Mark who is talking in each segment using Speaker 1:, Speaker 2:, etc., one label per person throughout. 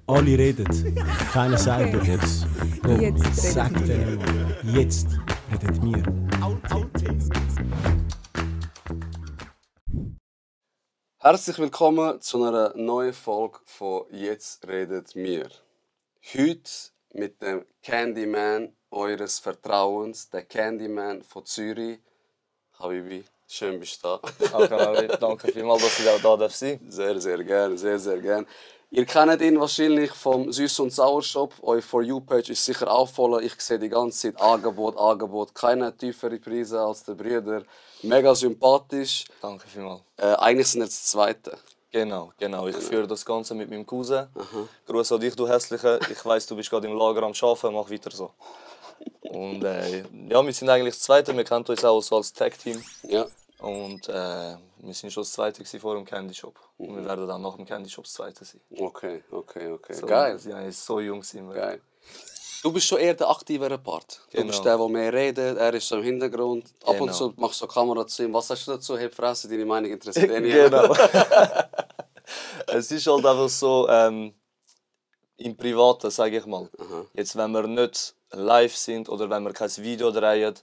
Speaker 1: Alle reden, keiner sagt doch jetzt.
Speaker 2: Jetzt
Speaker 1: Sag
Speaker 2: redet
Speaker 1: denen mal, jetzt redet wir.
Speaker 3: Herzlich willkommen zu einer neuen Folge von Jetzt redet mir. Heute mit dem Candyman eures Vertrauens, der Candyman von Zürich. Habibi, schön bist du da.
Speaker 4: Danke vielmals, dass ich auch da sein darf.
Speaker 3: Sehr, sehr gern, sehr, sehr gern. Ihr kennt ihn wahrscheinlich vom Süß und Sauer Shop. Eure For You-Page ist sicher auch voll. Ich sehe die ganze Zeit Angebot. Keine tiefere Preise als der Brüder. Mega sympathisch.
Speaker 4: Danke vielmals.
Speaker 3: Eigentlich sind jetzt das Zweite.
Speaker 4: Genau. Ich führe das Ganze mit meinem Cousin. Grüß an dich, du Hässliche. Ich weiss, du bist gerade im Lager am Arbeiten, mach weiter so. Und ja, wir sind eigentlich das Zweite. Wir kennen uns auch so als Tag-Team.
Speaker 3: Ja.
Speaker 4: Und wir sind schon das Zweite vor dem Candy Shop. Und wir werden dann nach dem Candy Shop das Zweite sein.
Speaker 3: Okay.
Speaker 4: So,
Speaker 3: Geil.
Speaker 4: Ja, so jung sind wir.
Speaker 3: Geil. Du bist schon eher der aktivere Part. Du
Speaker 4: Genau.
Speaker 3: bist der mehr redet, er ist so im Hintergrund. Ab und
Speaker 4: Genau.
Speaker 3: zu machst du so Kamera zu ihm. Was sagst du dazu? Heb Fresse, deine Meinung interessiert eh nicht.
Speaker 4: Genau. Es ist halt einfach so, im Privaten, sage ich mal. Jetzt, wenn wir nicht live sind oder wenn wir kein Video drehen,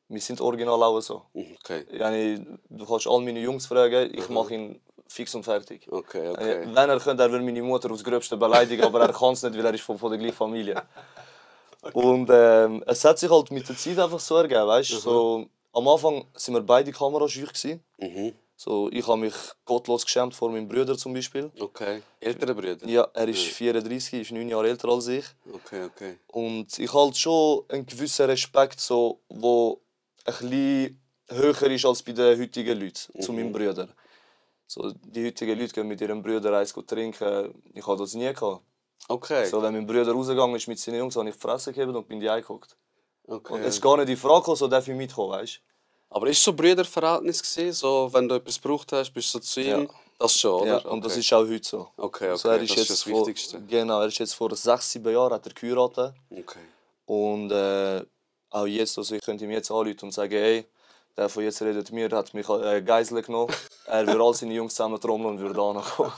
Speaker 4: wir sind original auch so.
Speaker 3: Okay.
Speaker 4: Yani, du kannst all meine Jungs fragen, ich mache ihn fix und fertig.
Speaker 3: Okay.
Speaker 4: Wenn er könnte, er würde meine Mutter aufs Gröbste beleidigen, aber er kann es nicht, weil er ist von der gleichen Familie. Und es hat sich halt mit der Zeit einfach so ergeben, weißt? So, am Anfang waren wir beide kamerascheu gewesen. So, ich habe mich gottlos geschämt vor meinem Bruder zum Beispiel.
Speaker 3: Okay. Ältere Brüder?
Speaker 4: Ja, er ist 34, ist 9 Jahre älter als ich.
Speaker 3: Okay.
Speaker 4: Und ich habe halt schon einen gewissen Respekt, so, wo ein bisschen höher ist als bei den heutigen Leuten, zu meinem Bruder. So, die heutigen Leute gehen mit ihrem Bruder eins trinken. Ich hatte das nie gehabt.
Speaker 3: Okay.
Speaker 4: So, wenn mein Bruder rausgegangen ist mit seinen Jungs, habe ich die Fresse gegeben und bin die eingeguckt.
Speaker 3: Okay.
Speaker 4: Und es ist gar nicht die Frage gekommen, so darf ich mitkommen, weißt du?
Speaker 3: Aber ist so Brüderverhältnis gewesen? So, wenn du etwas gebraucht hast, bist du so zu ihm?
Speaker 4: Ja.
Speaker 3: Das schon, oder?
Speaker 4: Ja, und das ist auch heute so.
Speaker 3: Okay,
Speaker 4: Also er ist
Speaker 3: das
Speaker 4: jetzt
Speaker 3: ist das
Speaker 4: vor,
Speaker 3: Wichtigste.
Speaker 4: Genau, er ist jetzt vor 6-7 Jahren hat er geheiratet.
Speaker 3: Okay.
Speaker 4: Und auch jetzt, also ich könnte ihm jetzt anrufen und sagen, hey, der von jetzt redet mir, hat mich Geisel genommen. Er würde all seine Jungs zusammen trommeln und würde da noch kommen.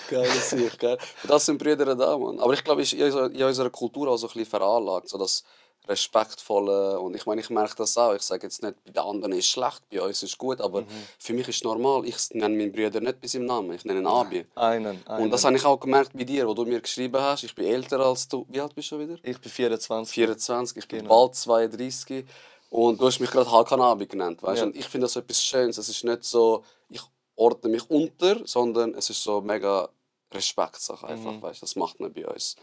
Speaker 3: Geil, sicher, geil. Für das sind Brüder da, Mann. Aber ich glaube, es ist in unserer Kultur auch so ein bisschen veranlagt, so das Respektvolle. Und ich meine, ich merke das auch. Ich sage jetzt nicht, bei den anderen ist es schlecht, bei uns ist es gut, aber für mich ist es normal. Ich nenne meinen Bruder nicht bei seinem Namen, ich nenne ihn Abi.
Speaker 4: Einen.
Speaker 3: Und das habe ich auch gemerkt bei dir, wo du mir geschrieben hast. Ich bin älter als du. Wie alt bist du schon wieder?
Speaker 4: Ich bin 24.
Speaker 3: 24, ich bin
Speaker 4: Genau.
Speaker 3: bald 32. Und du hast mich gerade Hakan Abi genannt, weißt?
Speaker 4: Ja.
Speaker 3: Und ich finde das etwas Schönes. Es ist nicht so, ich ordne mich unter, sondern es ist so mega Respektsache einfach, weißt? Das macht man bei uns.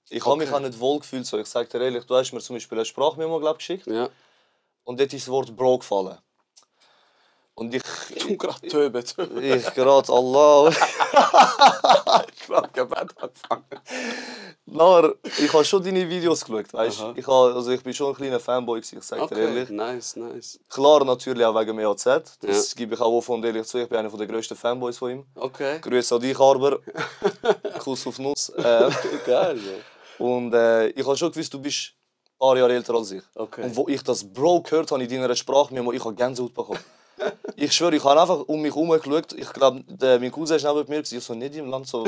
Speaker 4: Ich habe mich auch nicht wohl gefühlt. So. Ich sage dir ehrlich, du hast mir zum Beispiel eine Sprachmemo geschickt
Speaker 3: Ja.
Speaker 4: und dort ist das Wort Bro gefallen. Und ich
Speaker 3: Du gerade töben.
Speaker 4: ich gerade, Allah.
Speaker 3: Ich habe Gebet angefangen.
Speaker 4: Nachher, ich habe schon deine Videos geschaut, weißt
Speaker 3: Aha.
Speaker 4: du? Ich bin schon ein kleiner Fanboy, ich sage dir ehrlich.
Speaker 3: Nice.
Speaker 4: Klar, natürlich auch wegen dem EAZ. Das gebe ich auch offen und ehrlich zu. Ich bin einer der grössten Fanboys von ihm.
Speaker 3: Okay.
Speaker 4: Grüße an dich, Arber. Kuss auf Nuss.
Speaker 3: Geil,
Speaker 4: Und ich habe schon gewusst, du bist ein paar Jahre älter als ich.
Speaker 3: Okay.
Speaker 4: Und wo ich das Bro gehört habe in deiner Sprachmemo, ich habe Gänsehaut bekommen. Ich schwöre, ich habe einfach um mich herum geschaut. Ich glaube, mein Cousin war neben mir. Ich so, nicht im Land so.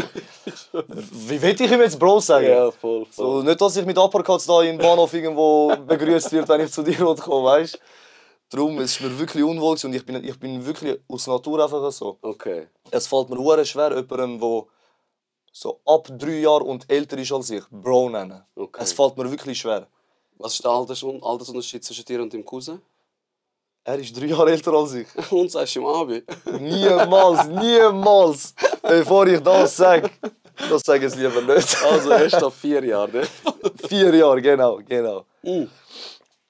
Speaker 4: Wie will ich ihm jetzt Bro sagen?
Speaker 3: Ja, voll.
Speaker 4: So, nicht, dass ich mit Uppercuts da im Bahnhof irgendwo begrüßt wird, wenn ich zu dir komme, weißt du? Darum, es ist mir wirklich unwohl und ich bin wirklich aus Natur einfach so.
Speaker 3: Okay.
Speaker 4: Es fällt mir sehr schwer, jemandem, der so ab 3 Jahren und älter ist als ich, Bro nennen.
Speaker 3: Okay.
Speaker 4: Es fällt mir wirklich schwer.
Speaker 3: Was ist der Altersunterschied zwischen dir und deinem Cousin?
Speaker 4: Er ist 3 Jahre älter als ich.
Speaker 3: Und sagst du ihm Abi?
Speaker 4: Niemals! Bevor ich das sage, das sage ich es lieber nicht.
Speaker 3: Also erst ab 4 Jahren, ne?
Speaker 4: 4 Jahre, genau.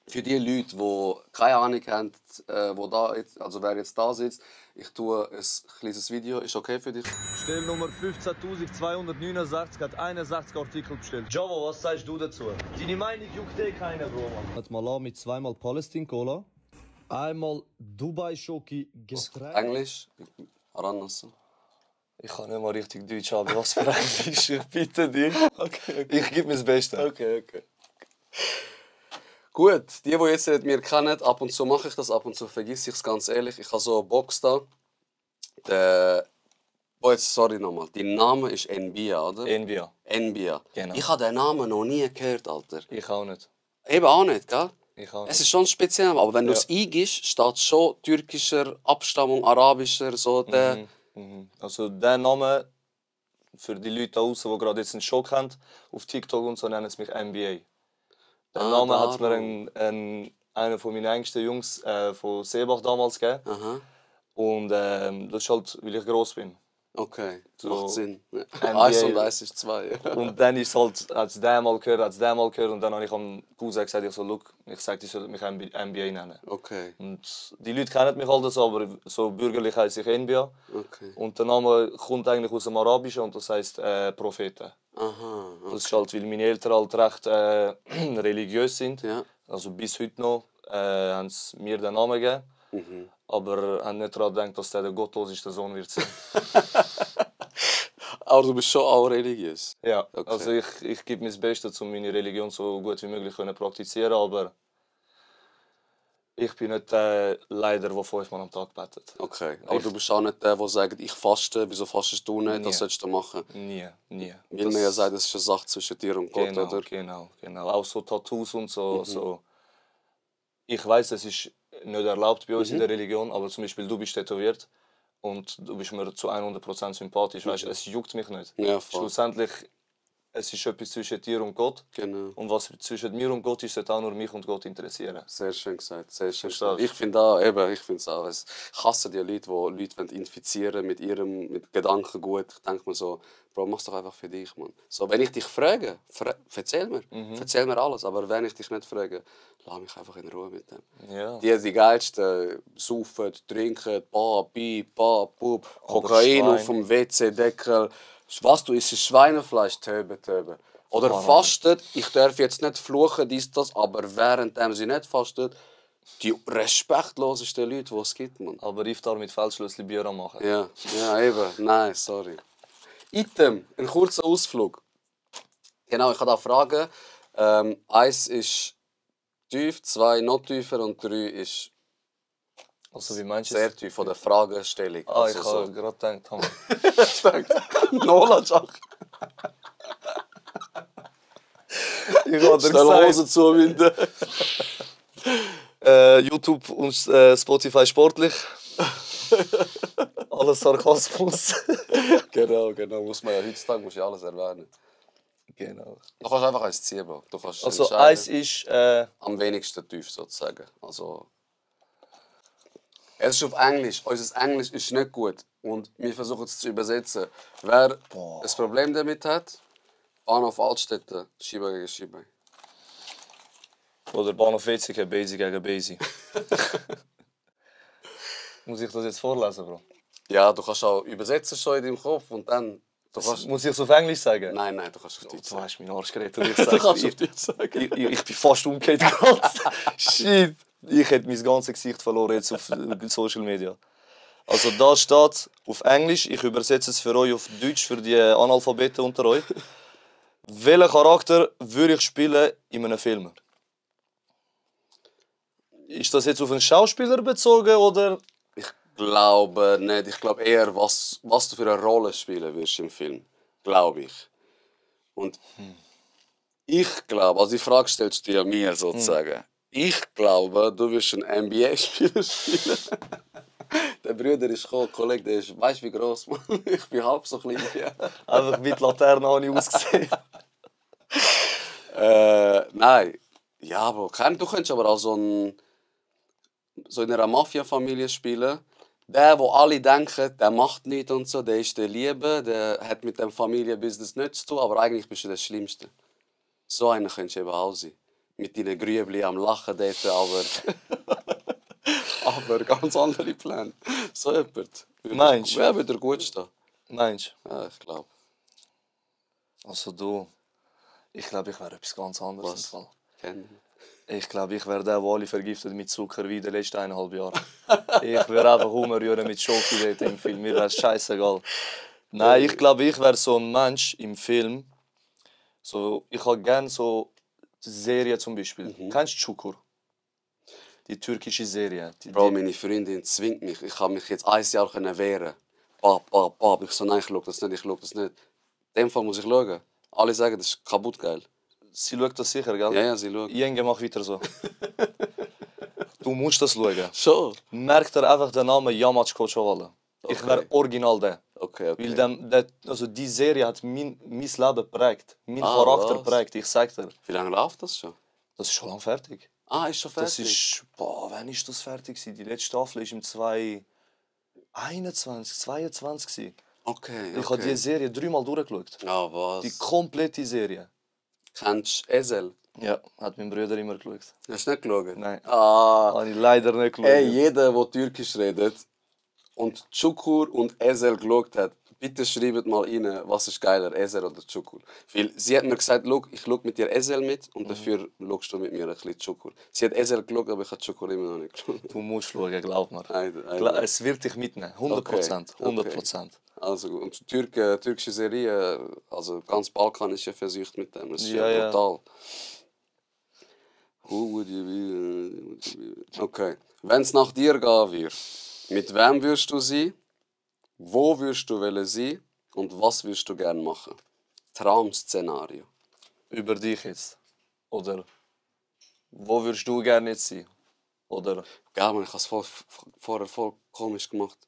Speaker 3: Für die Leute, die keine Ahnung haben, wer jetzt da sitzt, ich tue ein kleines Video. Ist okay für dich?
Speaker 5: Stellnummer 15.269 hat 61 Artikel bestellt.
Speaker 4: Javo, was sagst du dazu? Deine Meinung juckt eh keiner, Bro, Mann.
Speaker 5: Hat mal an mit 2-mal Palestine Cola, einmal Dubai Schoki Getränk.
Speaker 3: Englisch? Arannassen.
Speaker 4: Ich kann nicht mal richtig Deutsch haben. Was für Englisch? Ich bitte dich.
Speaker 3: Okay.
Speaker 4: Ich gebe mir das Beste.
Speaker 3: Okay. Gut, die jetzt nicht mir kennen, ab und zu mache ich das, ab und zu vergesse ich es ganz ehrlich. Ich habe so eine Box da. Oh, jetzt, sorry nochmal. Dein Name ist NBA, oder?
Speaker 4: NBA.
Speaker 3: NBA.
Speaker 4: Genau.
Speaker 3: Ich habe den Namen noch nie gehört, Alter.
Speaker 4: Ich auch nicht.
Speaker 3: Eben auch nicht, gell?
Speaker 4: Ich auch
Speaker 3: Es
Speaker 4: nicht.
Speaker 3: ist schon speziell, aber wenn du
Speaker 4: Ja.
Speaker 3: es eingibst, steht schon türkischer Abstammung, arabischer, so der.
Speaker 4: Also der Name, für die Leute da draußen, die gerade jetzt einen Schock haben, auf TikTok und so nennen es mich NBA. Der Name hat mir einer von meinen engsten Jungs von Seebach damals gegeben.
Speaker 3: Aha.
Speaker 4: Und das ist halt, weil ich gross bin.
Speaker 3: Okay,
Speaker 4: So,
Speaker 3: macht Sinn.
Speaker 4: NBA.
Speaker 3: 1 und 1 ist 2.
Speaker 4: Und dann ist halt, hat es der mal gehört und dann habe ich am Cousin gesagt, ich so, look, ich sage, die sollen mich NBA nennen.
Speaker 3: Okay,
Speaker 4: Und die Leute kennen mich halt so, aber so bürgerlich heisst ich NBA.
Speaker 3: okay.
Speaker 4: Und der Name kommt eigentlich aus dem Arabischen und das heisst Propheten.
Speaker 3: Aha, okay.
Speaker 4: Das ist halt, weil meine Eltern halt recht religiös sind.
Speaker 3: Ja.
Speaker 4: Also bis heute noch haben sie mir den Namen gegeben. Aber haben nicht daran gedacht, dass der gottloseste Sohn wird sein.
Speaker 3: Aber du bist schon auch religiös.
Speaker 4: Ja,
Speaker 3: Okay.
Speaker 4: also ich gebe mein Bestes, um meine Religion so gut wie möglich zu praktizieren, aber ich bin nicht der Leider, der 5-mal am Tag betet.
Speaker 3: Okay, aber du bist auch nicht der, der sagt, ich faste, wieso fastest du nicht,
Speaker 4: Nie.
Speaker 3: das solltest du machen.
Speaker 4: Nie.
Speaker 3: Weil man ja sagt, das ist eine Sache zwischen dir und Gott,
Speaker 4: Genau,
Speaker 3: oder?
Speaker 4: genau. Auch so Tattoos und so. So. Ich weiß, es ist nicht erlaubt bei uns in der Religion, aber zum Beispiel du bist tätowiert und du bist mir zu 100% sympathisch. Weißt, es juckt mich nicht.
Speaker 3: Ja, voll.
Speaker 4: Schlussendlich, es ist etwas zwischen dir und Gott.
Speaker 3: Genau.
Speaker 4: Und was zwischen mir und Gott ist, sollte auch nur mich und Gott interessieren.
Speaker 3: Sehr schön gesagt, sehr schön
Speaker 4: Verstehst
Speaker 3: gesagt.
Speaker 4: du?
Speaker 3: Ich finde auch, eben, ich finde es auch. Ich hasse die Leute, die Leute infizieren mit mit Gedankengut. Ich denke mir so, Bro, mach's doch einfach für dich, Mann. So, wenn ich dich frage, erzähl mir. Erzähl mir alles. Aber wenn ich dich nicht frage, lass mich einfach in Ruhe mit dem.
Speaker 4: Ja.
Speaker 3: Die geilsten saufen, trinken, Bip, Bub, Kokain
Speaker 4: Schwein.
Speaker 3: auf dem WC-Deckel. Was, du isst Schweinefleisch, töbe. Oder fastet, ich darf jetzt nicht fluchen, das, aber währenddem sie nicht fastet, die respektlosesten Leute, die es gibt, Mann.
Speaker 4: Aber Iftar mit Feldschlössli Bier machen.
Speaker 3: Ja, eben. Nein, sorry. Item, ein kurzer Ausflug. Genau, ich habe da Fragen. 1 ist tief, 2 noch tiefer und 3 ist
Speaker 4: Also wie meinst du
Speaker 3: sehr
Speaker 4: es?
Speaker 3: tief von der Fragestellung.
Speaker 4: Ah,
Speaker 3: Also
Speaker 4: ich habe gerade gedacht,
Speaker 3: Nola,
Speaker 4: ich habe
Speaker 3: stell Hose zu, Winde.
Speaker 4: YouTube und Spotify sportlich. Alles Sarkasmus.
Speaker 3: Genau, muss man ja heutzutage muss ja alles erwähnen.
Speaker 4: Genau.
Speaker 3: Du kannst einfach eins ziehen, Bro. Du kannst
Speaker 4: Also
Speaker 3: entscheiden.
Speaker 4: eins ist...
Speaker 3: Am wenigsten tief sozusagen. Also, es ist auf Englisch. Unser Englisch ist nicht gut. Und wir versuchen es zu übersetzen. Wer ein Problem damit hat, Bahnhof Altstädte, Schieber gegen Schieber.
Speaker 4: Oder Bahnhof Wetzikon, Basi gegen Basi. Muss ich das jetzt vorlesen, Bro?
Speaker 3: Ja, du kannst auch übersetzen schon in deinem Kopf und dann... Du kannst...
Speaker 4: Muss ich es auf Englisch sagen?
Speaker 3: Nein, du kannst auf Deutsch
Speaker 4: Du
Speaker 3: sagen.
Speaker 4: hast meinen Arsch geredet und ich
Speaker 3: Du
Speaker 4: sage
Speaker 3: kannst auf Deutsch sagen.
Speaker 4: ich bin fast umgekehrt gerade. Shit. Ich hätte mein ganzes Gesicht verloren jetzt auf Social Media. Also da steht auf Englisch, ich übersetze es für euch auf Deutsch, für die Analphabeten unter euch. Welchen Charakter würde ich spielen in einem Film? Ist das jetzt auf einen Schauspieler bezogen oder?
Speaker 3: Ich glaube nicht. Ich glaube eher, was du für eine Rolle spielen wirst im Film. Glaube ich. Und ich glaube, also die Frage stellst du ja mir sozusagen. Ich glaube, du wirst einen NBA-Spieler spielen. Der Bruder ist gekommen, Kollege, der ist, weißt du wie gross, Mann? Ich bin halb so klein wie er.
Speaker 4: Einfach wie die Laterne habe ich ausgesehen.
Speaker 3: Nein. Ja, aber du könntest aber auch so in einer Mafia-Familie spielen. Der, wo alle denken, der macht nichts und so, der ist der Liebe, der hat mit dem Familienbusiness nichts zu tun, aber eigentlich bist du der Schlimmste. So einer könntest du eben auch sein. Mit deinen Grübli am Lachen dort, aber ganz andere Pläne. So jemand.
Speaker 4: Meinst du?
Speaker 3: Wer würde gut stehen?
Speaker 4: Meinst
Speaker 3: Ja, ich glaube.
Speaker 4: du? Also du, ich glaube, ich wäre etwas ganz anderes.
Speaker 3: Was?
Speaker 4: Im Fall.
Speaker 3: Kennen.
Speaker 4: Ich glaube, ich wäre der, der alle vergiftet mit Zucker wie in den letzten 1,5 Jahren. Ich würde einfach rumrühren mit Schoki dort im Film. Mir wäre es scheißegal. Nein, ich glaube, ich wäre so ein Mensch im Film. So, ich habe gerne so Serien zum Beispiel. Kennst du Çukur? Die türkische Serie.
Speaker 3: Bro, meine Freundin zwingt mich. Ich kann mich jetzt 1 Jahr wehren. Bap. Ich so, nein, ich schaue das nicht. In dem Fall muss ich schauen. Alle sagen, das ist kaputt geil.
Speaker 4: Sie schaut das sicher, gell?
Speaker 3: Ja, sie schaut.
Speaker 4: Jenge, mach weiter so. Du musst das schauen.
Speaker 3: Schon?
Speaker 4: Merk dir einfach den Namen Yamaç Koçovalı. Ich
Speaker 3: Okay.
Speaker 4: wäre original der.
Speaker 3: Okay.
Speaker 4: Weil also die Serie hat mein Leben geprägt. Mein
Speaker 3: Ah,
Speaker 4: Charakter
Speaker 3: was?
Speaker 4: geprägt. Ich sag dir,
Speaker 3: Wie lange läuft das schon?
Speaker 4: das ist schon lange fertig.
Speaker 3: Ah, ist schon fertig?
Speaker 4: Das ist, wann ist das fertig gewesen? Die letzte Staffel war im 2021, 22 gewesen.
Speaker 3: Okay.
Speaker 4: Ich habe die Serie 3-mal durchgeschaut.
Speaker 3: Ah, was?
Speaker 4: Die komplette Serie.
Speaker 3: Kennst du Ezel?
Speaker 4: Ja, hat mein Bruder immer geschaut.
Speaker 3: Hast du nicht geschaut?
Speaker 4: Nein.
Speaker 3: Ah.
Speaker 4: Habe ich leider nicht geschaut.
Speaker 3: Ey, jeder, der Türkisch redet und Çukur und Ezel geschaut hat, bitte schreibt mal rein, was ist geiler, Ezel oder Çukur. Weil sie hat mir gesagt, ich schaue mit dir Ezel mit und dafür schaust du mit mir ein bisschen Çukur. Sie hat Ezel geschaut, aber ich habe Çukur immer noch nicht geschaut.
Speaker 4: Du musst schauen, glaub mir.
Speaker 3: Eider.
Speaker 4: Es wird dich mitnehmen. 100%. 100%.
Speaker 3: Also gut. Und türkische Serie, also ganz Balkan ist ja versucht mit dem. Das ist
Speaker 4: Ja, ja.
Speaker 3: brutal. Who would you be? Okay. Wenn es nach dir gehen würde, mit wem würdest du sein? Wo würdest du sein? Und was würdest du gerne machen? Traum-Szenario.
Speaker 4: Über dich jetzt. Oder wo würdest du gerne jetzt sein? Oder
Speaker 3: Gell, man, ich habe es vorher voll komisch gemacht.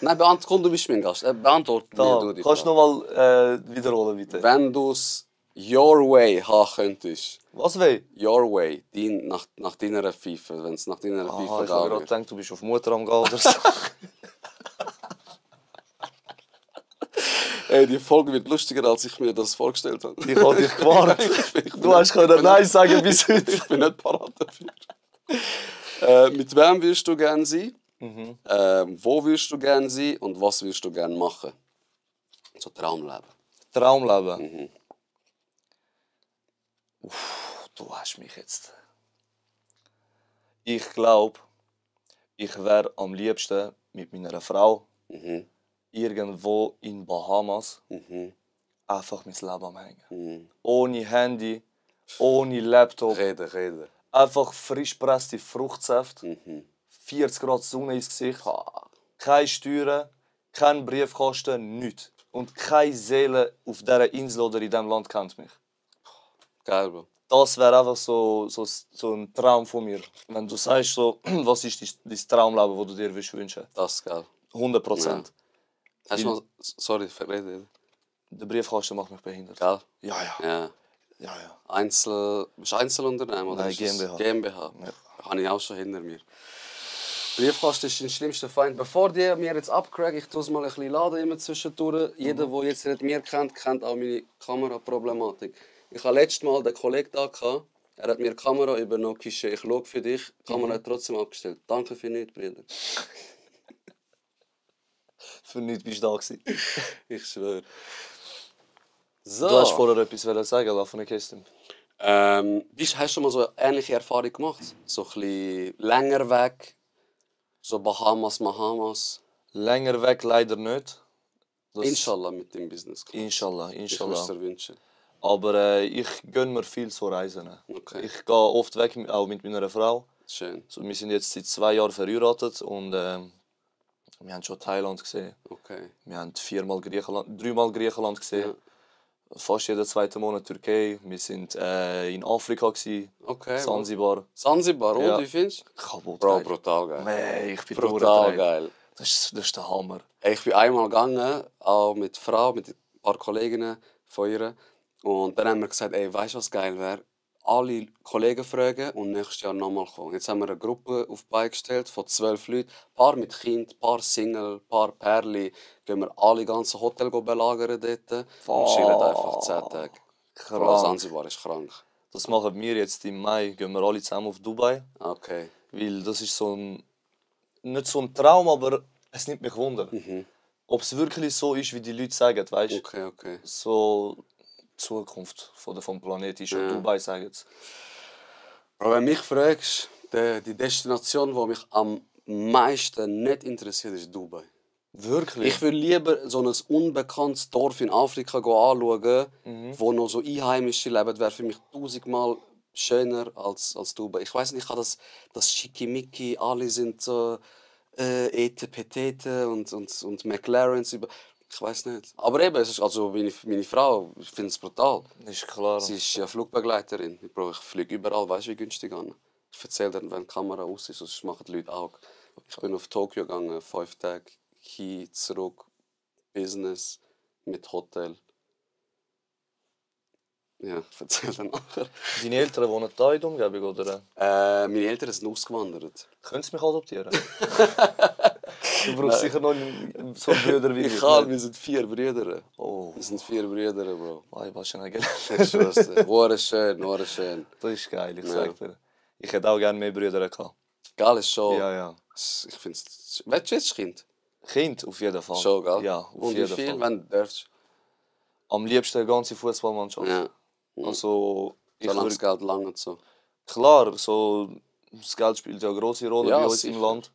Speaker 3: Nein, komm, du bist mein Gast. Beantworte mir
Speaker 4: da,
Speaker 3: du die
Speaker 4: kannst du
Speaker 3: Frage.
Speaker 4: nochmal wiederholen, bitte?
Speaker 3: Wenn du es your way haben könntest,
Speaker 4: Was will?
Speaker 3: your way, nach deiner FIFA, wenn es nach deiner FIFA
Speaker 4: Ich habe
Speaker 3: gehen
Speaker 4: gerade
Speaker 3: würde.
Speaker 4: gedacht, du bist auf Mutter am Gehen oder so.
Speaker 3: Ey, die Folge wird lustiger, als ich mir das vorgestellt habe.
Speaker 4: Ich habe dich gewarnt. Du hast können Nein sagen bis heute.
Speaker 3: Ich bin nicht parat dafür. Mit wem würdest du gerne sein? Wo würdest du gerne sein? Und was würdest du gerne machen? So Traumleben.
Speaker 4: Traumleben. Du hast mich jetzt. Ich glaube, ich wäre am liebsten mit meiner Frau irgendwo in Bahamas einfach mein Leben am Hängen. Ohne Handy, ohne Laptop.
Speaker 3: Reden.
Speaker 4: Einfach frisch presste Fruchtsaft, 40 Grad Sonne ins Gesicht, keine Steuern, kein Briefkasten, nichts. Und keine Seele auf dieser Insel oder in diesem Land kennt mich.
Speaker 3: Geil, Bro.
Speaker 4: Das wäre einfach so ein Traum von mir. Wenn du sagst, so, was ist dein Traumleben, das du dir wünschen willst.
Speaker 3: Das ist geil.
Speaker 4: 100%.
Speaker 3: Hast du mal... Sorry, reden.
Speaker 4: Der Briefkasten macht mich behindert.
Speaker 3: Geil?
Speaker 4: Ja.
Speaker 3: Ja. Bist du Einzelunternehmen? Oder
Speaker 4: Nein,
Speaker 3: ist das
Speaker 4: GmbH.
Speaker 3: GmbH.
Speaker 4: Ja.
Speaker 3: Habe ich auch schon hinter mir. Briefkasten ist dein schlimmster Feind. Bevor die mir jetzt abcracken, ich tue es mal ein bisschen laden immer zwischendurch. Jeder, der jetzt nicht mehr kennt, kennt auch meine Kameraproblematik. Ich hatte letztes Mal den Kollegen da. Er hat mir die Kamera übernommen. Ich schaue für dich. Die Kamera hat trotzdem abgestellt. Danke für nichts, Brüder.
Speaker 4: Für nichts bist du da gewesen.
Speaker 3: Ich schwöre. So.
Speaker 4: Du hast vorher etwas sagen, lass nicht Kästchen.
Speaker 3: Hast du schon mal so eine ähnliche Erfahrung gemacht? So ein bisschen länger weg? So Bahamas.
Speaker 4: Länger weg leider nicht. Das-
Speaker 3: Inshallah mit dem Business.
Speaker 4: Inshallah.
Speaker 3: Ich würde es dir wünschen.
Speaker 4: Aber ich gönne mir viel so Reisen.
Speaker 3: Okay.
Speaker 4: Ich gehe oft weg, auch mit meiner Frau.
Speaker 3: Schön.
Speaker 4: So, wir sind jetzt seit 2 Jahren verheiratet und wir haben schon Thailand gesehen.
Speaker 3: Okay.
Speaker 4: Wir haben 3-mal Griechenland gesehen. Fast jeden zweiten Monat Türkei. Wir sind in Afrika gewesen,
Speaker 3: Okay.
Speaker 4: Sansibar.
Speaker 3: Sansibar, und
Speaker 4: Ja.
Speaker 3: wie findest du?
Speaker 4: Kaputt.
Speaker 3: Bro,
Speaker 4: geil.
Speaker 3: brutal geil.
Speaker 4: Nee, ich bin
Speaker 3: Brutal
Speaker 4: durchgedreht.
Speaker 3: geil.
Speaker 4: Das ist der Hammer.
Speaker 3: Ey, ich bin einmal gegangen, auch mit Frau, mit ein paar Kolleginnen von ihr. Und dann haben wir gesagt, ey, weißt du, was geil wäre? Alle Kollegen fragen und nächstes Jahr nochmal kommen. Jetzt haben wir eine Gruppe auf die Beine gestellt von 12 Leuten. Ein paar mit Kind, ein paar Single, ein paar Perli. Gehen wir alle ganze Hotel belagern dort und chillen einfach 10 Tage. Bro,
Speaker 4: Krank.
Speaker 3: Sansibar ist krank.
Speaker 4: Das machen wir jetzt im Mai. Gehen wir alle zusammen auf Dubai.
Speaker 3: Okay.
Speaker 4: Weil das ist nicht so ein Traum, aber es nimmt mich Wunder. Ob es wirklich so ist, wie die Leute sagen, weißt du?
Speaker 3: Okay.
Speaker 4: So die Zukunft vom Planeten ist ja Dubai, sagen sie.
Speaker 3: Aber wenn du mich fragst, die Destination, die mich am meisten nicht interessiert, ist Dubai.
Speaker 4: Wirklich?
Speaker 3: Ich würde lieber so ein unbekanntes Dorf in Afrika anschauen, wo noch so Einheimische leben, wäre für mich 1000-mal schöner als Dubai. Ich weiß nicht, ich habe das Schickimicki, alle sind so Petete und McLarens über. Ich weiß nicht. Aber eben, es ist also meine Frau, ich finde es brutal.
Speaker 4: Ist klar.
Speaker 3: Sie ist ja Flugbegleiterin. Ich fliege überall, weißt du, wie günstig an. Ich erzähle dann, wenn die Kamera aus ist, sonst machen die Leute auch. Ich bin auf Tokio gegangen, 5 Tage, hin, zurück, Business, mit Hotel. Ja, ich erzähle dann nachher.
Speaker 4: Deine Eltern wohnen da in der Umgebung, oder?
Speaker 3: Meine Eltern sind ausgewandert.
Speaker 4: Können sie mich adoptieren? Du brauchst sicher noch so Brüder wie
Speaker 3: Ich kann, wir sind 4 Brüder.
Speaker 4: Oh,
Speaker 3: Wir sind 4 Brüder, Bro.
Speaker 4: was schon geil.
Speaker 3: Ich schwör's dir. Hure schön, hure schön.
Speaker 4: Das ist geil, ich
Speaker 3: Ja.
Speaker 4: sag dir. Ich hätte auch gerne mehr Brüder gehabt.
Speaker 3: Geil ist schon.
Speaker 4: Ja, ja.
Speaker 3: Ich find's. Willst du jetzt Kind?
Speaker 4: Kind, auf jeden Fall.
Speaker 3: Schon, gell?
Speaker 4: Ja, auf
Speaker 3: Und wie
Speaker 4: jeden
Speaker 3: viel,
Speaker 4: Fall.
Speaker 3: wenn du darfst?
Speaker 4: Am liebsten eine ganze Fußballmannschaft.
Speaker 3: Ja.
Speaker 4: Also, ich
Speaker 3: Solange
Speaker 4: würd,
Speaker 3: das Geld lange so.
Speaker 4: klar, so, das Geld spielt ja eine grosse Rolle
Speaker 3: Ja,
Speaker 4: bei uns
Speaker 3: sicher.
Speaker 4: im Land.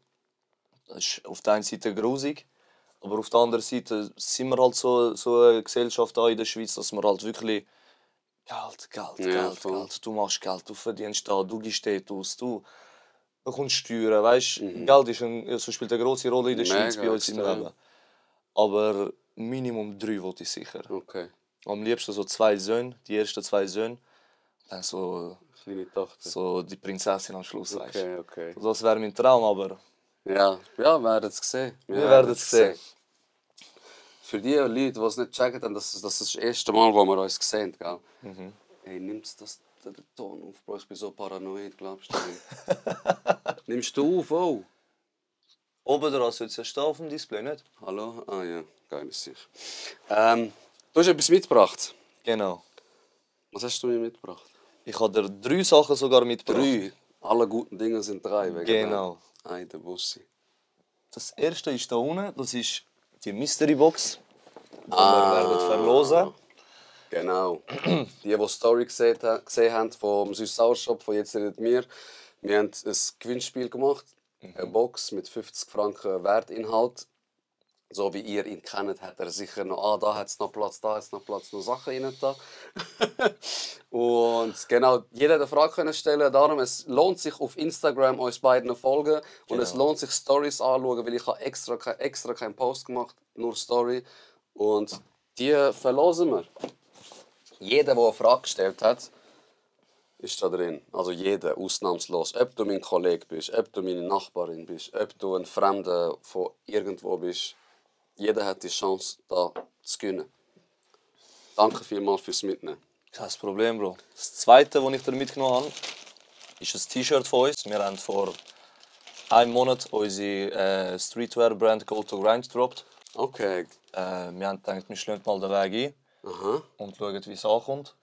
Speaker 4: Das ist auf der einen Seite grusig, aber auf der anderen Seite sind wir halt so eine Gesellschaft da in der Schweiz, dass wir halt wirklich Geld,
Speaker 3: Ja, voll.
Speaker 4: Geld. Du machst Geld, du verdienst da, du gibst dort aus, du bekommst Steuern, weißt? Geld ist also spielt eine grosse Rolle in der Schweiz
Speaker 3: Mega
Speaker 4: bei uns im
Speaker 3: extrem.
Speaker 4: Leben. Aber Minimum 3 wollte ich sicher.
Speaker 3: Okay.
Speaker 4: Am liebsten so 2 Söhne, die ersten 2 Söhne. Dann
Speaker 3: Kleine Tochter.
Speaker 4: so die Prinzessin am Schluss, weißt du.
Speaker 3: Okay, okay.
Speaker 4: Das wäre mein Traum, aber
Speaker 3: Ja, wir werden es sehen.
Speaker 4: wir werden es sehen.
Speaker 3: Für die Leute, die es nicht checken, dann, das ist das erste Mal, wo wir uns sehen, gell?
Speaker 4: Mhm.
Speaker 3: Hey, nimmst den Ton auf, Bro? Ich bin so paranoid, glaubst du nicht? Nimmst du auf, oh?
Speaker 4: Oben dran soll es ja stehen auf dem Display, nicht?
Speaker 3: Hallo? Ah ja, geil, ist sicher. Du hast etwas mitgebracht.
Speaker 4: Genau.
Speaker 3: Was hast du mir mitgebracht?
Speaker 4: Ich habe dir 3 Sachen sogar mitgebracht.
Speaker 3: 3. Alle guten Dinge sind 3. Wegen
Speaker 4: Genau.
Speaker 3: Ei, der Bussi.
Speaker 4: Das erste ist da unten, das ist die Mystery Box, die wir werden verlosen.
Speaker 3: Genau. Die Story gesehen haben vom Süß-Sauer-Shop von «Jetzt redet mir», wir haben ein Gewinnspiel gemacht. Eine Box mit 50 Franken Wertinhalt. So wie ihr ihn kennt, hat er sicher noch, da hat es noch Platz, da hat es noch Platz, noch Sachen rein da. Und genau, jeder hat eine Frage können stellen. Darum, es lohnt sich auf Instagram uns beiden folgen. Und es lohnt sich Stories anschauen, weil ich habe extra keinen Post gemacht, nur Story. Und die verlosen wir. Jeder, der eine Frage gestellt hat, ist da drin. Also jeder, ausnahmslos. Ob du mein Kollege bist, ob du meine Nachbarin bist, ob du ein Fremder von irgendwo bist. Jeder hat die Chance, da zu gewinnen. Danke vielmals fürs Mitnehmen.
Speaker 4: Kein Problem, Bro. Das zweite, was ich dir mitgenommen habe, ist ein T-Shirt von uns. Wir haben vor einem Monat unsere Streetwear-Brand Gold to Grind gedroppt.
Speaker 3: Okay.
Speaker 4: Wir haben gedacht, wir schlagen mal den Weg ein
Speaker 3: Aha.
Speaker 4: und schauen, wie es ankommt.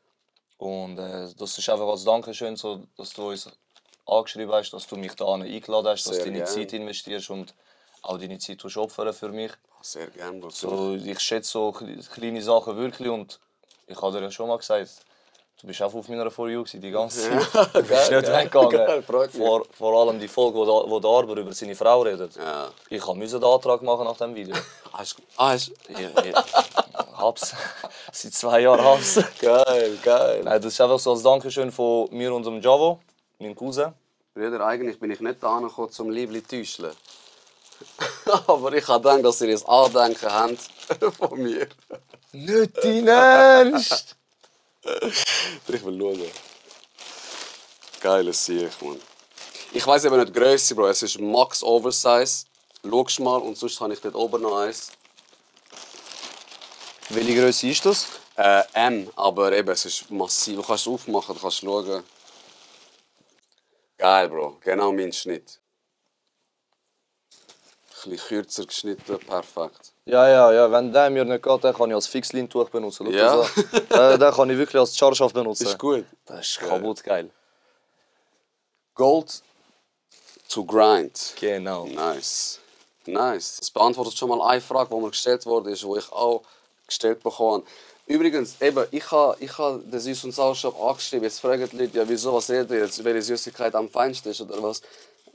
Speaker 4: Und das ist einfach als Dankeschön, so, dass du uns angeschrieben hast, dass du mich da eingeladen hast, dass
Speaker 3: Sehr
Speaker 4: du deine
Speaker 3: gern.
Speaker 4: Zeit investierst und auch deine Zeit opfern für mich.
Speaker 3: Sehr gerne, Bro.
Speaker 4: So, ich schätze so kleine Sachen wirklich und ich habe dir ja schon mal gesagt, du bist auch auf meiner For You gewesen, die ganze Zeit. Du bist nicht
Speaker 3: Geil,
Speaker 4: weggegangen.
Speaker 3: freut mich.
Speaker 4: Vor allem die Folge, wo der Arber über seine Frau redet.
Speaker 3: Ja.
Speaker 4: Ich musste den Antrag machen nach dem Video.
Speaker 3: Hast
Speaker 4: Ich hab's. Seit 2 Jahren hab's.
Speaker 3: Geil, geil.
Speaker 4: Nein, das ist einfach so als Dankeschön von mir und dem Javo, meinem Cousin.
Speaker 3: Brüder, eigentlich bin ich nicht da angekommen, zum Liebli zu täuschen. Aber ich habe gedacht, dass ihr ein Andenken habt von mir.
Speaker 4: Nicht dein Ernst!
Speaker 3: Ich will schauen. Geiles Sieg, Mann. Ich weiss eben nicht die Grösse, Bro. Es ist Max Oversize. Schau mal und sonst habe ich dort oben noch eins.
Speaker 4: Welche Größe ist das?
Speaker 3: M, aber eben, es ist massiv. Du kannst es aufmachen, du kannst schauen. Geil, Bro. Genau mein Schnitt. Ein bisschen kürzer geschnitten, perfekt.
Speaker 4: Ja. Wenn der mir nicht geht, dann kann ich als Fixlin-Tuch benutzen. Schau
Speaker 3: Ja.
Speaker 4: das an. Den kann ich wirklich als Charge benutzen.
Speaker 3: Ist gut.
Speaker 4: Das ist kaputt geil.
Speaker 3: Gold to Grind.
Speaker 4: Genau.
Speaker 3: Nice. Nice. Das beantwortet schon mal eine Frage, die mir gestellt wurde, die ich auch gestellt bekommen habe. Übrigens, eben, ich habe den Süß- und Sauerstoff angeschrieben. Jetzt fragen die Leute, ja, wieso, was redet ihr jetzt, welche Süßigkeit am feinsten ist oder was.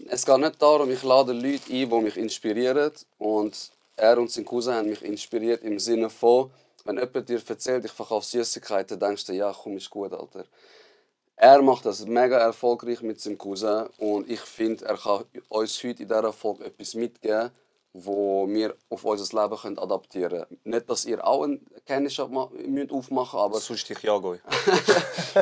Speaker 3: Es geht nicht darum, ich lade Leute ein, die mich inspirieren. Und er und sein Cousin haben mich inspiriert im Sinne von, wenn jemand dir erzählt, ich verkaufe Süßigkeiten, denkst du, ja, komm, ist gut, Alter. Er macht das mega erfolgreich mit seinem Cousin und ich finde, er kann uns heute in dieser Folge etwas mitgeben, wo wir auf unser Leben adaptieren können. Nicht, dass ihr auch einen Kenntnisshop aufmachen müsst, aber
Speaker 4: Sonst ich ja gehe.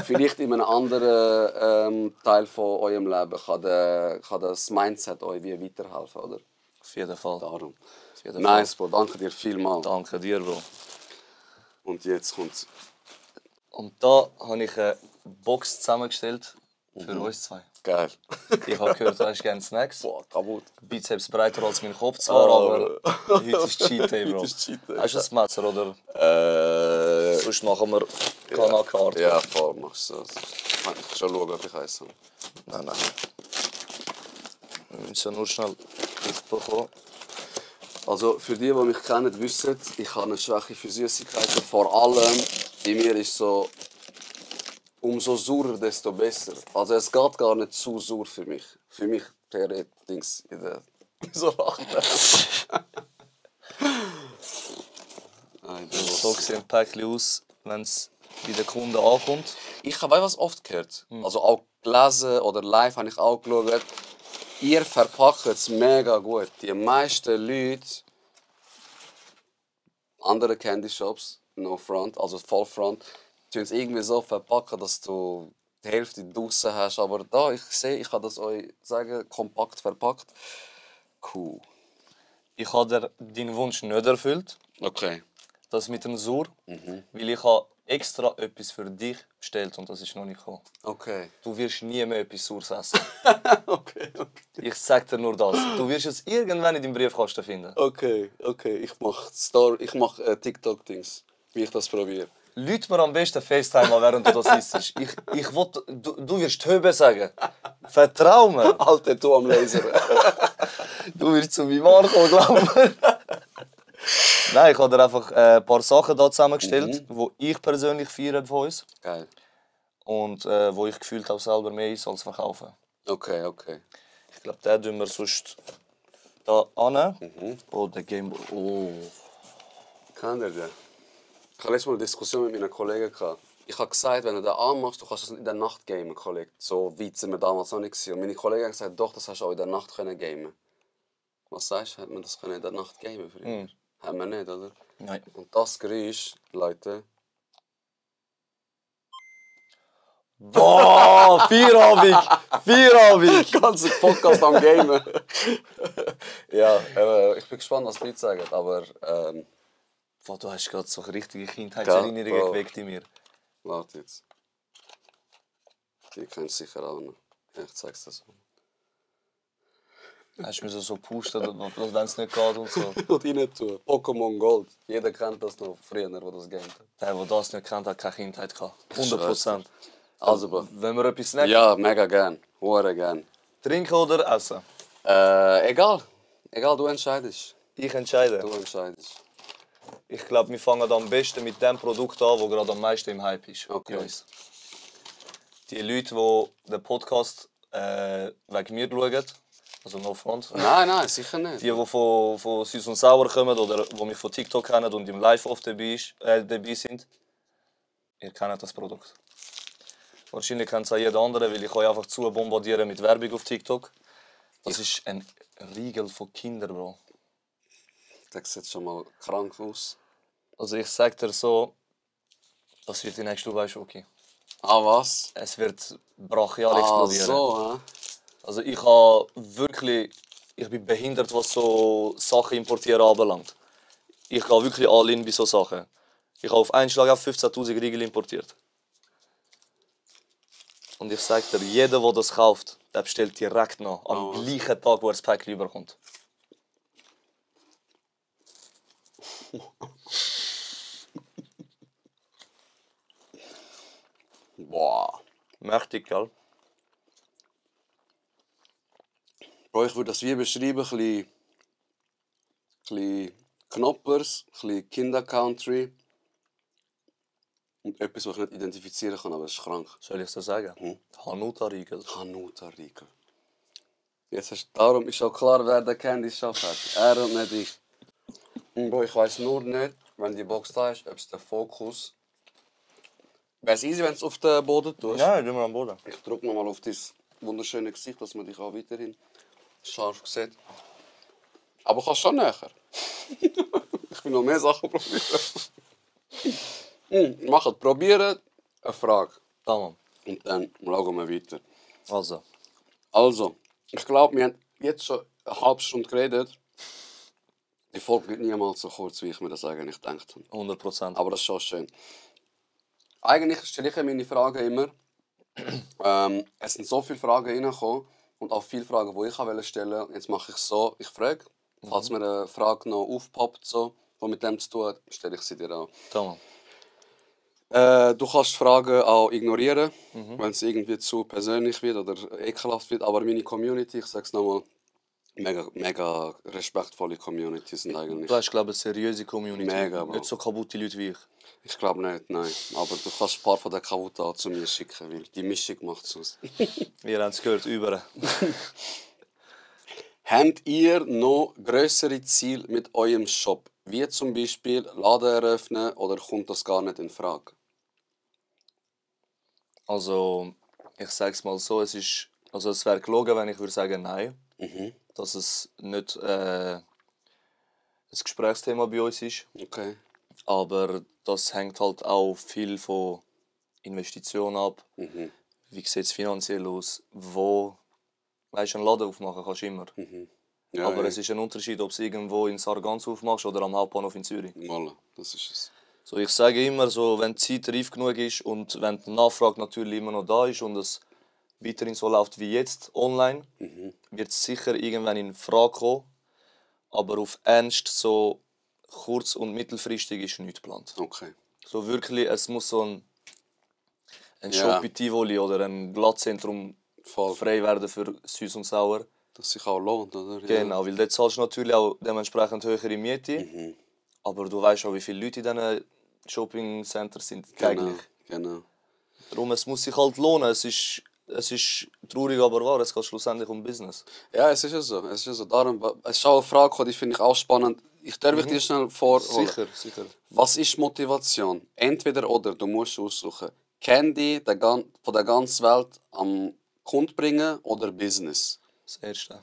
Speaker 3: vielleicht in einem anderen Teil von eurem Leben kann das Mindset euch wie weiterhelfen, oder?
Speaker 4: Auf jeden Fall.
Speaker 3: Darum.
Speaker 4: Auf jeden
Speaker 3: Nice, Bro. Danke dir vielmals.
Speaker 4: Danke dir, Bro.
Speaker 3: Und jetzt kommt's.
Speaker 4: Und da habe ich eine Box zusammengestellt für uns zwei.
Speaker 3: Geil.
Speaker 4: Ich habe gehört, du hast gerne Snacks.
Speaker 3: Boah, kaputt.
Speaker 4: Bizeps breiter als mein Kopf zwar, aber heute ist Cheat Day, Bro.
Speaker 3: Heute ist Cheat Day.
Speaker 4: Hast du das Messer, oder? Sonst machen wir
Speaker 3: Ja,
Speaker 4: Kanakarte.
Speaker 3: ja, voll, machst du so. Ich kann schon schauen, ob ich eins habe.
Speaker 4: Nein. Wir müssen ja nur schnell aufbekommen.
Speaker 3: Also, für die mich kennen, wissen, ich habe eine Schwäche für Süßigkeiten. Vor allem, bei mir ist so, umso saurer, desto besser. Also, es geht gar nicht zu sauer für mich. Für mich theoretisch in der... So lacht er.
Speaker 4: So sieht ein Päckchen aus, wenn es bei den Kunden ankommt.
Speaker 3: Ich habe was oft gehört. Also auch gelesen oder live habe ich auch geschaut. Ihr verpackt es mega gut. Die meisten Leute, andere Candy Shops, no front, also voll front, tun es irgendwie so verpacken, dass du die Hälfte draußen hast. Aber da, ich sehe, ich kann das euch sagen, kompakt verpackt. Cool.
Speaker 4: Ich habe deinen Wunsch nicht erfüllt,
Speaker 3: Okay.
Speaker 4: das mit dem Sur, weil ich habe extra etwas für dich bestellt und das ist noch nicht gekommen.
Speaker 3: Okay.
Speaker 4: Du wirst nie mehr etwas Saures essen.
Speaker 3: Okay.
Speaker 4: Ich sage dir nur das. Du wirst es irgendwann in deinem Briefkasten finden.
Speaker 3: Okay. Ich mache TikTok-Dings, wie ich das probiere.
Speaker 4: Leute mir am besten FaceTime an, während du das isst. Du wirst Höbe sagen. Vertrau mir.
Speaker 3: Alter, du am Laser.
Speaker 4: Du wirst zu meinem Marco glauben. Nein, ich habe dir einfach ein paar Sachen da zusammengestellt, die ich persönlich feiere von uns.
Speaker 3: Geil.
Speaker 4: Und wo ich gefühlt auch selber mehr ist als verkaufen.
Speaker 3: Okay.
Speaker 4: Ich glaube, den tun wir sonst da an. Oh, der Gameboy. Oh.
Speaker 3: Kennt ihr den? Ich hatte letztes Mal eine Diskussion mit meinen Kollegen. Ich habe gesagt, wenn du den anmachst, du kannst das nicht in der Nacht gamen, Kollege. So weit sind wir damals noch nicht. Und meine Kollegen haben gesagt, doch, das hast du auch in der Nacht gamen. Was sagst du, hätte man das in der Nacht gamen früher? Haben wir nicht, oder?
Speaker 4: Nein.
Speaker 3: Und das Geräusch, Leute...
Speaker 4: Boah, Feierabend!
Speaker 3: Ganzer Podcast am Gamen. Ja, ich bin gespannt, was die Leute sagen, aber...
Speaker 4: Boah, du hast gerade so richtige Kindheitserinnerungen
Speaker 3: Ja,
Speaker 4: geweckt in mir.
Speaker 3: Warte jetzt. Die kennst du sicher auch noch. Ich zeig's dir so.
Speaker 4: Hast du mir so pushen, wenn es nicht geht und so.
Speaker 3: Und rein tun. Pokémon Gold. Jeder kennt das noch früher, wo das Game hat.
Speaker 4: Der das nicht kennt, hat keine Kindheit gehabt. 100%.
Speaker 3: Also, Bro.
Speaker 4: Wenn wir etwas snacken,
Speaker 3: Ja, mega gern. Hure gern.
Speaker 4: trinken oder essen?
Speaker 3: Egal. Egal, du entscheidest.
Speaker 4: Ich entscheide.
Speaker 3: Du entscheidest.
Speaker 4: Ich glaube, wir fangen am besten mit dem Produkt an, das gerade am meisten im Hype ist.
Speaker 3: Okay.
Speaker 4: bei uns. Die Leute, die den Podcast wegen mir schauen, also no front.
Speaker 3: Nein, sicher nicht.
Speaker 4: Die von Süß und Sauer kommen oder die mich von TikTok kennen und im Live oft dabei sind, ihr kennt das Produkt. Wahrscheinlich kennt es auch jeder andere, weil ich euch einfach zu bombardiere mit Werbung auf TikTok. Das ist ein Riegel von Kindern, Bro.
Speaker 3: Das sieht schon mal krank aus.
Speaker 4: Also ich sag dir so, das wird die nächste Dubai-Schoki.
Speaker 3: Ah, was?
Speaker 4: Es wird brachial explodieren.
Speaker 3: So, hä?
Speaker 4: Also ich bin behindert, was so Sachen importieren anbelangt. Ich gehe wirklich all in bei so Sachen. Ich habe auf einen Schlag auf 15'000 Riegel importiert. Und ich sage dir, jeder, der das kauft, der bestellt direkt noch, am gleichen Tag, wo er das Päckchen überkommt.
Speaker 3: Boah.
Speaker 4: Mächtig, gell?
Speaker 3: Bro, ich würde das wie beschreiben, ein bisschen Knoppers, ein bisschen Kinder-Country. Und etwas, was ich nicht identifizieren kann, aber es ist krank.
Speaker 4: Soll ich so sagen? Hanuta-Riegel.
Speaker 3: Hanuta-Riegel. Darum ist auch klar, wer den Candy Shop hat. Er und nicht ich. Und Bro, ich weiss nur nicht, wenn die Box da ist, ob es der Fokus Wäre es easy, wenn du es auf den Boden tust?
Speaker 4: Nein, tun wir am Boden.
Speaker 3: Ich drücke nochmal auf dein wunderschöne Gesicht, dass man dich auch weiterhin scharf sieht. Aber kannst schon näher. Ich will noch mehr Sachen probieren. Macht, probieren eine Frage.
Speaker 4: Tamam.
Speaker 3: Und dann schauen wir weiter.
Speaker 4: Also,
Speaker 3: Also, ich glaube, wir haben jetzt schon eine halbe Stunde geredet. Die Folge wird niemals so kurz, wie ich mir das eigentlich gedacht habe.
Speaker 4: 100%.
Speaker 3: Aber das ist schon schön. Eigentlich stelle ich ja meine Fragen immer. Es sind so viele Fragen reingekommen und auch viele Fragen, die ich stellen wollte. Jetzt mache ich es so, ich frage, falls mir eine Frage noch aufpoppt, so, die mit dem zu tun hat, stelle ich sie dir auch.
Speaker 4: Tamam.
Speaker 3: Du kannst Fragen auch ignorieren, wenn es irgendwie zu persönlich wird oder ekelhaft wird. Aber meine Community, ich sage es nochmal, mega respektvolle Community sind eigentlich.
Speaker 4: Du hast, glaube ich, eine seriöse Community.
Speaker 3: Mega, Bro.
Speaker 4: Nicht so kaputte Leute wie ich.
Speaker 3: Ich glaube nicht, nein. Aber du kannst ein paar von den Kavuta auch zu mir schicken, weil die Mischung macht es aus.
Speaker 4: Ihr habt es gehört, über.
Speaker 3: Habt ihr noch größere Ziele mit eurem Shop? Wie zum Beispiel Laden eröffnen oder kommt das gar nicht in Frage?
Speaker 4: Also, ich sage es mal so, es wäre gelogen, wenn ich würde sagen nein.
Speaker 3: Mhm.
Speaker 4: Dass es nicht ein Gesprächsthema bei uns ist.
Speaker 3: Okay.
Speaker 4: Aber das hängt halt auch viel von Investitionen ab.
Speaker 3: Mhm.
Speaker 4: Wie sieht es finanziell aus? Wo, weißt du, einen Laden aufmachen kannst du immer.
Speaker 3: Ja,
Speaker 4: Aber
Speaker 3: ja.
Speaker 4: es ist ein Unterschied, ob du irgendwo in Sargans aufmachst oder am Hauptbahnhof in Zürich.
Speaker 3: Voilà, das ist es.
Speaker 4: So, ich sage immer, so, wenn die Zeit reif genug ist und wenn die Nachfrage natürlich immer noch da ist und es weiterhin so läuft wie jetzt online, wird es sicher irgendwann in Frage kommen. Aber auf Ernst, so kurz- und mittelfristig ist nichts geplant.
Speaker 3: Okay.
Speaker 4: So wirklich, es muss so ein
Speaker 3: Ja.
Speaker 4: Shop in Tivoli oder ein Glattzentrum
Speaker 3: Voll.
Speaker 4: frei werden für Süß und Sauer.
Speaker 3: Dass sich auch lohnt, oder?
Speaker 4: Genau, weil dort zahlst du natürlich auch dementsprechend höhere Miete. Aber du weißt auch, wie viele Leute in diesen Shopping-Centers sind
Speaker 3: Genau,
Speaker 4: täglich.
Speaker 3: genau.
Speaker 4: Darum, es muss sich halt lohnen. Es ist traurig, aber wahr. Es geht schlussendlich um Business.
Speaker 3: Ja, es ist ja so. Es ist ja so. Darum, es ist auch eine Frage, gekommen, die finde ich auch spannend. Ich darf dir schnell vorholen.
Speaker 4: Sicher.
Speaker 3: Was ist Motivation? Entweder oder, du musst aussuchen. Candy von der ganzen Welt am Kunden bringen oder Business?
Speaker 4: Das Erste.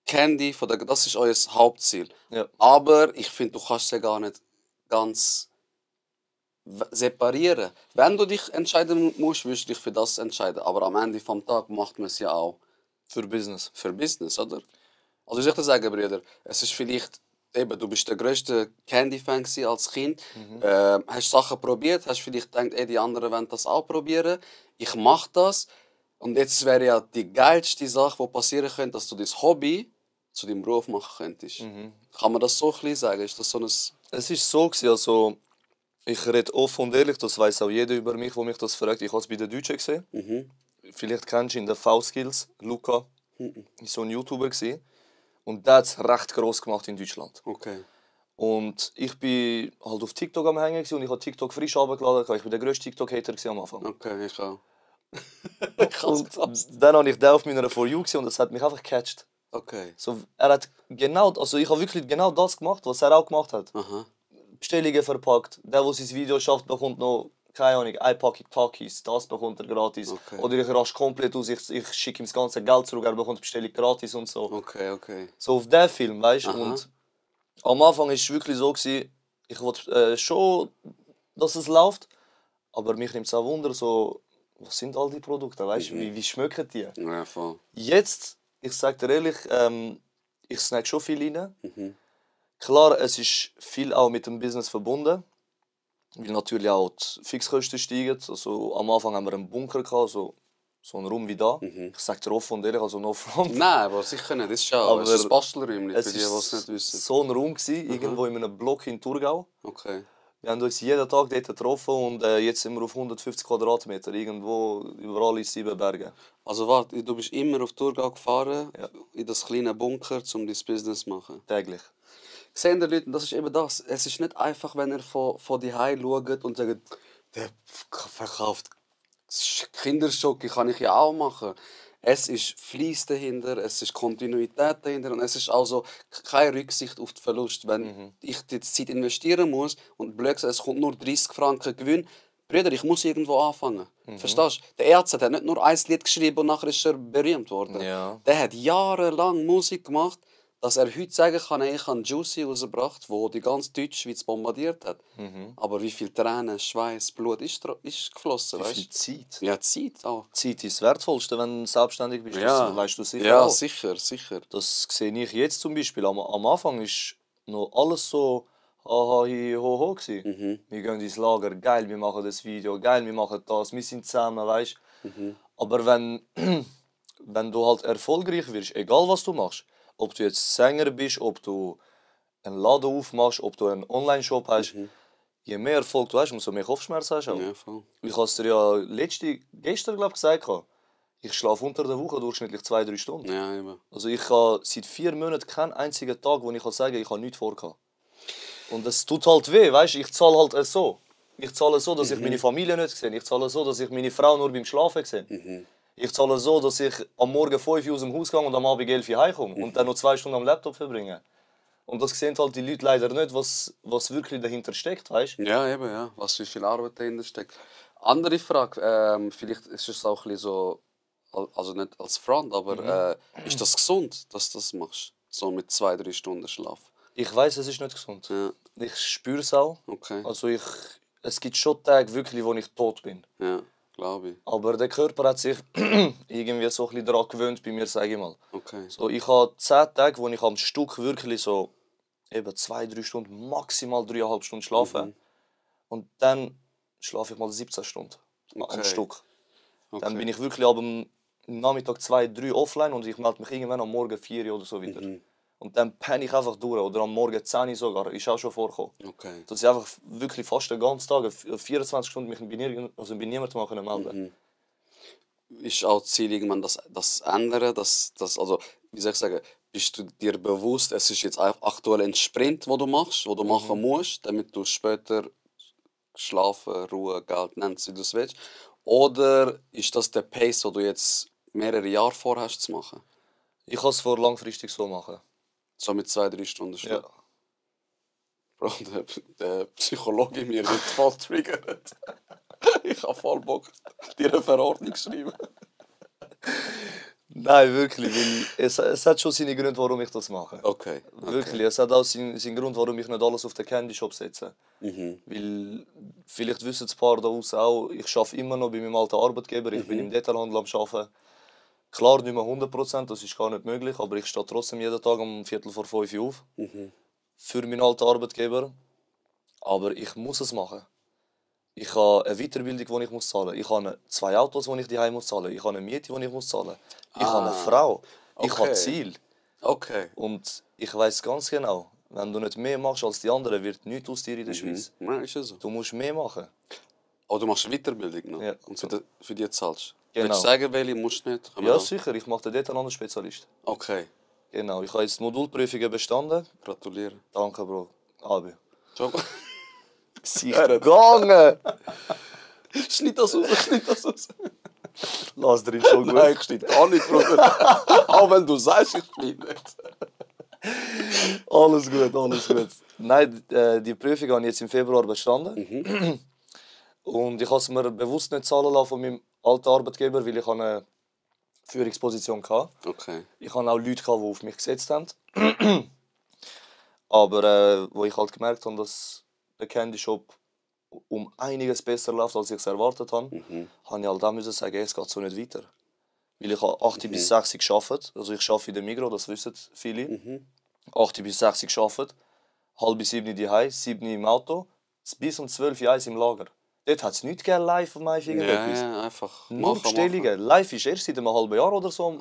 Speaker 3: Candy, das ist euer Hauptziel.
Speaker 4: Ja.
Speaker 3: Aber ich finde, du kannst sie gar nicht ganz separieren. Wenn du dich entscheiden musst, wirst du dich für das entscheiden. Aber am Ende des Tages macht man es ja auch
Speaker 4: Für Business.
Speaker 3: für Business, oder? Also wie soll ich das sagen, Brüder? Es ist vielleicht, eben, du bist der grösste Candy-Fan als Kind. Hast Sachen probiert, hast vielleicht gedacht, ey, die anderen wollen das auch probieren. Ich mache das. Und jetzt wäre ja die geilste Sache, die passieren könnte, dass du dein Hobby zu deinem Beruf machen könntest. Kann man das so ein bisschen sagen? Ist das so ein...
Speaker 4: Es war so, also, ich rede offen und ehrlich, das weiß auch jeder über mich, der mich das fragt. Ich habe es bei den Deutschen gesehen. Vielleicht kennst du ihn, der V-Skills, Luca. war so ein YouTuber. Und der hat es recht gross gemacht in Deutschland.
Speaker 3: Okay.
Speaker 4: Und ich bin halt auf TikTok am Hängen und ich habe TikTok frisch runtergeladen. Ich war der grösste TikTok-Hater am Anfang.
Speaker 3: Okay, ich auch.
Speaker 4: Und dann habe ich den auf meiner For You gesehen und das hat mich einfach gecatcht.
Speaker 3: Okay.
Speaker 4: So, er hat genau, also ich habe wirklich genau das gemacht, was er auch gemacht hat.
Speaker 3: Aha.
Speaker 4: Bestellungen verpackt. Der sein Video schafft, bekommt noch, keine Ahnung, eine Packung Takis. Das bekommt er gratis.
Speaker 3: Okay.
Speaker 4: Oder ich raste komplett aus, ich schicke ihm das ganze Geld zurück, er bekommt die Bestellung gratis und so.
Speaker 3: Okay.
Speaker 4: So auf diesen Film, weißt du?
Speaker 3: Aha.
Speaker 4: Und am Anfang war es wirklich so, ich wollte schon, dass es läuft, aber mich nimmt es auch Wunder, so, was sind all die Produkte, weißt du? Wie schmecken die?
Speaker 3: Ja, voll.
Speaker 4: Jetzt, ich sage dir ehrlich, ich snack schon viel rein. Klar, es ist viel auch mit dem Business verbunden, weil natürlich auch die Fixkosten steigen. Also, am Anfang haben wir einen Bunker gehabt, so einen Raum wie da. Ich sage dir offen und ehrlich, also no front.
Speaker 3: Nein, aber sicher nicht. Das ist ja
Speaker 4: Aber
Speaker 3: es ist ein Bastelräumchen, für
Speaker 4: Es
Speaker 3: die, die
Speaker 4: war
Speaker 3: es nicht wissen.
Speaker 4: so ein Raum, irgendwo in einem Block in Thurgau.
Speaker 3: Okay.
Speaker 4: Wir haben uns jeden Tag dort getroffen und jetzt sind wir auf 150 Quadratmeter, irgendwo überall in 7 Bergen.
Speaker 3: Also warte, du bist immer auf Thurgau gefahren,
Speaker 4: Ja.
Speaker 3: in das kleine Bunker, um dein Business zu machen.
Speaker 4: Täglich.
Speaker 3: Sehen die Leute, das ist eben das. Es ist nicht einfach, wenn ihr von die schaut und sagt, der verkauft Kinderschoki, kann ich ja auch machen. Es ist Fleiss dahinter, es ist Kontinuität dahinter und es ist also keine Rücksicht auf den Verlust. Wenn ich die Zeit investieren muss und blöd gesagt, es kommt nur 30 Franken Gewinn, Brüder, ich muss irgendwo anfangen. Verstehst du? Der EAZ hat nicht nur ein Lied geschrieben und nachher ist er berühmt worden.
Speaker 4: Ja.
Speaker 3: Der hat jahrelang Musik gemacht, dass er heute sagen kann, ey, ich habe Juicy rausgebracht, wo die ganze Deutschschweiz bombardiert hat. Aber wie viel Tränen, Schweiß, Blut ist geflossen,
Speaker 4: Wie
Speaker 3: weißt
Speaker 4: viel Zeit?
Speaker 3: du? Ja, Zeit auch.
Speaker 4: Zeit ist das Wertvollste, wenn du selbstständig bist.
Speaker 3: Ja.
Speaker 4: Das weißt du sicher
Speaker 3: Ja,
Speaker 4: auch.
Speaker 3: sicher.
Speaker 4: Das sehe ich jetzt zum Beispiel. Am Anfang war noch alles so haha, hi, ho, ho. Wir gehen ins Lager, geil, wir machen das Video, geil, wir machen das, wir sind zusammen, weißt du. Aber wenn du halt erfolgreich wirst, egal was du machst, ob du jetzt Sänger bist, ob du einen Laden aufmachst, ob du einen Online-Shop hast, je mehr Erfolg du hast, umso mehr Kopfschmerzen hast du auch.
Speaker 3: Ja, voll.
Speaker 4: Ich habe es dir ja gestern glaub, gesagt, ich schlafe unter der Woche durchschnittlich 2-3 Stunden.
Speaker 3: Ja, eben.
Speaker 4: Also ich habe seit 4 Monaten keinen einzigen Tag, wo ich sagen kann, ich habe nichts vor. Und es tut halt weh, weißt du, ich zahle halt so. Ich zahle so, dass ich meine Familie nicht sehe. Ich zahle so, dass ich meine Frau nur beim Schlafen sehe. Ich zahle so, dass ich am Morgen 5 Uhr aus dem Haus gehe und am Abend 11 Uhr heimkomme und dann noch 2 Stunden am Laptop verbringe. Und das sehen halt die Leute leider nicht, was wirklich dahinter steckt, weißt du?
Speaker 3: Ja, eben, ja. Was für viel Arbeit dahinter steckt. Andere Frage, vielleicht ist es auch ein bisschen so, also nicht als Front, aber ist das gesund, dass du das machst? So mit 2-3 Stunden Schlaf?
Speaker 4: Ich weiß, es ist nicht gesund.
Speaker 3: Ja,
Speaker 4: Ich spüre es auch.
Speaker 3: okay.
Speaker 4: Also es gibt schon Tage, wirklich, wo ich tot bin.
Speaker 3: Ja, glaube ich.
Speaker 4: Aber der Körper hat sich irgendwie so ein bisschen daran gewöhnt, bei mir, sage ich mal.
Speaker 3: Okay.
Speaker 4: So, ich habe 10 Tage, wo ich am Stück wirklich so eben 2-3 Stunden, maximal 3,5 Stunden schlafe. Und dann schlafe ich mal 17 Stunden am
Speaker 3: Okay.
Speaker 4: Stück.
Speaker 3: Okay.
Speaker 4: Dann bin ich wirklich ab dem Nachmittag 2-3 offline und ich melde mich irgendwann am Morgen 4 oder so wieder. Und dann penne ich einfach durch. Oder am Morgen 10 sogar. Ist auch schon vorgekommen.
Speaker 3: Okay.
Speaker 4: Dass ich einfach wirklich fast den ganzen Tag, 24 Stunden, mich bei niemandem melden konnte.
Speaker 3: Ist auch das Ziel, irgendwann das ändern, also, wie soll ich sagen, bist du dir bewusst, es ist jetzt aktuell ein Sprint, den du machst, den du machen musst, damit du später schlafen, Ruhe, Geld nennst, wie du es willst? Oder ist das der Pace, den du jetzt mehrere Jahre vorhast zu machen?
Speaker 4: Ich kann es vor langfristig so machen.
Speaker 3: So mit 2-3 Stunden
Speaker 4: Ja.
Speaker 3: Schlaf? Bro, der Psychologe in mir wird voll triggert. Ich habe voll Bock, dir eine Verordnung zu schreiben.
Speaker 4: Nein, wirklich. Weil es hat schon seine Gründe, warum ich das mache.
Speaker 3: Okay.
Speaker 4: Wirklich. Es hat auch seinen Grund, warum ich nicht alles auf den Candy Shop setze. Weil, vielleicht wissen ein paar da draußen auch, ich arbeite immer noch bei meinem alten Arbeitgeber. Ich bin im Detailhandel am Arbeiten. Klar, nicht mehr 100%, das ist gar nicht möglich, aber ich stehe trotzdem jeden Tag um 4:45 Uhr auf. Für meinen alten Arbeitgeber. Aber ich muss es machen. Ich habe eine Weiterbildung, die ich zahlen muss. Ich habe 2 Autos, die ich daheim zahlen muss. Ich habe eine Miete, die ich zahlen muss. Ich habe eine Frau. Ich
Speaker 3: Okay.
Speaker 4: habe Ziel.
Speaker 3: Okay.
Speaker 4: Und ich weiß ganz genau, wenn du nicht mehr machst als die anderen, wird nichts aus dir in der Schweiz.
Speaker 3: Ja, ist ja so.
Speaker 4: Du musst mehr machen.
Speaker 3: Oh, du machst eine Weiterbildung noch?
Speaker 4: Ja.
Speaker 3: Und für die zahlst du?
Speaker 4: Genau.
Speaker 3: Willst du sagen, welche musst du nicht?
Speaker 4: Ja, sicher. Ich mache den Detailhandel-Spezialist.
Speaker 3: Okay.
Speaker 4: Genau. Ich habe jetzt die Modulprüfungen bestanden.
Speaker 3: Gratuliere.
Speaker 4: Danke, Bro. Abi.
Speaker 3: Ciao.
Speaker 4: Sie gegangen!
Speaker 3: Schneid das raus, schneid das raus.
Speaker 4: Lass drin schon gut.
Speaker 3: Nein, ich schneid gar nicht, Bruder. Auch wenn du sagst, ich schneid nicht.
Speaker 4: Alles gut, alles gut. Nein, die Prüfung habe ich jetzt im Februar bestanden. Und ich habe es mir bewusst nicht zahlen lassen von meinem alten Arbeitgeber, weil ich eine Führungsposition hatte.
Speaker 3: Okay.
Speaker 4: Ich hatte auch Leute, die auf mich gesetzt haben. Aber wo ich halt gemerkt habe, dass der Candy Shop um einiges besser läuft, als ich es erwartet habe, habe ich halt auch müssen sagen, es geht so nicht weiter. Weil ich habe 8 bis 6 gearbeitet. Also ich arbeite in der Migros, das wissen viele. 8 bis 6 gearbeitet, halb 7 die Hause, 7 im Auto, bis um 12 Uhr im Lager. Dort hat es nichts gegeben, live auf meinem irgendetwas.
Speaker 3: Ja, einfach
Speaker 4: Nur
Speaker 3: machen,
Speaker 4: Bestellungen. Live ist erst seit einem halben Jahr oder so am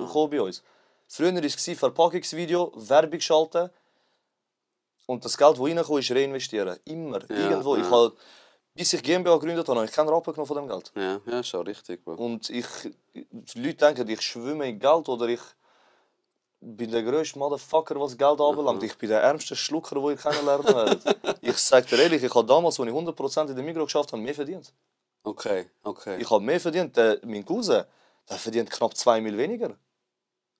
Speaker 4: gekommen bei uns. Früher war es Verpackungsvideo, Werbung schalten. Und das Geld, das reinkam, ist reinvestieren. Immer, irgendwo.
Speaker 3: ja.
Speaker 4: Ich habe, bis ich GmbH gegründet habe, habe ich keinen Rappen genommen von dem Geld.
Speaker 3: Ja, ist auch richtig, Bro.
Speaker 4: Und die Leute denken, ich schwimme in Geld oder ich bin der grösste Motherfucker, was Geld anbelangt. Ich bin der ärmste Schlucker, den ihr kennenlernen werdet. Ich sage dir ehrlich, ich habe damals, als ich 100% in der Migros geschafft habe, mehr verdient.
Speaker 3: Okay.
Speaker 4: Ich habe mehr verdient. Mein Cousin, der verdient knapp 2 Mil weniger.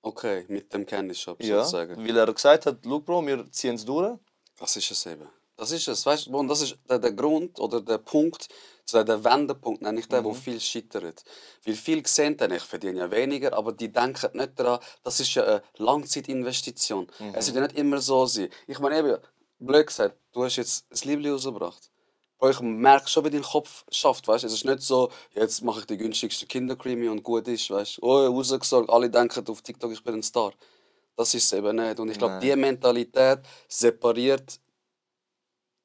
Speaker 3: Okay, mit dem Candy Shop
Speaker 4: Ja,
Speaker 3: sozusagen.
Speaker 4: weil er gesagt hat, schau Bro, wir ziehen es durch.
Speaker 3: Das ist es eben. Das ist es, weißt du, und das ist der Grund oder der Punkt, so der Wendepunkt, nenne ich den, wo viel scheitert. Weil viele sehen dann, ich verdiene ja weniger, aber die denken nicht daran, das ist ja eine Langzeitinvestition. Es wird ja nicht immer so sein. Ich meine eben, blöd gesagt, du hast jetzt ein Liebling rausgebracht. Bro, ich merke schon, wie dein Kopf schafft, weißt? Es ist nicht so, jetzt mache ich die günstigste Kindercreme und gut ist, weißt? Oh, rausgesorgt, alle denken auf TikTok, ich bin ein Star. Das ist es eben nicht. Und ich glaube, diese Mentalität separiert,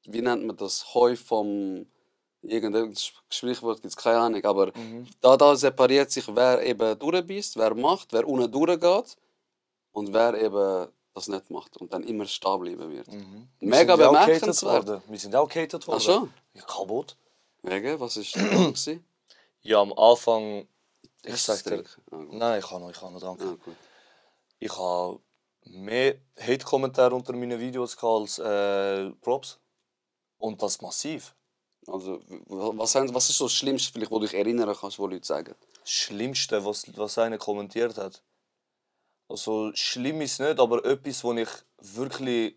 Speaker 3: wie nennt man das, Heu vom, irgendein Sprichwort gibt es, keine Ahnung, aber da separiert sich, wer eben durchbeißt, wer macht, wer unten durchgeht und wer eben das nicht macht und dann immer stehen bleiben wird. Mega bemerkenswert.
Speaker 4: Wir sind auch gehatet worden.
Speaker 3: Ach schon?
Speaker 4: Ja, kaputt.
Speaker 3: Wegen? Was war der Grund gewesen?
Speaker 4: Ja, am Anfang... Ich
Speaker 3: Ist
Speaker 4: sag
Speaker 3: es
Speaker 4: dir...
Speaker 3: Trick? Ah, gut.
Speaker 4: Nein, ich kann noch, danke.
Speaker 3: Ah, gut.
Speaker 4: Ich habe mehr Hate-Kommentare unter meinen Videos gehabt als Props. Und das massiv.
Speaker 3: Also, was ist so das Schlimmste, vielleicht, wo du dich erinnern kannst, was Leute sagen?
Speaker 4: Das Schlimmste, was einer kommentiert hat. Also schlimm ist nicht, aber etwas, was ich wirklich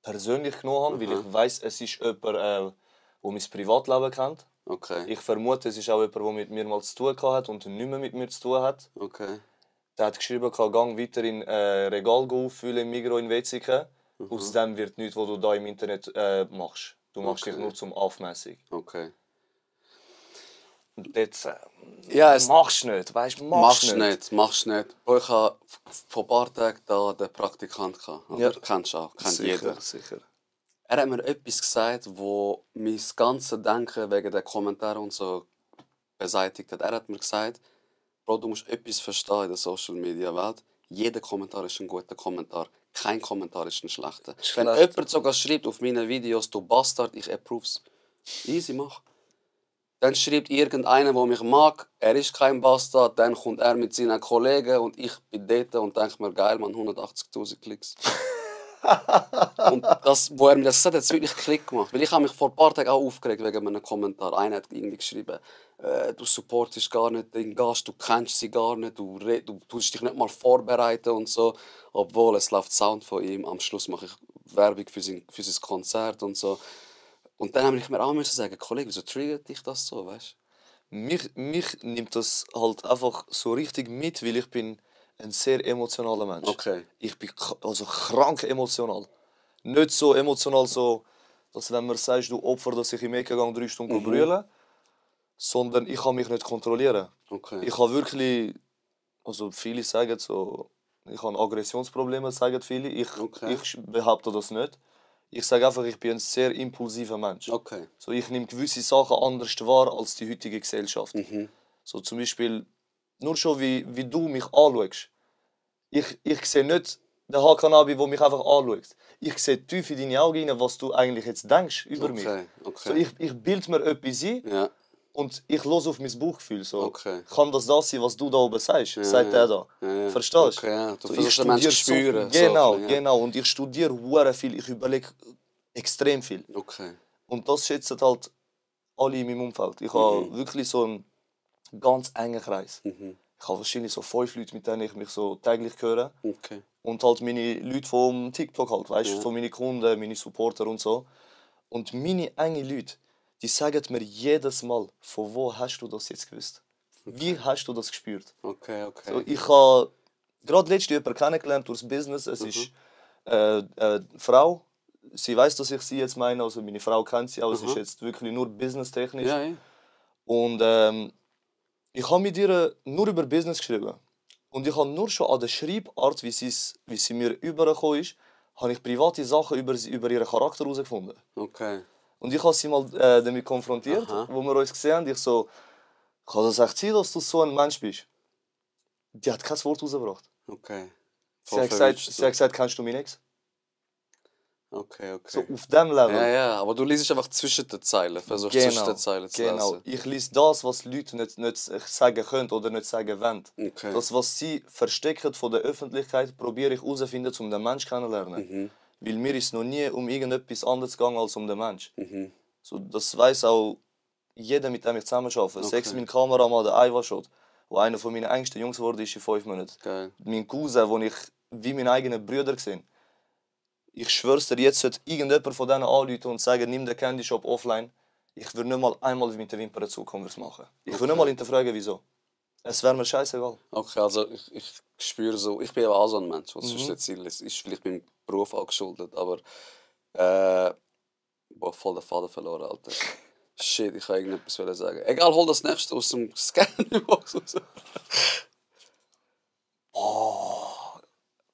Speaker 4: persönlich genommen habe, weil ich weiss, es ist jemand, der mein Privatleben kennt.
Speaker 3: Okay.
Speaker 4: Ich vermute, es ist auch jemand, der mit mir mal zu tun hat und nicht mehr mit mir zu tun hat.
Speaker 3: Okay.
Speaker 4: Der hat geschrieben, gang weiter in Regal auffüllen im Migros in Wetzikon. Aus dem wird nichts, was du da im Internet machst. Du machst dich nur zum aufmäßig.
Speaker 3: Okay.
Speaker 4: Und jetzt
Speaker 3: Ja, es
Speaker 4: machst du nicht, weißt du,
Speaker 3: machst nicht. Bro, ich hatte vor ein paar Tagen da den Praktikant.
Speaker 4: Ja.
Speaker 3: Kennst du auch, kennt jeder.
Speaker 4: Sicher.
Speaker 3: Er hat mir etwas gesagt, wo mein ganzes Denken wegen der Kommentare und so beseitigt hat. Er hat mir gesagt, Bro, du musst etwas verstehen in der Social Media Welt. Jeder Kommentar ist ein guter Kommentar. Kein Kommentar ist ein schlechter. Wenn jemand sogar schreibt auf meinen Videos, du Bastard, ich approve's. Easy, mach. Dann schreibt irgendeiner, der mich mag, er ist kein Bastard. Dann kommt er mit seinen Kollegen und ich bin dort und denke mir, geil, man, 180'000 Klicks. Und das, wo er mir das gesagt hat, hat es wirklich Klick gemacht. Weil ich habe mich vor ein paar Tagen auch aufgeregt wegen einem Kommentar. Einer hat irgendwie geschrieben, du supportest gar nicht den Gast, du kennst sie gar nicht, du tust dich nicht mal vorbereiten und so. Obwohl, es läuft Sound von ihm. Am Schluss mache ich Werbung für sein Konzert und so. Und dann habe ich mir auch sagen, Kollege, wieso triggert dich das so, weißt du?
Speaker 4: Mich nimmt das halt einfach so richtig mit, weil ich bin ein sehr emotionaler Mensch.
Speaker 3: Okay.
Speaker 4: Ich bin also krank emotional. Nicht so emotional, so, dass wenn man sagt, du Opfer, dass ich im Ecke 3 Stunden brüllen, sondern ich kann mich nicht kontrollieren.
Speaker 3: Okay.
Speaker 4: Ich habe wirklich, also viele sagen so, ich habe Aggressionsprobleme, sagen viele. Ich behaupte das nicht. Ich sage einfach, ich bin ein sehr impulsiver Mensch.
Speaker 3: Okay.
Speaker 4: So, ich nehme gewisse Sachen anders wahr als die heutige Gesellschaft. So, zum Beispiel, nur schon wie du mich anschaust. Ich sehe nicht den Hakanabi, der mich einfach anschaut. Ich sehe tief in deine Augen rein, was du eigentlich jetzt denkst über mich.
Speaker 3: Okay.
Speaker 4: So, ich bilde mir etwas ein
Speaker 3: Ja.
Speaker 4: und ich höre auf mein Bauchgefühl. So.
Speaker 3: Okay.
Speaker 4: Kann das sein, was du da oben sagst? Sagt er da.
Speaker 3: Ja.
Speaker 4: Verstehst du?
Speaker 3: Okay, ja. Du
Speaker 4: So,
Speaker 3: versuchst den Menschen zu spüren.
Speaker 4: Genau,
Speaker 3: so, ja.
Speaker 4: genau. Und ich studiere hure viel, ich überlege extrem viel.
Speaker 3: Okay.
Speaker 4: Und das schätzen halt alle in meinem Umfeld. Ich habe wirklich so einen ganz engen Kreis. Ich habe wahrscheinlich so 5 Leute, mit denen ich mich so täglich höre.
Speaker 3: Okay.
Speaker 4: Und halt meine Leute vom TikTok halt, weißt du, so meine Kunden, meine Supporter und so. Und meine engen Leute, die sagen mir jedes Mal, von wo hast du das jetzt gewusst? Wie hast du das gespürt?
Speaker 3: Okay.
Speaker 4: So, ich habe gerade letztens jemanden kennengelernt durchs Business. Es ist eine Frau. Sie weiß, dass ich sie jetzt meine, also meine Frau kennt sie auch. Es ist jetzt wirklich nur businesstechnisch.
Speaker 3: Ja.
Speaker 4: Und ich habe mit ihr nur über Business geschrieben. Und ich habe nur schon an der Schreibart, wie sie mir übergekommen ist, habe ich private Sachen über ihren Charakter herausgefunden.
Speaker 3: Okay.
Speaker 4: Und ich habe sie mal damit konfrontiert, wo wir uns gesehen haben. Ich so, kann das echt sein, dass du so ein Mensch bist? Die hat kein Wort rausgebracht.
Speaker 3: Okay.
Speaker 4: Sie hat gesagt, kennst du meinen Ex?
Speaker 3: Okay.
Speaker 4: So auf dem Level.
Speaker 3: Ja, aber du liest einfach zwischen den Zeilen, versuchst zwischen den Zeilen zu lesen.
Speaker 4: Ich lese das, was Leute nicht sagen können oder nicht sagen wollen.
Speaker 3: Okay.
Speaker 4: Das, was sie verstecken von der Öffentlichkeit, probiere ich herauszufinden, um den Menschen kennenzulernen. Weil mir ist noch nie um irgendetwas anderes gegangen als um den Menschen. So, das weiss auch jeder, mit dem ich zusammen arbeite. Sechs mein Kameramann, der Iva-Shot, der einer von meinen engsten Jungs wurde, ist in 5 Monaten.
Speaker 3: Geil.
Speaker 4: Mein Cousin, den ich wie meine eigenen Brüder gesehen. Ich schwör's dir, jetzt sollte irgendjemand von denen anrufen und sagen, nimm den Candy Shop offline. Ich würde nicht mal einmal mit den Wimpern Zukunft machen. Ich würde nicht mal hinterfragen, wieso. Es wäre mir scheißegal.
Speaker 3: Okay, also ich spüre so, ich bin ja auch so ein Mensch, was sonst nicht Ziel ist. Ist vielleicht meinem Beruf auch geschuldet, aber boah, voll den Faden verloren, Alter. Shit, ich kann irgendetwas sagen. Egal, hol das nächste aus dem Scan-Box raus.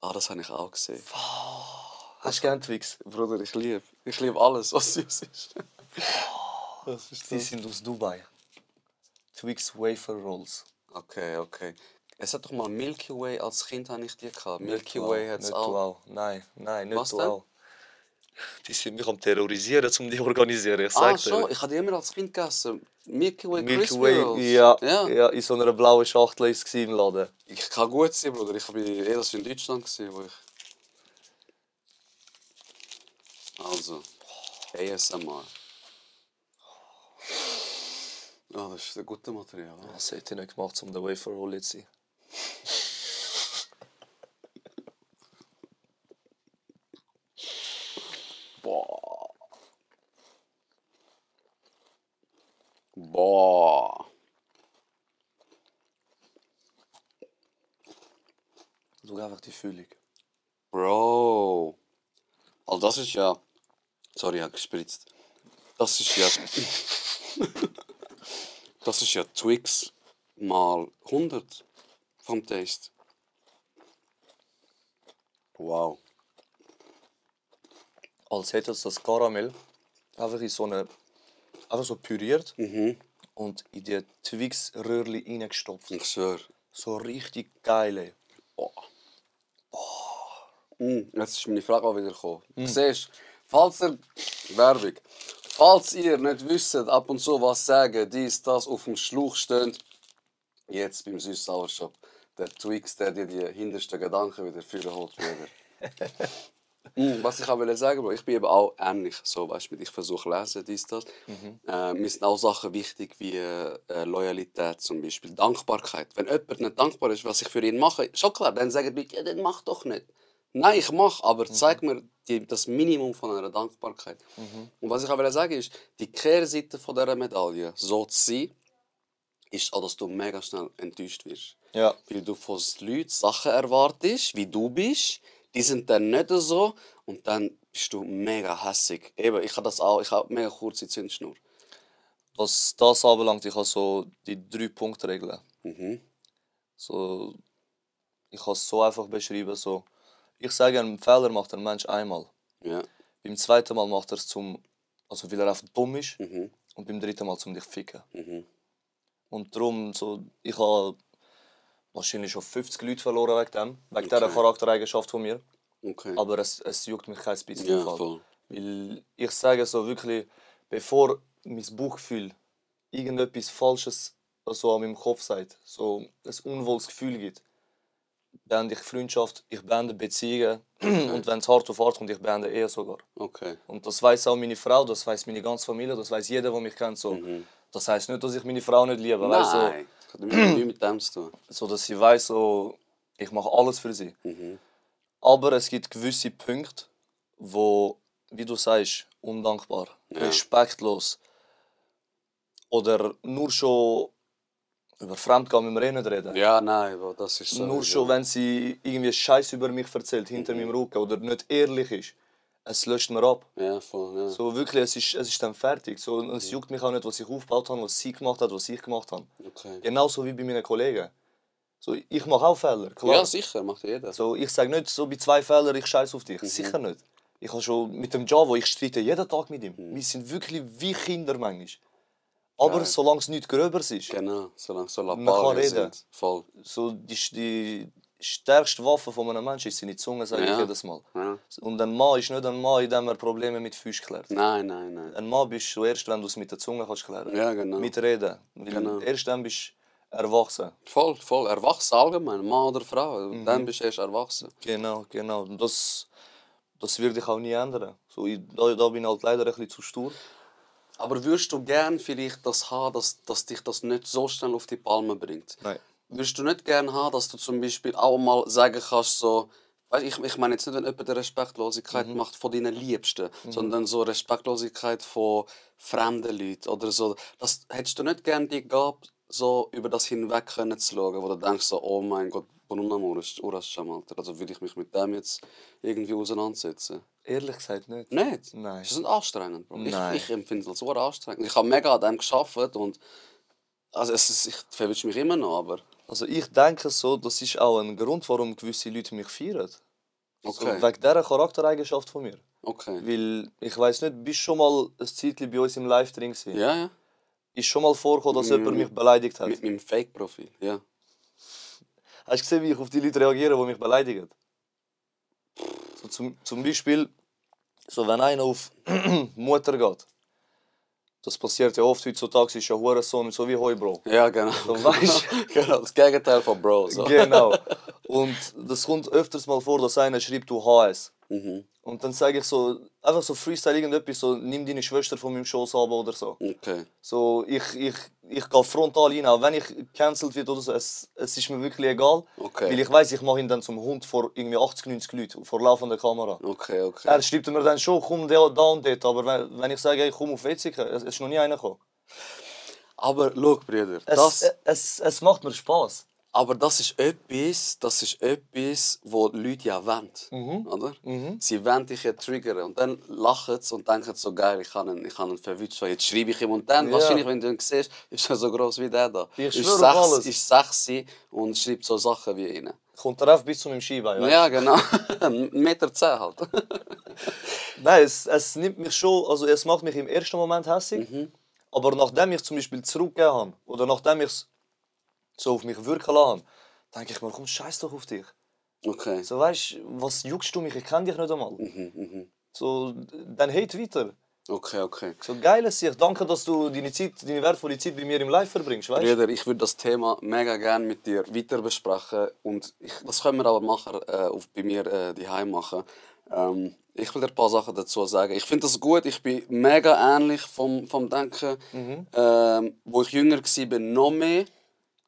Speaker 3: Ah, das habe ich auch gesehen.
Speaker 4: Hast du gerne Twix?
Speaker 3: Bruder, ich liebe alles, was süß ist.
Speaker 4: Was ist das? Die sind aus Dubai. Twix Wafer Rolls.
Speaker 3: Okay. Es hat doch mal Milky Way als Kind habe ich die gehabt. Milky Way hat es
Speaker 4: nicht
Speaker 3: auch.
Speaker 4: Nein, nicht
Speaker 3: Was denn?
Speaker 4: dual. Die sind mich am Terrorisieren, um die zu organisieren. Ich sag dir.
Speaker 3: Schon, ich habe die immer als Kind gegessen. Milky Way
Speaker 4: Milky
Speaker 3: Crispy
Speaker 4: Way,
Speaker 3: Rolls.
Speaker 4: ja, in so einer blauen Schachtel war es im Laden.
Speaker 3: Ich kann gut sein, Bruder. Ich war das in Deutschland, wo ich... Also, ASMR. Ja, das ist ein gutes Material.
Speaker 4: Das hätte ich nicht gemacht, um den Wafer Roll jetzt zu sein.
Speaker 3: Boah.
Speaker 4: Schau einfach die Füllung.
Speaker 3: Bro. Also das ist ja... Sorry, ich habe gespritzt. Das ist ja... Das ist ja Twix mal 100 vom Taste. Wow.
Speaker 4: Als hätte es das Karamell einfach in so eine... Einfach so püriert und in die Twix-Röhrchen reingestopft.
Speaker 3: Ich schwöre.
Speaker 4: So richtig geile.
Speaker 3: Jetzt ist meine Frage auch wieder gekommen. Siehst, falls ihr... Werbung. Falls ihr nicht wisst, ab und zu was sagen, dies, das auf dem Schlauch steht, jetzt beim Süß-Sauershop, der Twix, der dir die hintersten Gedanken wieder führen holt. Was ich auch will sagen, Bro, ich bin eben auch ähnlich. So, weißt du, ich versuche lesen, dies, das. Mir sind auch Sachen wichtig wie Loyalität zum Beispiel, Dankbarkeit. Wenn jemand nicht dankbar ist, was ich für ihn mache, schon klar, dann sagen die Leute, ja, dann mach doch nicht. Nein, ich mache, aber zeig mir das Minimum von einer Dankbarkeit. Und was ich auch will sagen ist, die Kehrseite von dieser Medaille, so zu sein, ist auch, dass du mega schnell enttäuscht wirst.
Speaker 4: Ja.
Speaker 3: Weil du von Leuten Sachen erwartest, wie du bist, die sind dann nicht so und dann bist du mega hässig. Eben, ich habe das auch, ich habe mega kurze Zündschnur.
Speaker 4: Was das anbelangt, ich habe so die 3-Punkt-Regel. So, ich kann es so einfach beschreiben. So, ich sage, einen Fehler macht ein Mensch einmal.
Speaker 3: Ja.
Speaker 4: Beim zweiten Mal macht er es also weil er einfach dumm ist. Und beim dritten Mal zum dich ficken. Und darum, so, ich habe wahrscheinlich schon 50 Leute verloren wegen dem. Wegen dieser Charaktereigenschaft von mir.
Speaker 3: Okay.
Speaker 4: Aber es juckt mich kein bisschen.
Speaker 3: Ja,
Speaker 4: im Fall.
Speaker 3: voll.
Speaker 4: Weil ich sage so wirklich, bevor mein Bauchgefühl irgendetwas Falsches so an meinem Kopf sagt, so ein unwohles Gefühl gibt, beende ich Freundschaft, ich beende Beziehungen und wenn es hart auf hart kommt, ich beende Ehe sogar.
Speaker 3: Okay.
Speaker 4: Und das weiß auch meine Frau, das weiß meine ganze Familie, das weiß jeder, der mich kennt. So. Das heißt nicht, dass ich meine Frau nicht liebe. Weißt, so,
Speaker 3: Nein, das hat nichts mit dem zu tun.
Speaker 4: so dass sie weiß, so, ich mache alles für sie. Aber es gibt gewisse Punkte, wo, wie du sagst, undankbar, respektlos oder nur schon über Fremdgehen müssen wir eh nicht reden.
Speaker 3: Ja, nein, aber das ist so.
Speaker 4: Nur schon, wenn sie irgendwie Scheiß über mich erzählt, hinter meinem Rücken oder nicht ehrlich ist, es löscht mir ab.
Speaker 3: Ja, voll, ja.
Speaker 4: So wirklich, es ist dann fertig. So, es juckt mich auch nicht, was ich aufgebaut habe, was sie gemacht hat, was ich gemacht habe.
Speaker 3: Okay.
Speaker 4: Genauso wie bei meinen Kollegen. So, ich mache auch Fehler, klar.
Speaker 3: Ja, sicher, macht jeder.
Speaker 4: So, ich sage nicht, so bei 2 Fehlern, ich scheiße auf dich. Sicher nicht. Ich habe schon mit dem Javo, ich streite jeden Tag mit ihm. Wir sind wirklich wie Kinder manchmal. Aber solange es nicht Gröbers ist,
Speaker 3: Genau, solange so
Speaker 4: kann
Speaker 3: Lappalien
Speaker 4: reden.
Speaker 3: sind. Voll.
Speaker 4: so die stärkste Waffe von einem Menschen ist seine Zunge, sage ich
Speaker 3: Ja.
Speaker 4: jedes Mal.
Speaker 3: Ja.
Speaker 4: Und ein Mann ist nicht ein Mann, indem er Probleme mit Füßen klärt.
Speaker 3: Nein, nein, nein.
Speaker 4: Ein Mann bist du erst, wenn du es mit der Zunge kannst klären.
Speaker 3: Ja, genau.
Speaker 4: Mit Reden. Weil
Speaker 3: Genau.
Speaker 4: erst dann bist du erwachsen.
Speaker 3: Voll, voll. Erwachsen allgemein, Mann oder Frau. Dann bist du erst erwachsen.
Speaker 4: Genau. Und das wird dich auch nie ändern. So, da bin ich halt leider ein bisschen zu stur.
Speaker 3: Aber würdest du gern vielleicht das haben, dass dich das nicht so schnell auf die Palme bringt?
Speaker 4: Nein.
Speaker 3: Würdest du nicht gern haben, dass du zum Beispiel auch mal sagen kannst, so, Weißt, ich meine jetzt nicht, wenn jemand eine Respektlosigkeit macht von deinen Liebsten, sondern so Respektlosigkeit von fremden Leuten oder so. Das hättest du nicht gerne die Gabe, so über das hinweg können zu schauen, wo du denkst so, oh mein Gott, Alter. Also würde ich mich mit dem jetzt irgendwie auseinandersetzen.
Speaker 4: Ehrlich gesagt nicht.
Speaker 3: Nicht?
Speaker 4: Nein.
Speaker 3: Ist das nicht anstrengend, Bro?
Speaker 4: Nein.
Speaker 3: Ich empfinde es als sehr anstrengend. Ich habe mega an dem gearbeitet und also ich verwünsche mich immer noch, aber
Speaker 4: Also ich denke so, das ist auch ein Grund, warum gewisse Leute mich feiern.
Speaker 3: okay.
Speaker 4: So, wegen dieser Charaktereigenschaft von mir.
Speaker 3: Okay.
Speaker 4: Weil, ich weiss nicht, bist du schon mal ein Zeitchen bei uns im Live drin gewesen?
Speaker 3: Ja, ja.
Speaker 4: Ist schon mal vorgekommen, dass jemand mich beleidigt hat?
Speaker 3: Mit meinem Fake-Profil, ja.
Speaker 4: Hast du gesehen, wie ich auf die Leute reagiere, die mich beleidigen? So zum Beispiel, so wenn einer auf Mutter geht. Das passiert ja oft heutzutage, ist ja Hurensohn, so wie Heubro.
Speaker 3: Ja, genau.
Speaker 4: So, weißt
Speaker 3: Genau, das Gegenteil von Bro. So.
Speaker 4: Genau. Und das kommt öfters mal vor, dass einer schreibt, du HS.
Speaker 3: Mhm.
Speaker 4: Und dann sage ich so, einfach so Freestyle irgendetwas, so, nimm deine Schwester von meinem Schoß ab oder so.
Speaker 3: Okay.
Speaker 4: So, ich gehe frontal rein, auch wenn ich gecancelt werde oder so, es ist mir wirklich egal.
Speaker 3: Okay.
Speaker 4: Weil ich weiss, ich mache ihn dann zum Hund vor irgendwie 80, 90 Leuten, vor laufender Kamera.
Speaker 3: Okay, okay.
Speaker 4: Er schreibt mir dann schon, komm da und dort, aber wenn ich sage, hey, komm auf WC, es ist noch nie einer gekommen.
Speaker 3: Aber schau, Brüder,
Speaker 4: Es macht mir Spaß.
Speaker 3: aber das ist etwas, wo die Leute ja wollen. Oder? Sie wollen dich ja triggern. Und dann lachen sie und denken so, geil, ich habe einen verwünscht. Jetzt schreibe ich ihm. Und dann,
Speaker 4: Ja.
Speaker 3: wahrscheinlich, wenn du ihn siehst, ist er so groß wie der da.
Speaker 4: Ich schwöre auf alles.
Speaker 3: Ist sexy und schreibt so Sachen wie ihnen.
Speaker 4: Kommt er auf bis zu meinem Skibein, weißt?
Speaker 3: Ja, genau. 1,10 Meter halt.
Speaker 4: Nein, es nimmt mich schon, also es macht mich im ersten Moment hässig. Aber nachdem ich zum Beispiel zurückgegeben habe, oder nachdem ich es so auf mich wirken lasse, denke ich mir, komm, scheiß doch auf dich.
Speaker 3: Okay.
Speaker 4: So, weißt du, was juckst du mich? Ich kenne dich nicht einmal. So, dann hate weiter.
Speaker 3: Okay, okay.
Speaker 4: So geil ist es. Danke, dass du deine wertvolle Zeit bei mir im Live verbringst, weißt du?
Speaker 3: Brüder, ich würde das Thema mega gerne mit dir weiter besprechen. Und das können wir aber nachher bei mir daheim machen. Ich will dir ein paar Sachen dazu sagen. Ich finde das gut. Ich bin mega ähnlich vom Denken. Wo ich jünger war, noch mehr.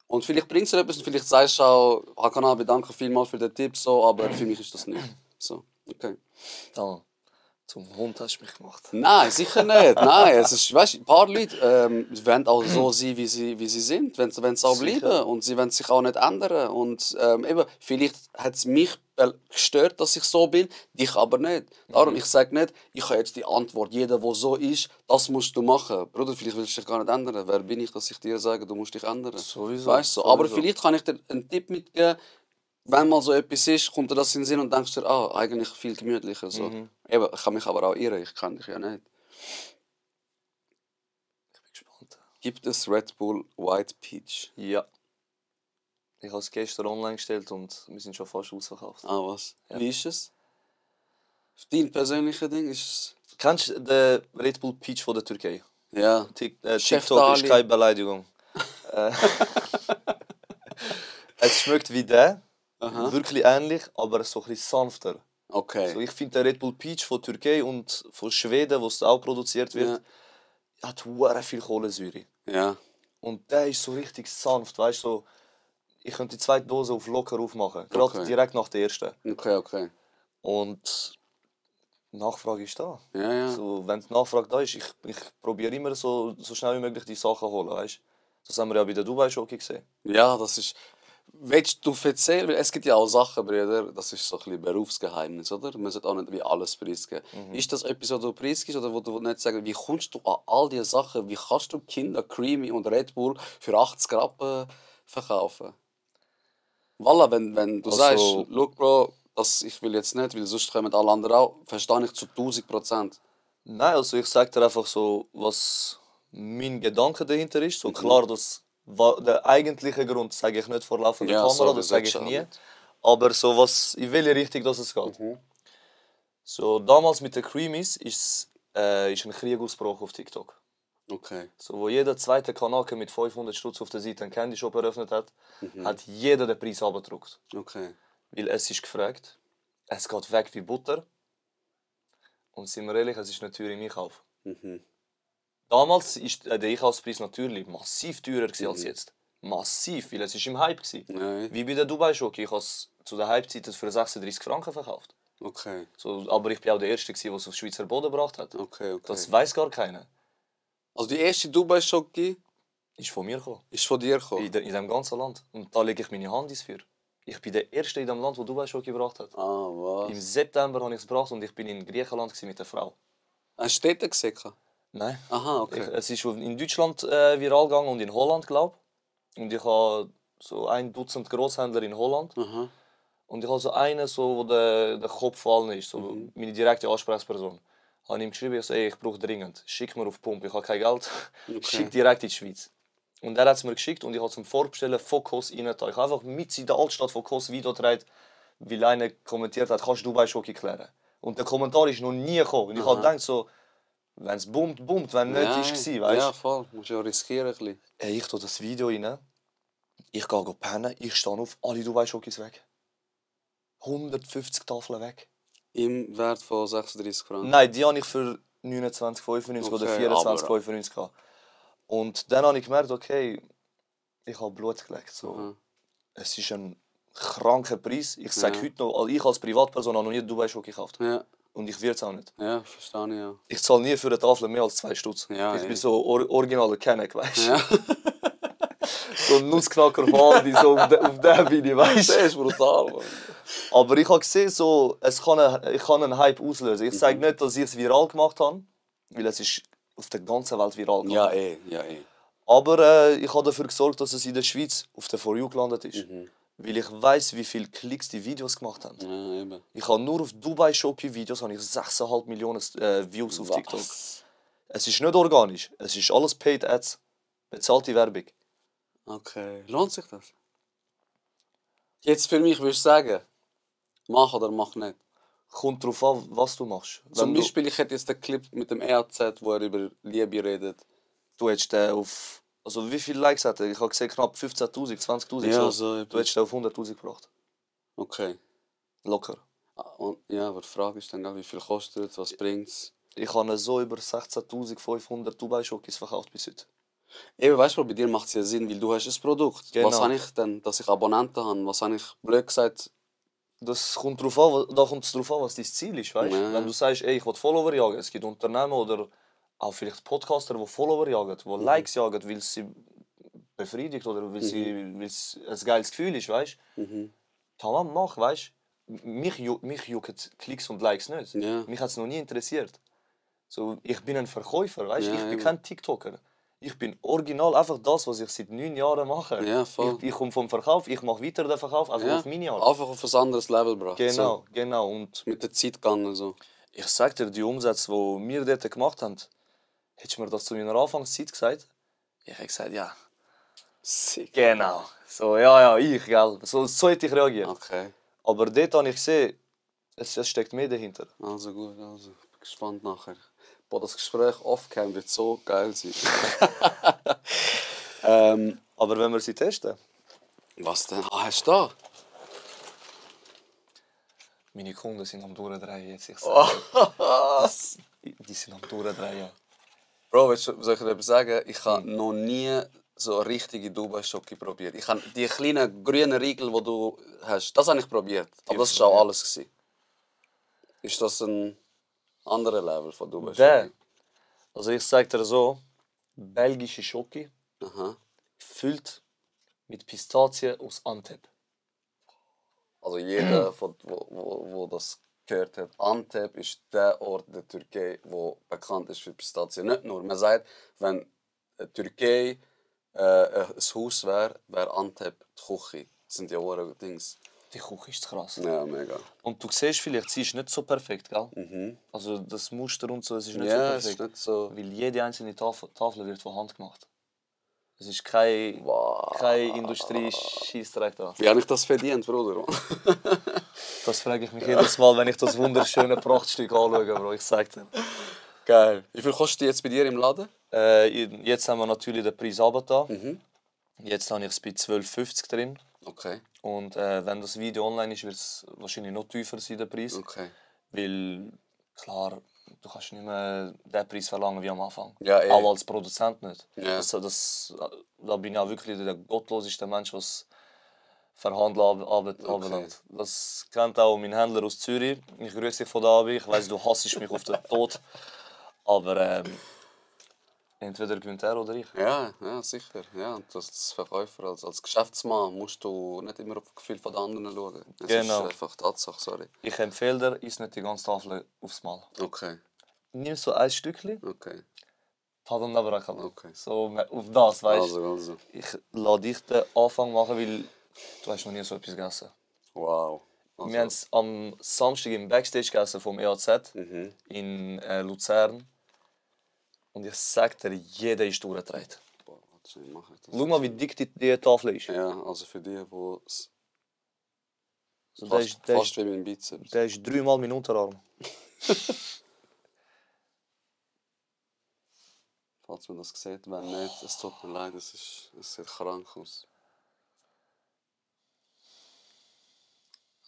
Speaker 3: Und vielleicht bringt es dir etwas und vielleicht sagst du auch, Hakan, bedanke vielmals für den Tipp, so, aber für mich ist das nicht. So, okay.
Speaker 4: Ah, zum Hund hast du mich gemacht.
Speaker 3: Nein, sicher nicht. Nein, es ist, weißt, ein paar Leute wollen auch so sein, wie sie sind, wenn sie auch
Speaker 4: Sicher.
Speaker 3: bleiben. Und sie wollen sich auch nicht ändern. Und eben, vielleicht hat es mich gestört, dass ich so bin, dich aber nicht. Darum, ich sage nicht, ich habe jetzt die Antwort. Jeder, der so ist, das musst du machen. Bruder, vielleicht willst du dich gar nicht ändern. Wer bin ich, dass ich dir sage, du musst dich ändern?
Speaker 4: Sowieso.
Speaker 3: Weißt du? Aber
Speaker 4: Sowieso.
Speaker 3: vielleicht kann ich dir einen Tipp mitgeben, wenn mal so etwas ist, kommt dir das in den Sinn und denkst dir, eigentlich viel gemütlicher. So. Eben, ich kann mich aber auch irren, ich kenne dich ja nicht.
Speaker 4: Ich bin gespannt.
Speaker 3: Gibt es Red Bull White Peach?
Speaker 4: Ja. Ich habe es gestern online gestellt und wir sind schon fast ausverkauft.
Speaker 3: Ah, was?
Speaker 4: Ja.
Speaker 3: Wie ist es? Dein persönliches Ding ist es?
Speaker 4: Kennst du den Red Bull Peach von der Türkei?
Speaker 3: Ja. Chef
Speaker 4: TikTok
Speaker 3: Dali.
Speaker 4: ist keine Beleidigung. Es schmeckt wie der, wirklich ähnlich, aber so ein bisschen sanfter.
Speaker 3: Okay.
Speaker 4: So, ich finde den Red Bull Peach von Türkei und von Schweden, wo es auch produziert wird, hat sehr viel Kohlensäure.
Speaker 3: Ja.
Speaker 4: Und der ist so richtig sanft, weißt du, so, ich könnte die zweite Dose auf locker aufmachen, gerade direkt nach der ersten.
Speaker 3: Okay.
Speaker 4: Und die Nachfrage ist da.
Speaker 3: Ja.
Speaker 4: So, wenn die Nachfrage da ist, ich probiere immer so schnell wie möglich die Sachen zu holen, weißt du. Das haben wir ja bei der Dubai-Schoki gesehen.
Speaker 3: Ja, das ist... Willst du erzählen? Weil es gibt ja auch Sachen, Brüder, das ist so ein bisschen Berufsgeheimnis, oder? Man sollte auch nicht wie alles preisgeben. Ist das etwas, was du preisgibst, oder wo du nicht sagen, wie kommst du an all diese Sachen? Wie kannst du Kinder Creamy und Red Bull für 80 Rappen verkaufen? Voilà, wenn du
Speaker 4: Also-
Speaker 3: sagst, look Bro, ich will jetzt nicht, weil sonst kommen alle anderen auch, verstehe ich zu 1000%.
Speaker 4: Nein, also ich sage dir einfach so, was mein Gedanke dahinter ist. So klar, der eigentliche Grund sage ich nicht vor laufender
Speaker 3: Ja,
Speaker 4: Kamera,
Speaker 3: so,
Speaker 4: das sage ich
Speaker 3: schon
Speaker 4: nie.
Speaker 3: nicht.
Speaker 4: Aber so was, in welche Richtung das es geht. So, damals mit den Creamies ist ein Krieg ausgebrochen auf TikTok.
Speaker 3: Okay.
Speaker 4: So, wo jeder zweite Kanake mit 500 Stutz auf der Seite einen Candy Shop eröffnet hat, hat jeder den Preis runtergedrückt.
Speaker 3: Okay.
Speaker 4: Weil es ist gefragt, es geht weg wie Butter. Und sind wir ehrlich, es ist eine Tür im Einkauf. Damals war der Einkaufspreis natürlich massiv teurer als jetzt. Massiv, weil es war im Hype war.
Speaker 3: Nein.
Speaker 4: Wie bei der Dubai-Schoki. Ich habe es zu der Hypezeit für 36 Franken verkauft.
Speaker 3: Okay.
Speaker 4: So, aber ich war auch der Erste, der es auf Schweizer Boden gebracht hat.
Speaker 3: Okay.
Speaker 4: Das weiß gar keiner.
Speaker 3: Also die erste Dubai-Schoki
Speaker 4: Ist von mir gekommen.
Speaker 3: ist von dir gekommen?
Speaker 4: In diesem ganzen Land. Und da lege ich meine Hand ins Feuer. Ich bin der Erste in diesem Land, der Dubai-Schoki gebracht hat.
Speaker 3: Ah, was?
Speaker 4: Im September habe ich es gebracht und ich bin in Griechenland mit der Frau.
Speaker 3: Hast du dort gesehen?
Speaker 4: Nein.
Speaker 3: Aha, okay.
Speaker 4: Es ist in Deutschland viral gegangen und in Holland, glaube ich. Und ich habe so 1 Dutzend Grosshändler in Holland.
Speaker 3: Aha.
Speaker 4: Und ich habe so einen, so, wo der Kopf gefallen ist, so meine direkte Ansprechperson. Ich habe ihm geschrieben, ich so, ey, ich brauche dringend, schick mir auf Pump, ich habe kein Geld, schick direkt in die Schweiz. Und er hat es mir geschickt und ich habe zum Vorbestellen von Kos rein. Ich habe einfach mit in der Altstadt von Kos Video gedreht, weil einer kommentiert hat, kannst du Dubai-Schoki klären? Und der Kommentar ist noch nie gekommen. Und ich habe gedacht so, wenn es boomt, boomt, wenn nicht, ist es, weißt du?
Speaker 3: Ja, voll. Musst ja riskieren ein bisschen.
Speaker 4: Ey, ich tue das Video rein, ich gehe pennen, ich stehe auf, alle Dubai-Schokis weg. 150 Tafeln weg.
Speaker 3: Im Wert von 36 Franken?
Speaker 4: Nein, die habe ich für 29,95 oder
Speaker 3: Okay,
Speaker 4: 24,95 gehabt. Und dann habe ich gemerkt, okay, ich habe Blut gelegt. So. Es ist ein kranker Preis. Ich sage heute noch, ich als Privatperson habe noch nie Dubai-Schoki gekauft.
Speaker 3: Ja.
Speaker 4: Und ich will es auch nicht.
Speaker 3: Ja, verstehe ich ja.
Speaker 4: Ich zahle nie für eine Tafel mehr als 2 Stutz.
Speaker 3: Ja,
Speaker 4: ich bin
Speaker 3: ey.
Speaker 4: so originaler Kenneck, weißt du?
Speaker 3: Ja.
Speaker 4: So ein Nussknacker von Aldi, so auf der bin ich, weißt
Speaker 3: Das
Speaker 4: du?
Speaker 3: ist brutal, Mann.
Speaker 4: Aber ich habe gesehen, so, ich kann einen Hype auslösen. Ich sage nicht, dass ich es viral gemacht habe, weil es ist auf der ganzen Welt viral gegangen.
Speaker 3: Ja, ja, eh.
Speaker 4: Aber ich habe dafür gesorgt, dass es in der Schweiz auf der For You gelandet ist. Weil ich weiss, wie viele Klicks die Videos gemacht haben.
Speaker 3: Ja, eben.
Speaker 4: Ich habe nur auf Dubai-Shopping-Videos 6,5 Millionen Views auf TikTok.
Speaker 3: Was?
Speaker 4: Es ist nicht organisch, es ist alles Paid Ads. Bezahlte Werbung.
Speaker 3: Okay. Lohnt sich das? Jetzt für mich würdest du sagen, mach oder mach nicht.
Speaker 4: Kommt darauf an, was du machst.
Speaker 3: Zum
Speaker 4: Wenn
Speaker 3: Beispiel, ich hätte jetzt den Clip mit dem EAZ, wo er über Liebe redet.
Speaker 4: du hättest den auf... Also wie viele Likes hat er? Ich habe gesehen, knapp 15'000, 20'000.
Speaker 3: Ja,
Speaker 4: so.
Speaker 3: so
Speaker 4: Du hättest den auf 100'000 gebracht.
Speaker 3: Okay.
Speaker 4: Locker.
Speaker 3: Und, ja, aber die Frage ist dann, wie viel kostet es, was bringt es?
Speaker 4: Ich habe so über 16'500 Dubai-Schokis verkauft bis heute.
Speaker 3: Eben, weißt du, bei dir macht es ja Sinn, weil du hast ein Produkt.
Speaker 4: Genau.
Speaker 3: Was habe ich denn, dass ich Abonnenten habe? Was habe ich, blöd gesagt,
Speaker 4: Das kommt darauf an, da kommt es darauf an, was dein Ziel ist. Weißt?
Speaker 3: Ja.
Speaker 4: Wenn du sagst, ey, ich will Follower jagen, es gibt Unternehmen oder auch vielleicht Podcaster, die Follower jagen, die Likes jagen, weil es sie befriedigt oder weil es ein geiles Gefühl ist. Weißt? Tamam, mach, weißt? Mich jucken Klicks und Likes nicht.
Speaker 3: Ja.
Speaker 4: Mich hat es noch nie interessiert. So, ich bin ein Verkäufer, weißt?
Speaker 3: Ja,
Speaker 4: Ich bin
Speaker 3: eben.
Speaker 4: kein TikToker. Ich bin original einfach das, was ich seit 9 Jahren mache.
Speaker 3: Ja, voll.
Speaker 4: Ich komme vom Verkauf, ich mache weiter den Verkauf, einfach
Speaker 3: ja,
Speaker 4: auf meine Art.
Speaker 3: einfach auf ein anderes Level gebracht.
Speaker 4: Genau, genau. Und
Speaker 3: So, mit der Zeit gegangen. So.
Speaker 4: ich sag dir, die Umsätze, die wir dort gemacht haben, hättest du mir das zu meiner Anfangszeit gesagt? Ich hätte gesagt, ja.
Speaker 3: Sick.
Speaker 4: Genau. So, ja, ich, gell. So hätte ich reagiert.
Speaker 3: Okay,
Speaker 4: Aber dort habe ich gesehen, es steckt mehr dahinter.
Speaker 3: also gut. Also, bin gespannt nachher. Boah, das Gespräch off-cam wird so geil sein.
Speaker 4: Aber wenn wir sie testen,
Speaker 3: Was denn? Ah, hast du da?
Speaker 4: meine Kunden sind am Durchdrehen jetzt. Ich sag, die sind am Durchdrehen.
Speaker 3: Bro, soll ich dir etwas sagen? Ich habe noch nie so eine richtige Dubai-Schoki probiert. Ich habe die kleinen grünen Riegel, die du hast, das habe ich probiert. Aber das war auch alles gewesen. Ist das ein anderer Level von Dubai-Schoki?
Speaker 4: Der, also ich sag dir so, belgische Schoki,
Speaker 3: Aha.
Speaker 4: gefüllt mit Pistazien aus Antep.
Speaker 3: Also jeder, wo das gehört hat, Antep ist der Ort der Türkei, der bekannt ist für Pistazien. Nicht nur, man sagt, wenn Türkei ein Haus wäre, wäre Antep die Küche. Das sind ja auch Dings.
Speaker 4: Die Küche ist krass.
Speaker 3: Ja, mega.
Speaker 4: Und du siehst vielleicht, sie ist nicht so perfekt, gell? Also das Muster und so, es ist nicht
Speaker 3: Ja,
Speaker 4: so
Speaker 3: es
Speaker 4: perfekt.
Speaker 3: ist nicht so...
Speaker 4: Weil jede einzelne Tafel wird von Hand gemacht. Es ist kein Industrie-Scheissdreck da.
Speaker 3: Wie habe ich das verdient, Bruder?
Speaker 4: Das frage ich mich jedes Mal, wenn ich das wunderschöne Prachtstück anschaue, Bro. Ich sag dir.
Speaker 3: Geil. Wie viel kostet die jetzt bei dir im Laden?
Speaker 4: Jetzt haben wir natürlich den Preis runter. Jetzt habe ich es bei 12,50 drin.
Speaker 3: Okay.
Speaker 4: Und wenn das Video online ist, wird es wahrscheinlich noch tiefer sein, der Preis.
Speaker 3: Okay.
Speaker 4: Weil, klar, du kannst nicht mehr den Preis verlangen wie am Anfang.
Speaker 3: Ja, eh.
Speaker 4: Auch als Produzent nicht.
Speaker 3: Ja.
Speaker 4: Das da bin ich auch wirklich der gottloseste Mensch, was Verhandeln anbelangt. Das kennt auch mein Händler aus Zürich. Ich grüße dich von da an. Ich weiss, du hasst mich auf den Tod. Aber entweder gewinnt er oder ich.
Speaker 3: Ja, ja, sicher. Ja, und als Verkäufer, als Geschäftsmann musst du nicht immer auf das Gefühl von den anderen schauen. Das
Speaker 4: Genau.
Speaker 3: ist einfach Tatsache, sorry.
Speaker 4: Ich empfehle dir, iss nicht die ganze Tafel aufs Mal.
Speaker 3: Okay,
Speaker 4: Nimm so ein Stückchen,
Speaker 3: okay,
Speaker 4: Tadam Nabrakala.
Speaker 3: okay.
Speaker 4: So auf das, weißt du.
Speaker 3: Also.
Speaker 4: Ich lasse dich den Anfang machen, weil du hast noch nie so etwas gegessen.
Speaker 3: Wow.
Speaker 4: Wir haben es am Samstag im Backstage gegessen vom EAZ in Luzern. Und ich sage dir, jeder ist durchgedreht.
Speaker 3: Boah, warte, wie mache ich das?
Speaker 4: Schau mal, wie dick die Tafel ist.
Speaker 3: Ja, also für die, wo es
Speaker 4: So,
Speaker 3: fast wie mein Bizeps.
Speaker 4: der ist 3-mal mein Unterarm.
Speaker 3: Falls man das sieht, wenn nicht, es tut mir leid, es sieht krank aus.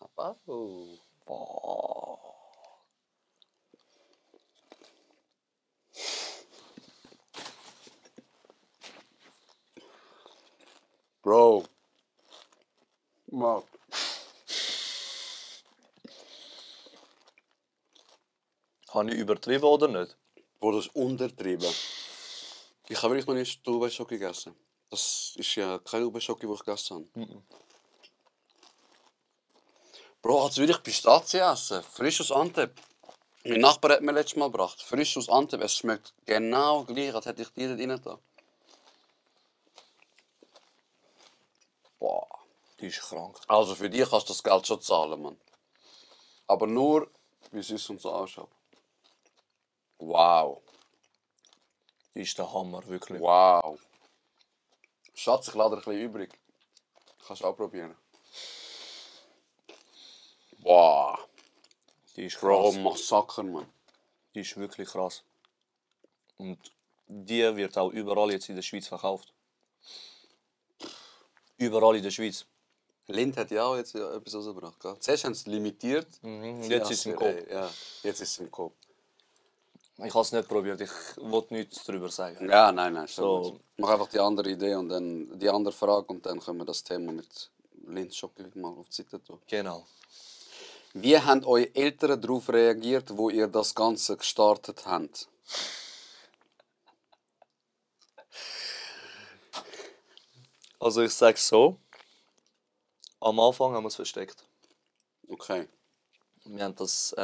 Speaker 3: Aber,
Speaker 4: Boah.
Speaker 3: Bro. Wow.
Speaker 4: Habe ich übertrieben oder nicht?
Speaker 3: Bro, das ist untertrieben. Ich habe wirklich noch nicht Dubai-Schoki gegessen. Das ist ja kein Dubai-Schoki, den ich gegessen habe. Bro, hast du wirklich Pistazien essen? Frisch aus Antep. Mein Nachbar hat mir letztes Mal gebracht. Frisch aus Antep. Es schmeckt genau gleich, als hätte ich die dort rein da. Boah.
Speaker 4: Die ist krank.
Speaker 3: Also für dich kannst du das Geld schon zahlen, Mann. Aber nur, wie süß und so ausschaut. Wow.
Speaker 4: Die ist der Hammer, wirklich.
Speaker 3: Wow. Schatz, ich lade ein bisschen übrig. Kannst du auch probieren. Wow.
Speaker 4: Die ist
Speaker 3: Bro,
Speaker 4: krass.
Speaker 3: Massaker, Mann.
Speaker 4: Die ist wirklich krass. Und die wird auch überall jetzt in der Schweiz verkauft. Überall in der Schweiz.
Speaker 3: Lind hat ja auch jetzt etwas rausgebracht. Gell? Zuerst haben sie es limitiert.
Speaker 4: Jetzt ist es im Kopf.
Speaker 3: Ja, jetzt ist es im Kopf.
Speaker 4: Ich habe es nicht probiert, ich wollte nichts darüber sagen.
Speaker 3: Ja, nein,
Speaker 4: So.
Speaker 3: so. Mach einfach die andere Idee und dann die andere Frage und dann können wir das Thema mit Lindschoki mal auf die Seite tun.
Speaker 4: Genau.
Speaker 3: Wie haben eure Eltern darauf reagiert, wo ihr das Ganze gestartet habt?
Speaker 4: Also ich sage so, am Anfang haben wir es versteckt.
Speaker 3: Okay.
Speaker 4: Wir haben das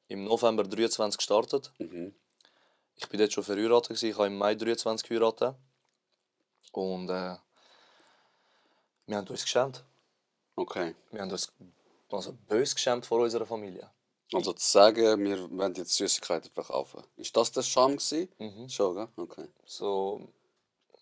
Speaker 4: im November 23 gestartet. Ich bin dort schon verheiratet, ich habe im Mai 23 geheiratet. Und wir haben uns geschämt.
Speaker 3: Okay.
Speaker 4: Wir haben uns also böse geschämt vor unserer Familie.
Speaker 3: Also zu sagen, wir wollen jetzt Süßigkeiten verkaufen. Ist das der Scham gewesen? Schon, gell? Okay.
Speaker 4: So,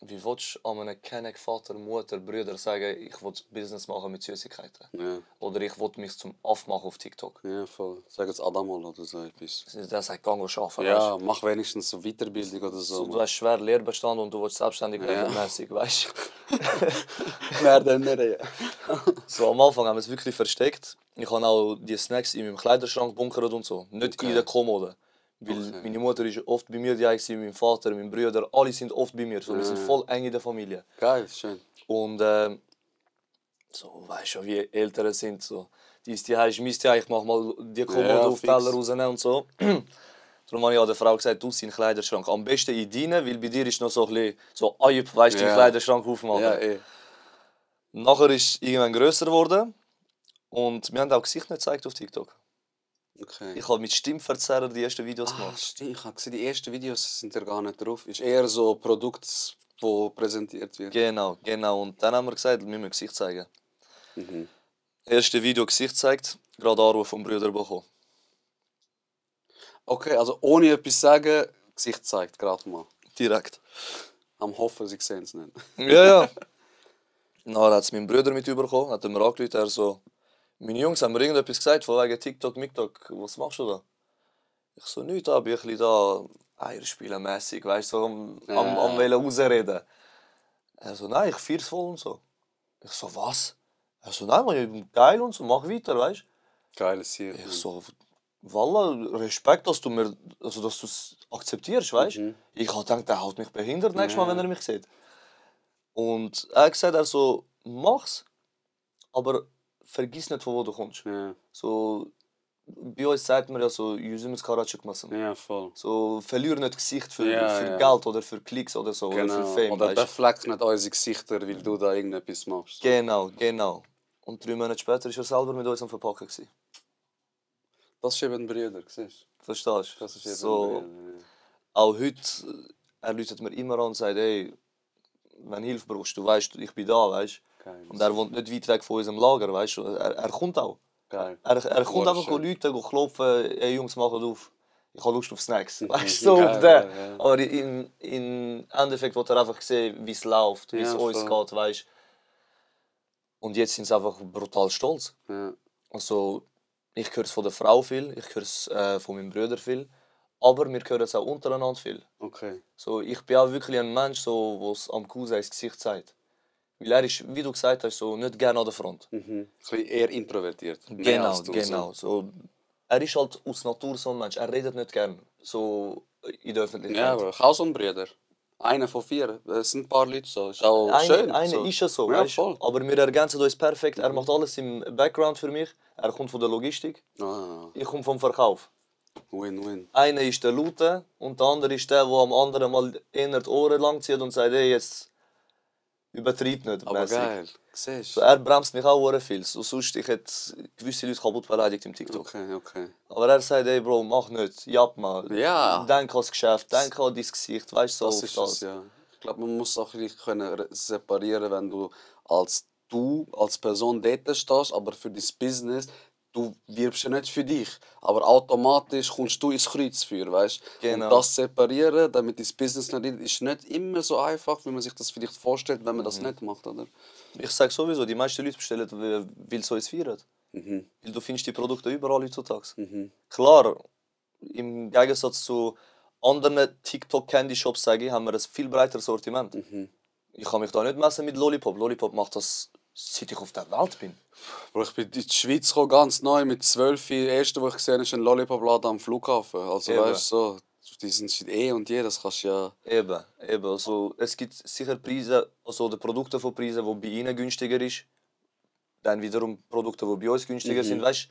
Speaker 4: wie willst du an einem Kenneck Vater, Mutter, Brüder sagen, ich will Business machen mit Süßigkeiten?
Speaker 3: Ja.
Speaker 4: Oder ich will mich zum Aff machen auf TikTok?
Speaker 3: Ja, voll. Sag jetzt Adamol oder so etwas.
Speaker 4: Der sagt, geh arbeiten.
Speaker 3: Ja, mach wenigstens so Weiterbildung oder so.
Speaker 4: Du hast schwer Lehrbestand und du willst selbstständig werden, mäßig, weißt du?
Speaker 3: Mehr denn nicht, ja.
Speaker 4: So, am Anfang haben wir es wirklich versteckt. Ich habe auch die Snacks in meinem Kleiderschrank bunkert und so. Nicht in der Kommode. Weil meine Mutter ist oft bei mir, mein Vater, mein Bruder, alle sind oft bei mir. So, wir sind voll eng in der Familie.
Speaker 3: Geil, schön.
Speaker 4: Und so, weißt du, wie Eltern sind. So. Die ist ich mach mal die Kommode auf
Speaker 3: fix.
Speaker 4: Teller rausnehmen und so. Darum habe ich der Frau gesagt, du in den Kleiderschrank. Am besten in deinen, weil bei dir ist noch so ein bisschen so Ayub, weißt du, den Kleiderschrank aufmachen.
Speaker 3: Ja, eh.
Speaker 4: Nachher ist es irgendwann grösser geworden. Und wir haben auch Gesicht nicht gezeigt auf TikTok.
Speaker 3: Okay.
Speaker 4: Ich habe mit Stimmverzerrer die ersten Videos gemacht.
Speaker 3: Stimmt, ich habe gesehen, die ersten Videos sind ja gar nicht drauf. Ist eher so ein Produkt, das präsentiert wird.
Speaker 4: Genau. Und dann haben wir gesagt, wir müssen Gesicht zeigen. Erste Video Gesicht zeigt, gerade Anruf vom Bruder bekommen.
Speaker 3: Okay, also ohne etwas zu sagen, Gesicht zeigt, gerade mal.
Speaker 4: Direkt.
Speaker 3: Am Hoffen, sie sehen es nicht.
Speaker 4: Ja. Dann hat es mein Bruder mit überkommen, hat er mir angerufen, er so, meine Jungs haben mir irgendetwas gesagt, von wegen TikTok, was machst du da? Ich so, nichts, da bin ich ein bisschen da, Eierspielenmässig, weißt du, so am wollen rausreden. Er so, nein, ich feier's voll und so. Ich so, was? Er so, nein, man, geil und so, mach weiter, weißt du?
Speaker 3: Geiles Ziel.
Speaker 4: Ich so, Wallah, Respekt, dass du es akzeptierst, weißt du? Ich habe gedacht, der hält mich behindert nächstes Mal, wenn er mich sieht. Und er hat gesagt, so, mach's, aber vergiss nicht, von wo du kommst.
Speaker 3: Ja,
Speaker 4: So, bei uns sagt man ja so, yüzümüz kara çıkmasın.
Speaker 3: ja, voll.
Speaker 4: So, verlier nicht Gesicht für,
Speaker 3: Ja,
Speaker 4: für
Speaker 3: ja.
Speaker 4: Geld oder für Klicks oder so, oder für
Speaker 3: Genau.
Speaker 4: Fame,
Speaker 3: Oder
Speaker 4: weißt?
Speaker 3: befleckt nicht unsere Gesichter, weil du da irgendetwas machst.
Speaker 4: Genau. Und 3 Monate später war er selber mit uns am Verpacken gewesen.
Speaker 3: Das ist eben Brüder, siehst du?
Speaker 4: Verstehst du?
Speaker 3: Das ist eben
Speaker 4: So,
Speaker 3: Brüder.
Speaker 4: auch heute, er läutet mir immer an und sagt, hey, wenn du Hilfe brauchst, du weißt, ich bin da, weißt?
Speaker 3: Geil.
Speaker 4: Und er wohnt nicht weit weg von unserem Lager, weißt du? Er kommt auch.
Speaker 3: Geil.
Speaker 4: Er kommt einfach
Speaker 3: Wunderschön.
Speaker 4: Leute klopfen, hey Jungs, macht auf. Ich habe Lust auf Snacks. Weißt du, so
Speaker 3: Geil,
Speaker 4: auf den.
Speaker 3: ja.
Speaker 4: Aber im Endeffekt will er einfach sehen, wie es läuft, wie es
Speaker 3: Ja,
Speaker 4: uns
Speaker 3: voll.
Speaker 4: geht, weißt du? Und jetzt sind sie einfach brutal stolz.
Speaker 3: Ja.
Speaker 4: Also, ich höre es von der Frau viel, ich höre es von meinem Bruder viel, aber wir hören es auch untereinander viel.
Speaker 3: Okay.
Speaker 4: So, ich bin auch wirklich ein Mensch, so, der es am Cousin ins Gesicht sagt. Weil er ist, wie du gesagt hast, so, nicht gerne an der Front.
Speaker 3: Ein bisschen eher introvertiert. Mehr als du,
Speaker 4: Genau. So, er ist halt aus Natur so ein Mensch, er redet nicht gern so in der
Speaker 3: So.
Speaker 4: Öffentlichkeit.
Speaker 3: Ja, aber ich habe auch so einen Bruder. Einer von 4. Es sind ein paar Leute so. Ist auch schön.
Speaker 4: Eine
Speaker 3: so.
Speaker 4: ist ja so,
Speaker 3: Ja,
Speaker 4: weißt du?
Speaker 3: voll.
Speaker 4: Aber wir ergänzen uns perfekt. Er macht alles im Background für mich. Er kommt von der Logistik,
Speaker 3: Ah,
Speaker 4: ich komme vom Verkauf.
Speaker 3: Win-win.
Speaker 4: Einer ist der Laute und der andere ist der, der am anderen mal eher die Ohren lang zieht und sagt, hey, jetzt übertreib nicht.
Speaker 3: Aber
Speaker 4: mäßig.
Speaker 3: geil. Siehst
Speaker 4: So,
Speaker 3: du?
Speaker 4: er bremst mich auch sehr viel. So, sonst ich hätte gewisse Leute kaputt beleidigt im TikTok.
Speaker 3: Okay.
Speaker 4: Aber er sagt, hey Bro, mach nicht, japp mal.
Speaker 3: Ja.
Speaker 4: Denk ans Geschäft, denk an dein Gesicht, weißt du,
Speaker 3: Das
Speaker 4: so
Speaker 3: ist
Speaker 4: auf
Speaker 3: es, ja. Ich glaube, man muss auch ein bisschen separieren, wenn du als Person dort stehst, aber für dein Business, du wirbst ja nicht für dich, aber automatisch kommst du ins Kreuzfeuer, weißt?
Speaker 4: Genau.
Speaker 3: Und das separieren, damit dein Business nicht ist nicht immer so einfach, wie man sich das vielleicht vorstellt, wenn man das nicht macht, oder?
Speaker 4: Ich sage sowieso, die meisten Leute bestellen, weil sie uns feiern.
Speaker 3: Mhm.
Speaker 4: Weil du findest die Produkte überall heutzutage. Klar, im Gegensatz zu anderen TikTok-Candy-Shops, sage ich, haben wir ein viel breiteres Sortiment. Ich kann mich da nicht messen mit Lollipop. Lollipop macht das, seit ich auf der Welt bin.
Speaker 3: Bro, ich bin in die Schweiz gekommen, ganz neu, mit 12. Das erste, was ich gesehen habe, ist ein Lollipop-Laden am Flughafen. Also
Speaker 4: Eben.
Speaker 3: weißt du, so, die sind eh und je, das kannst du ja...
Speaker 4: Eben. Also, es gibt sicher Preise, also die Produkte von Preisen, die bei ihnen günstiger ist. Dann wiederum Produkte, die bei uns günstiger sind. Weißt,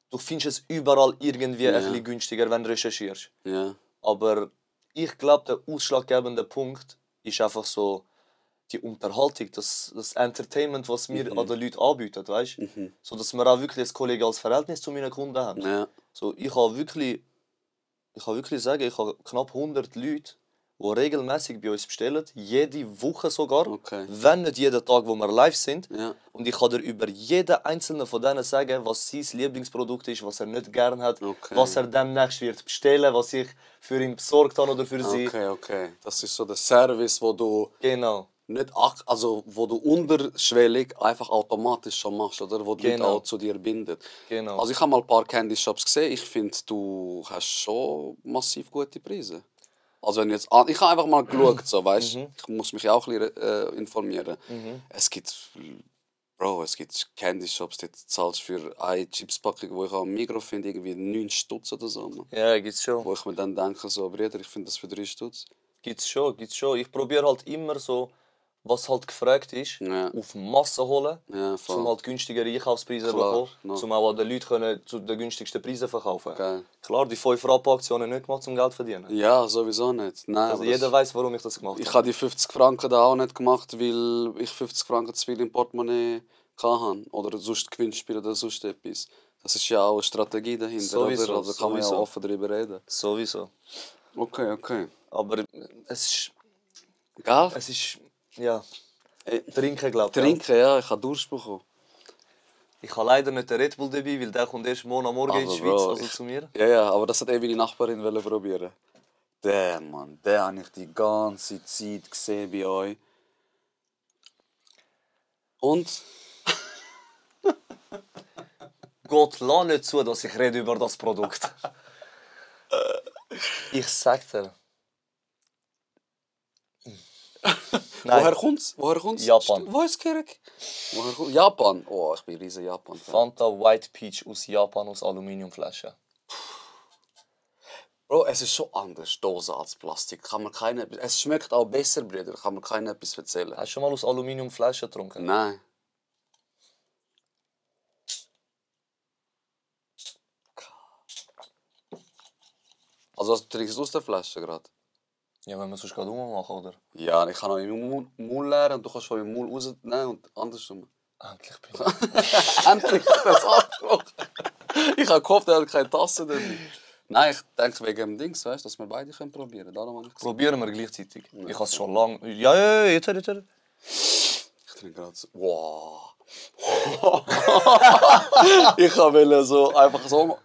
Speaker 4: du findest es überall irgendwie ein bisschen günstiger, wenn du recherchierst.
Speaker 3: Ja.
Speaker 4: Aber ich glaube, der ausschlaggebende Punkt ist einfach so die Unterhaltung, das Entertainment, was wir an den Leuten anbieten, weißt? So, dass wir auch wirklich ein kollegiales Verhältnis zu meinen Kunden haben.
Speaker 3: Ja.
Speaker 4: So, ich kann wirklich sagen, ich habe knapp 100 Leute, die regelmäßig bei uns bestellen, jede Woche sogar,
Speaker 3: Okay.
Speaker 4: wenn nicht jeden Tag, wo wir live sind.
Speaker 3: Ja.
Speaker 4: Und ich kann dir über jeden einzelnen von denen sagen, was sein Lieblingsprodukt ist, was er nicht gern hat,
Speaker 3: Okay.
Speaker 4: was er demnächst wird bestellen, was ich für ihn besorgt habe oder für sie.
Speaker 3: Okay. Das ist so der Service, wo du
Speaker 4: Genau.
Speaker 3: nicht wo du unterschwellig einfach automatisch schon machst, oder? Wo die Leute
Speaker 4: Genau.
Speaker 3: auch zu dir bindet.
Speaker 4: Genau.
Speaker 3: Also ich habe mal ein paar Candy Shops gesehen. Ich finde, du hast schon massiv gute Preise. Also wenn jetzt, ich habe einfach mal geschaut, so, weißt? Ich muss mich auch ein bisschen informieren. Es gibt Candy Shops, die zahlst für eine Chipspackung, die ich am Migros finde, irgendwie 9 Stutz oder so. Man.
Speaker 4: Ja, gibt's schon.
Speaker 3: Wo ich mir dann denke, so, Brüder, ich finde das für 3 Stutz.
Speaker 4: Gibt's schon. Ich probiere halt immer so, was halt gefragt ist,
Speaker 3: Ja.
Speaker 4: auf Masse holen,
Speaker 3: Ja, voll.
Speaker 4: um halt günstigere Einkaufspreise zu
Speaker 3: Klar,
Speaker 4: bekommen,
Speaker 3: no.
Speaker 4: um auch an den Leuten können zu den günstigsten Preisen verkaufen.
Speaker 3: Geil.
Speaker 4: Klar, die 5-Rappen-Aktionen nicht gemacht, um Geld zu verdienen.
Speaker 3: Ja, sowieso nicht. Nein,
Speaker 4: Also
Speaker 3: aber
Speaker 4: jeder
Speaker 3: das,
Speaker 4: weiß, warum ich das gemacht
Speaker 3: ich
Speaker 4: habe.
Speaker 3: habe die 50 Franken da auch nicht gemacht, weil ich 50 Franken zu viel im Portemonnaie hatte. Oder sonst Gewinnspiel oder sonst etwas. Das ist ja auch eine Strategie dahinter,
Speaker 4: Sowieso,
Speaker 3: oder? Also kann man ja
Speaker 4: sowieso.
Speaker 3: offen darüber reden.
Speaker 4: Sowieso.
Speaker 3: Okay.
Speaker 4: Aber es
Speaker 3: Gell?
Speaker 4: ist ja,
Speaker 3: Ey,
Speaker 4: trinken, glaube ich.
Speaker 3: Trinken, ja, ich habe Durst bekommen.
Speaker 4: Ich habe leider nicht den Red Bull dabei, weil der kommt erst morgen Morgen in die
Speaker 3: Aber
Speaker 4: Schweiz,
Speaker 3: Bro,
Speaker 4: also zu mir.
Speaker 3: Ja, aber das hat meine Nachbarin probieren. Der Mann, den habe ich die ganze Zeit gesehen bei euch. Und?
Speaker 4: Gott, lass nicht zu, dass ich rede über das Produkt. Ich sag dir.
Speaker 3: Woher kommt's?
Speaker 4: Japan.
Speaker 3: Wo ist Kirk? Woher kommt Japan? Oh, ich bin ein riesen Japan-Fan.
Speaker 4: Fanta White Peach aus Japan aus Aluminiumflaschen.
Speaker 3: Bro, es ist schon anders, Dose als Plastik. Kann man keine, es schmeckt auch besser, Brüder. Kann man keinem etwas erzählen.
Speaker 4: Hast du schon mal aus Aluminiumflaschen getrunken?
Speaker 3: Nein. Also du trinkst es aus der Flasche gerade?
Speaker 4: Ja, wenn wir sonst gerade rummachen, oder?
Speaker 3: Ja, ich kann auch im Mund leeren und du kannst von im Mund rausnehmen und andersrum.
Speaker 4: Endlich bin ich.
Speaker 3: Endlich das angesprochen. Ich habe gehofft, er hat keine Tasse drin. Nein, ich denke wegen dem Dings, weißt, dass wir beide können probieren. Darum habe ich gesagt.
Speaker 4: Probieren wir gleichzeitig. Ich habe es schon lange. Ja, jetzt.
Speaker 3: Ich trinke gerade so. Wow. Ich wollte so einfach so.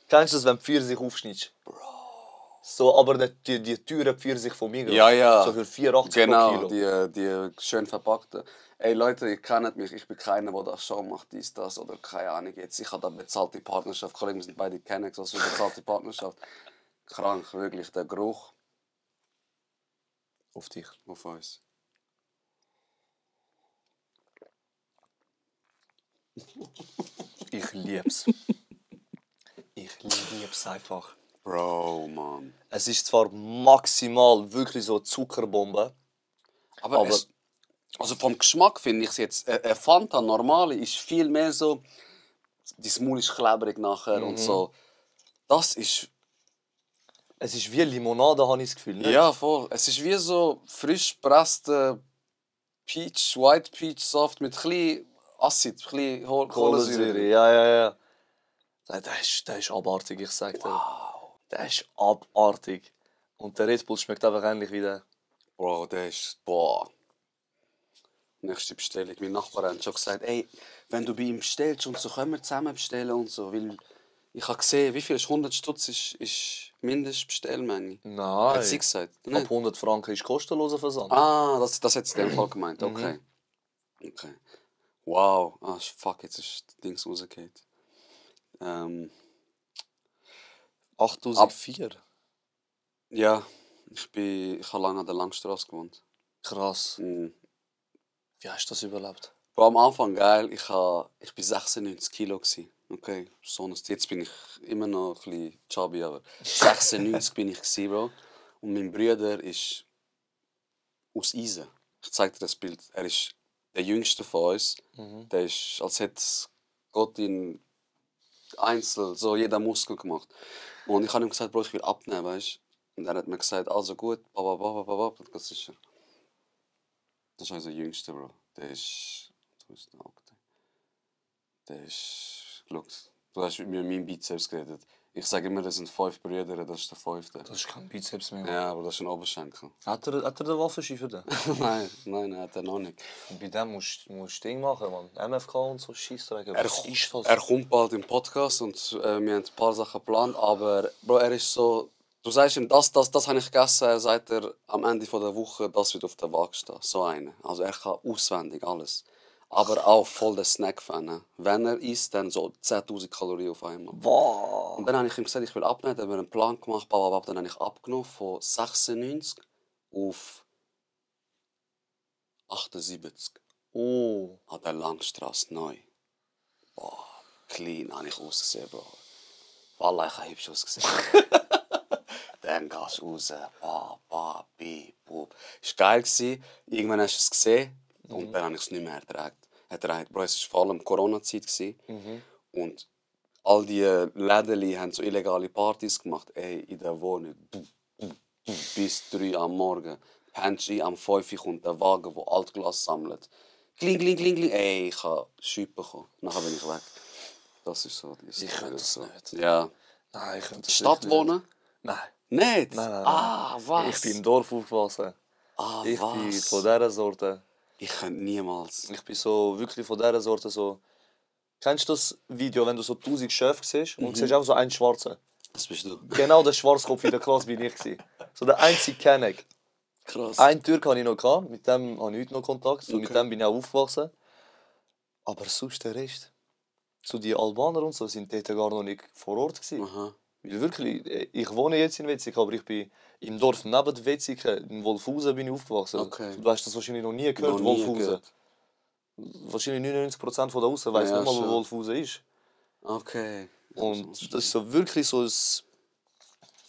Speaker 4: Kennst du das, wenn du Pfirsich aufschneidest? So, aber nicht die teuren Pfirsich von Migros.
Speaker 3: Ja, ja.
Speaker 4: So für 84
Speaker 3: Genau,
Speaker 4: pro Kilo.
Speaker 3: die schön verpackten. Ey Leute, ihr kennt mich, ich bin keiner, der das schon macht, dies, das oder keine Ahnung. Jetzt, ich habe da bezahlte Partnerschaft. Kollegen, wir sind beide kennen, so bezahlte Partnerschaft. Krank, wirklich, der Geruch
Speaker 4: Auf dich.
Speaker 3: auf uns.
Speaker 4: Ich lieb's. Ich lieb's einfach.
Speaker 3: Bro, Mann.
Speaker 4: Es ist zwar maximal wirklich so eine Zuckerbombe,
Speaker 3: Aber es, also vom Geschmack finde ich es jetzt, eine Fanta normale ist viel mehr so, die Maul ist klebrig nachher und so. Das ist,
Speaker 4: es ist wie Limonade, habe ich das Gefühl. Nicht?
Speaker 3: ja voll, es ist wie so frisch gepresster Peach, White Peach Saft mit ein bisschen Acid, ein bisschen Kohlensäure.
Speaker 4: Ja. Der ist abartig, ich sag dir. Wow. Der ist abartig. Und der Red Bull schmeckt einfach ähnlich wie der.
Speaker 3: Bro, der ist, boah. Nächste Bestellung. Mein Nachbar hat schon gesagt, ey, wenn du bei ihm bestellst und so, können wir zusammen bestellen und so. Weil ich habe gesehen, wie viel ist 100 Stutz ist Mindestbestellmenge.
Speaker 4: Nein.
Speaker 3: Hat sie gesagt?
Speaker 4: Ab
Speaker 3: Nicht?
Speaker 4: 100 Franken ist kostenloser Versand.
Speaker 3: Ah, das hat sie in dem Fall gemeint. Okay. Okay. Wow. Ah, fuck, jetzt ist das Ding rausgefallen.
Speaker 4: 8004.
Speaker 3: Ja, ich habe lange an der Langstrasse gewohnt.
Speaker 4: Krass.
Speaker 3: Mhm.
Speaker 4: Wie hast du das überlebt?
Speaker 3: War am Anfang geil. Ich war 96 Kilo. Okay, jetzt bin ich immer noch ein bisschen chubby, aber 96 bin ich, Bro. Und mein Bruder ist aus Eisen. Ich zeige dir das Bild. Er ist der jüngste von uns. Der ist, als hätte Gott ihn einzeln, so jeder Muskel gemacht. Und ich habe ihm gesagt, Bro, ich will abnehmen, weißt du? Und er hat mir gesagt, also gut, das ist er. Das ist unser Jüngster, Bro. Der ist. Wo ist der Akte? Der ist. Schau, du hast mit mir meinem Bizeps geredet. Ich sage immer, das sind 5 Brüder, das ist der 5.
Speaker 4: Das ist kein Bizeps mehr.
Speaker 3: Ja, aber das ist ein Oberschenkel.
Speaker 4: Hat er den Waffenschiefer da?
Speaker 3: nein, hat er noch nicht.
Speaker 4: Bei dem musst du Ding machen, Mann. MFK und so Scheissdrecken.
Speaker 3: Er,
Speaker 4: Was ist das?
Speaker 3: er kommt bald im Podcast und wir haben ein paar Sachen geplant, aber Bro, er ist so. Du sagst ihm, das habe ich gegessen, er sagt er am Ende der Woche, das wird auf der Waage stehen. So einer. Also er kann auswendig alles. Aber auch voll der Snack-Fan. Ne? Wenn er isst, dann so 10'000 Kalorien auf einmal.
Speaker 4: Wow.
Speaker 3: Und dann habe ich ihm gesagt, ich will abnehmen, dann haben wir einen Plan gemacht, dann habe ich abgenommen von 96 auf 78.
Speaker 4: Oh.
Speaker 3: An der Langstrasse neu. Boah, clean habe ich ausgesehen, Bro. Wallah, ich habe hübsch ausgesehen. Dann gehst du raus. Bub. Es war geil. Irgendwann hast du es gesehen. Und dann habe ich es nicht mehr ertragen. Bro, es war vor allem Corona-Zeit. Und all die Läden haben so illegale Partys gemacht. Ey, in der Wohnung. Bis 3 am Morgen. Pantry am 5 kommt der Wagen, der Altglas sammelt. Kling. Ey, ich habe Schüppe bekommen. Nachher bin ich weg. Das ist so.
Speaker 4: Ich könnte das nicht.
Speaker 3: Ja.
Speaker 4: Nein, ich könnte das
Speaker 3: Stadt
Speaker 4: wirklich
Speaker 3: wohnen?
Speaker 4: nicht. Nein.
Speaker 3: Nicht?
Speaker 4: Nein.
Speaker 3: Ah, was?
Speaker 4: Ich bin im Dorf aufgewachsen.
Speaker 3: Ah,
Speaker 4: Ich bin
Speaker 3: was?
Speaker 4: von dieser Sorte.
Speaker 3: Ich könnte niemals.
Speaker 4: Ich bin so wirklich von dieser Sorte so. Kennst du das Video, wenn du so 1000 Schöpfe siehst und siehst auch so einen Schwarzen?
Speaker 3: Das bist du.
Speaker 4: Genau der Schwarzkopf in der Klasse bin ich. So der einzige Kenneck.
Speaker 3: Krass.
Speaker 4: Einen Türk hatte ich noch, mit dem habe ich heute noch Kontakt. Und mit
Speaker 3: Okay.
Speaker 4: dem bin ich auch aufgewachsen. Aber sonst der Rest. So die Albaner und so sind dort gar noch nicht vor Ort gewesen.
Speaker 3: Aha.
Speaker 4: Weil wirklich, ich wohne jetzt in Wetzig, aber ich bin im Dorf neben Wetzig, in Wolfhausen bin ich aufgewachsen.
Speaker 3: Okay.
Speaker 4: Du hast das wahrscheinlich noch nie gehört,
Speaker 3: Noch nie
Speaker 4: Wolfhausen.
Speaker 3: gehört.
Speaker 4: Wahrscheinlich 99% von der Aussen weiss
Speaker 3: Ja,
Speaker 4: nicht mal, wo
Speaker 3: schon.
Speaker 4: Wolfhausen ist.
Speaker 3: Okay.
Speaker 4: Und das ist so wirklich so ein...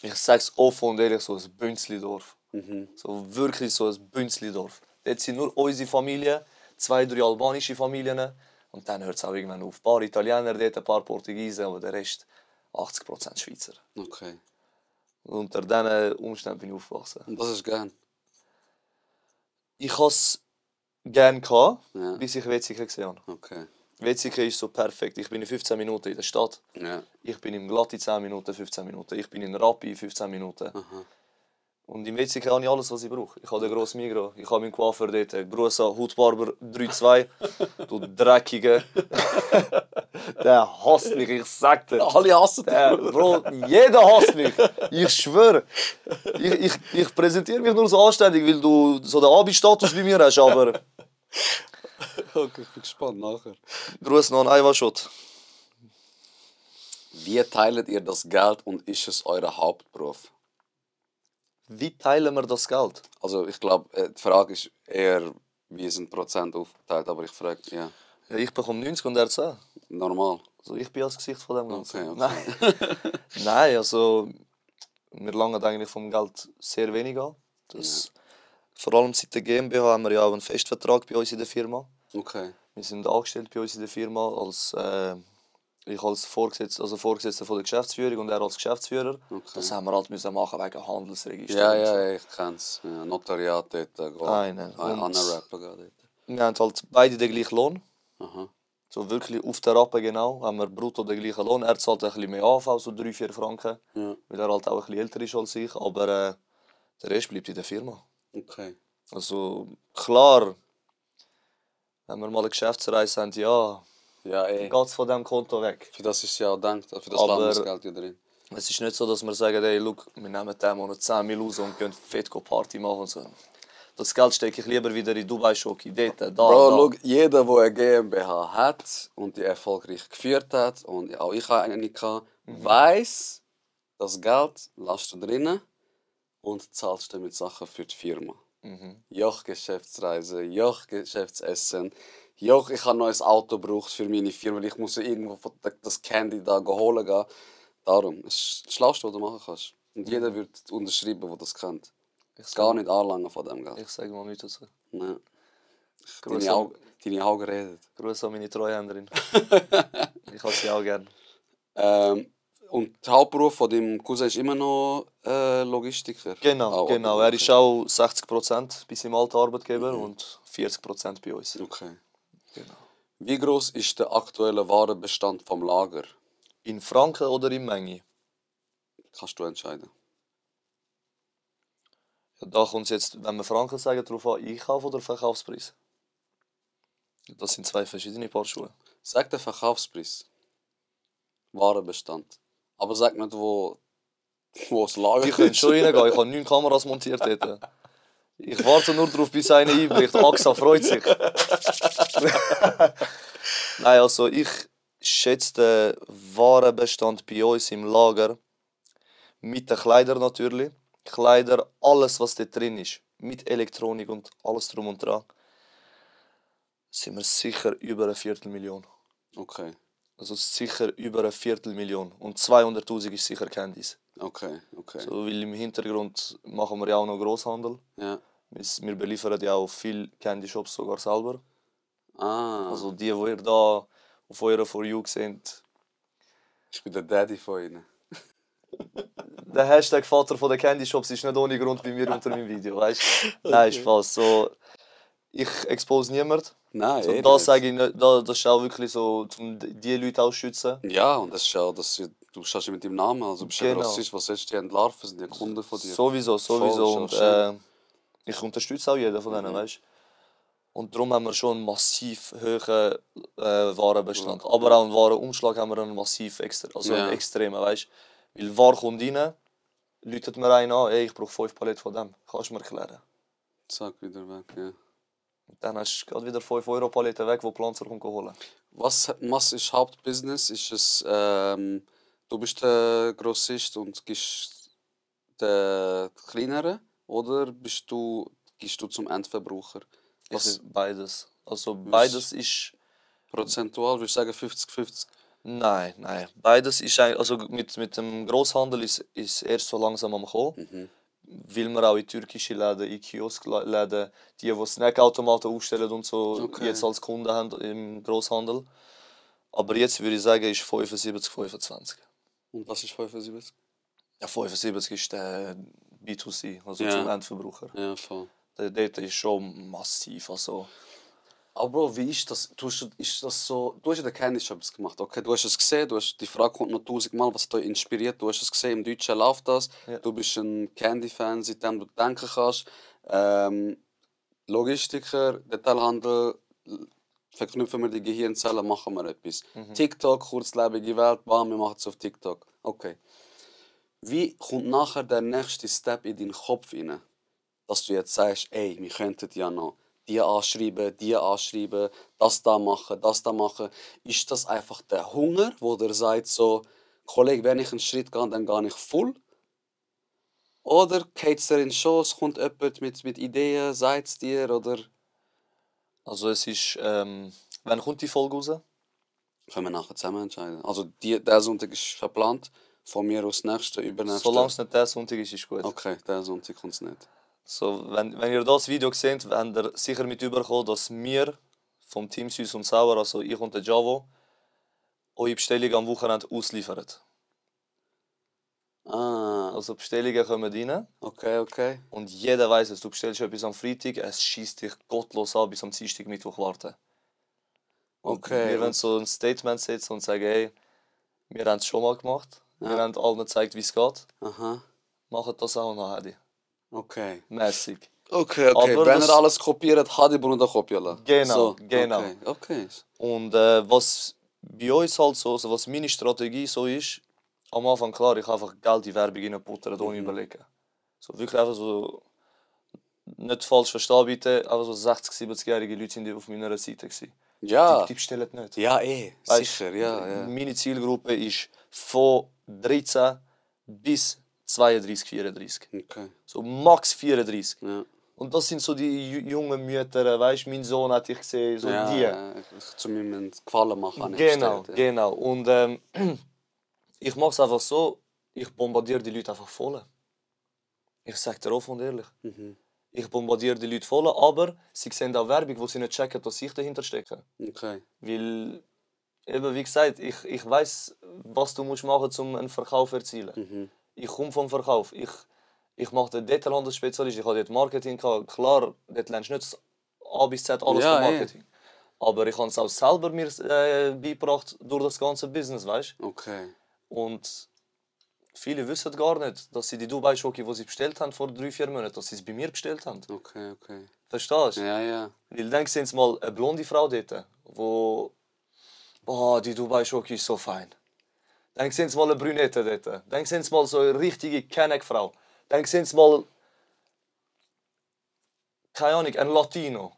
Speaker 4: Ich sag's offen und ehrlich, so ein Bünzli-Dorf.
Speaker 3: Mhm.
Speaker 4: So wirklich so ein Bünzli-Dorf. Dort sind nur unsere Familien, 2, 3 albanische Familien und dann hört es auch irgendwann auf. Ein paar Italiener dort, ein paar Portugiesen, aber der Rest 80% Schweizer.
Speaker 3: Okay.
Speaker 4: Unter diesen Umständen bin ich aufgewachsen.
Speaker 3: Und das ist gern.
Speaker 4: Ich hatte es gerne,
Speaker 3: Ja.
Speaker 4: bis ich Wetzikon gesehen habe.
Speaker 3: Okay.
Speaker 4: Wetzikon ist so perfekt. Ich bin in 15 Minuten in der Stadt.
Speaker 3: Ja.
Speaker 4: Ich bin im Glatt in 10 Minuten, 15 Minuten. Ich bin in Rappi in 15 Minuten.
Speaker 3: Aha.
Speaker 4: Und im Wetzikon habe ich alles, was ich brauche. Ich habe den grossen Migros, ich habe meinen Coiffeur dort. Gruß an Hautbarber 32, du Dreckige. Der hasst mich, ich sag dir.
Speaker 3: Alle hassen dich.
Speaker 4: Bro, jeder hasst mich. Ich schwöre. Ich präsentiere mich nur so anständig, weil du so den Abi-Status bei mir hast, aber...
Speaker 3: Okay, ich bin gespannt nachher.
Speaker 4: Gruß noch an Eiwashot.
Speaker 3: Wie teilt ihr das Geld und ist es euer Hauptberuf?
Speaker 4: Wie teilen wir das Geld?
Speaker 3: Also ich glaube, die Frage ist eher, wie sind Prozent aufgeteilt, aber ich frage, ja,
Speaker 4: Ja, ich bekomme 90 und er 10.
Speaker 3: normal.
Speaker 4: Also ich bin als Gesicht von dem Ganzen.
Speaker 3: Okay.
Speaker 4: Nein. Nein, also wir langen eigentlich vom Geld sehr wenig an. Das, Vor allem seit der GmbH haben wir ja auch einen Festvertrag bei uns in der Firma.
Speaker 3: Okay.
Speaker 4: Wir sind angestellt bei uns in der Firma als ich als Vorgesetzter von der Geschäftsführung und er als Geschäftsführer.
Speaker 3: Okay.
Speaker 4: Das haben wir halt müssen machen wegen Handelsregister.
Speaker 3: Ja,
Speaker 4: und so.
Speaker 3: ja, ich kenn's. Ja, Notariat dort,
Speaker 4: Einen. Und
Speaker 3: anrappen dort.
Speaker 4: wir haben halt beide den gleichen Lohn.
Speaker 3: Aha.
Speaker 4: So wirklich auf der Rappe genau, haben wir brutto den gleichen Lohn. Er zahlt ein bisschen mehr AV, so 3-4 Franken,
Speaker 3: Ja.
Speaker 4: weil er halt auch ein bisschen älter ist als ich. Aber der Rest bleibt in der Firma.
Speaker 3: Okay.
Speaker 4: Also klar, wenn wir mal eine Geschäftsreise haben, ja,
Speaker 3: Ja,
Speaker 4: geht es von diesem Konto weg.
Speaker 3: Für das ist ja auch gedacht, für das
Speaker 4: Aber-
Speaker 3: Landesgeld ja drin.
Speaker 4: Es ist nicht so, dass wir sagen, hey, look, wir nehmen diesen Monat 10 Mil raus und gehen fett Party machen und so. Das Geld stecke ich lieber wieder in Dubai Schoki, dort, da,
Speaker 3: Bro,
Speaker 4: da.
Speaker 3: schau, jeder, der eine GmbH hat und die erfolgreich geführt hat, und auch ich habe eine gehabt, weiss, das Geld lässt du drinnen und zahlst damit Sachen für die Firma. Joch Geschäftsreise, Joch Geschäftsessen, Joch, ich habe ein neues Auto gebraucht für meine Firma, weil ich muss irgendwo das Candy da holen gehen. Darum, es ist das Schlauste, was du machen kannst. Und jeder wird unterschreiben, der das kennt. Gar nicht anlangen von dem Geld.
Speaker 4: Ich sage mal nichts dazu.
Speaker 3: Nein.
Speaker 4: Grüß
Speaker 3: Deine Augen reden.
Speaker 4: an meine Treuhänderin. Ich habe sie auch gern.
Speaker 3: Und der Hauptberuf von deinem Cousin ist immer noch Logistiker?
Speaker 4: Genau,
Speaker 3: Ah,
Speaker 4: genau.
Speaker 3: okay.
Speaker 4: Er ist auch 60% bei seinem alten Arbeitgeber und 40% bei uns.
Speaker 3: Okay.
Speaker 4: Genau.
Speaker 3: Wie groß ist der aktuelle Warenbestand vom Lager?
Speaker 4: In Franken oder in Menge?
Speaker 3: Kannst du entscheiden.
Speaker 4: Ja, da kommt es jetzt, wenn wir Franken sagen, darauf an, Einkauf oder Verkaufspreis. Das sind zwei verschiedene Paar Schuhe.
Speaker 3: Sag den Verkaufspreis. Warenbestand. Aber sag nicht, wo das Lager
Speaker 4: Ich könnte schon reingehen, ich habe 9 Kameras montiert dort. Ich warte nur darauf, bis einer einbricht. AXA freut sich. Nein, also ich schätze den Warenbestand bei uns im Lager mit den Kleidern natürlich. Kleider, alles was dort drin ist, mit Elektronik und alles drum und dran, sind wir sicher über eine Viertelmillion.
Speaker 3: Okay,
Speaker 4: Also sicher über eine Viertelmillion. Und 200'000 ist sicher Candies.
Speaker 3: okay.
Speaker 4: So, weil im Hintergrund machen wir ja auch noch Grosshandel.
Speaker 3: Ja.
Speaker 4: Wir beliefern ja auch viele Candy Shops sogar selber.
Speaker 3: Ah,
Speaker 4: Also die ihr da auf eurer For You seht,
Speaker 3: ich bin der Daddy von ihnen.
Speaker 4: der Hashtag Vater von den Candy Shops ist nicht ohne Grund bei mir unter meinem Video, weißt du? Nein, Spaß. So, ich expose niemanden.
Speaker 3: Nein,
Speaker 4: So,
Speaker 3: eh
Speaker 4: das
Speaker 3: nicht.
Speaker 4: sage ich nicht, das ist auch wirklich so, um die Leute auch zu schützen.
Speaker 3: Ja, und das ist ja, du stehst ja mit deinem Namen, also du bist ja
Speaker 4: Genau.
Speaker 3: Grossist, was sollst du die entlarven, sind ja Kunden von dir.
Speaker 4: Sowieso.
Speaker 3: Voll,
Speaker 4: Und
Speaker 3: ist ja schön.
Speaker 4: ich unterstütze auch jeden von denen, weißt du? Und darum haben wir schon einen massiv hohen Warenbestand. Aber auch einen Warenumschlag haben wir einen massiv
Speaker 3: Ja.
Speaker 4: einen extremen, weißt du? Weil Ware kommt rein, läutet mir einer an, hey, ich brauche 5 Paletten von dem. Kannst du mir erklären?
Speaker 3: Zack, wieder weg, ja.
Speaker 4: Dann hast du gerade wieder 5 Euro Paletten weg, die die Pflanzer kommt holen.
Speaker 3: Was ist Hauptbusiness? Ist es, du bist der Grossist und gibst den kleineren, oder gehst du zum Endverbraucher? Was
Speaker 4: Beides. Also beides ist
Speaker 3: prozentual, würde ich sagen 50-50.
Speaker 4: Nein, nein. Beides ist eigentlich, also mit dem Grosshandel ist erst so langsam am kommen. Weil wir auch in türkische Läden, in Kioskläden, die Snackautomaten aufstellen und so,
Speaker 3: Okay.
Speaker 4: jetzt als Kunden haben im Grosshandel. Aber jetzt würde ich sagen, ist 75, 25.
Speaker 3: Und was ist 75?
Speaker 4: Ja, 75 ist der B2C, also
Speaker 3: Ja.
Speaker 4: zum Endverbraucher.
Speaker 3: Ja, voll.
Speaker 4: Dort ist schon massiv. Also.
Speaker 3: Aber Bro, wie ist das? Ist das so, du hast ja den Candy Shop gemacht, okay? Du hast es gesehen, die Frage kommt noch 1000 Mal, was dich inspiriert. Du hast es gesehen, im Deutschen läuft das.
Speaker 4: Ja.
Speaker 3: Du bist ein Candy-Fan, seitdem du denken kannst. Logistiker, Detailhandel, verknüpfen wir die Gehirnzellen, machen wir etwas. TikTok, kurzlebige Welt, bam, wir machen es auf TikTok. Okay. Wie kommt nachher der nächste Step in deinen Kopf rein? Dass du jetzt sagst, ey, wir könnten ja noch die anschreiben, das da machen. Ist das einfach der Hunger, wo der sagt so, Kollege, wenn ich einen Schritt gehe, dann gehe ich voll? Oder geht es dir in den Schoß, kommt jemand mit Ideen, sagt es dir, oder?
Speaker 4: Also es ist, wann kommt die Folge raus?
Speaker 3: Können wir nachher zusammen entscheiden. Also der Sonntag ist verplant, von mir aus nächste, übernächste.
Speaker 4: Solange es nicht der Sonntag ist, ist gut.
Speaker 3: Okay, der Sonntag kommt es nicht.
Speaker 4: So, wenn ihr das Video seht, habt ihr sicher mit überkommen, dass wir vom Team Süß und Sauer, also ich und der Javo, eure Bestellungen am Wochenende ausliefern.
Speaker 3: Ah,
Speaker 4: Also Bestellungen kommen rein
Speaker 3: okay.
Speaker 4: und jeder weiß es. Du bestellst etwas am Freitag, es schießt dich gottlos an bis am Dienstag, Mittwoch warten. Und
Speaker 3: Okay,
Speaker 4: wir wollen
Speaker 3: und-
Speaker 4: so ein Statement setzen und sagen, hey, wir haben es schon mal gemacht. Wir
Speaker 3: Ja.
Speaker 4: haben allen gezeigt, wie es geht.
Speaker 3: Aha,
Speaker 4: Macht das auch noch, Hadi.
Speaker 3: okay.
Speaker 4: Mäßig.
Speaker 3: Okay.
Speaker 4: Aber
Speaker 3: Wenn
Speaker 4: das-
Speaker 3: er alles kopiert, hat die Bruder kopieren.
Speaker 4: Genau, genau.
Speaker 3: Okay.
Speaker 4: Und was bei uns halt so, also was meine Strategie so ist, am Anfang klar, ich habe einfach Geld in Werbung reinputtern, ohne überlegen. So wirklich einfach so, nicht falsch verstehen bitte, aber so 60, 70-jährige Leute sind auf meiner Seite gewesen.
Speaker 3: Ja.
Speaker 4: Die bestellen nicht.
Speaker 3: Ja,
Speaker 4: Weißt,
Speaker 3: sicher, ja.
Speaker 4: Meine Zielgruppe ist von 13 bis 32, 34.
Speaker 3: Okay,
Speaker 4: So max 34.
Speaker 3: ja.
Speaker 4: Und das sind so die jungen Mütter, weißt, mein Sohn hat ich gesehen, so
Speaker 3: ja,
Speaker 4: die.
Speaker 3: ja, zu meinem Gefallen machen. habe ich
Speaker 4: Genau,
Speaker 3: bestellt, ja.
Speaker 4: genau. Und ich mache es einfach so, ich bombardiere die Leute einfach voll. Ich sage dir offen und ehrlich.
Speaker 3: Mhm.
Speaker 4: Ich bombardiere die Leute voll, aber sie sehen auch Werbung, wo sie nicht checken, dass ich dahinter stecke.
Speaker 3: Okay.
Speaker 4: Weil, eben wie gesagt, ich weiß, was du musst machen, um einen Verkauf zu erzielen.
Speaker 3: Mhm.
Speaker 4: Ich komme vom Verkauf. Ich mache den Detailhandelsspezialist, ich habe dort Marketing gehabt. Klar, dort lernst du nicht das A bis Z alles
Speaker 3: Ja,
Speaker 4: vom Marketing. Aber ich habe es auch selber mir beigebracht durch das ganze Business, weißt du?
Speaker 3: Okay.
Speaker 4: Und viele wissen gar nicht, dass sie die Dubai-Schoki, die sie bestellt haben vor 3-4 Monaten, dass sie es bei mir bestellt haben.
Speaker 3: Okay.
Speaker 4: Verstehst du?
Speaker 3: Ja.
Speaker 4: Weil dann sehen sie mal eine blonde Frau dort, wo die Dubai-Schoki ist so fein. Dann sehen sie mal eine Brünette dort. Dann sehen sie mal so eine richtige Kenneck-Frau. Dann sehen sie mal, keine Ahnung, ein Latino,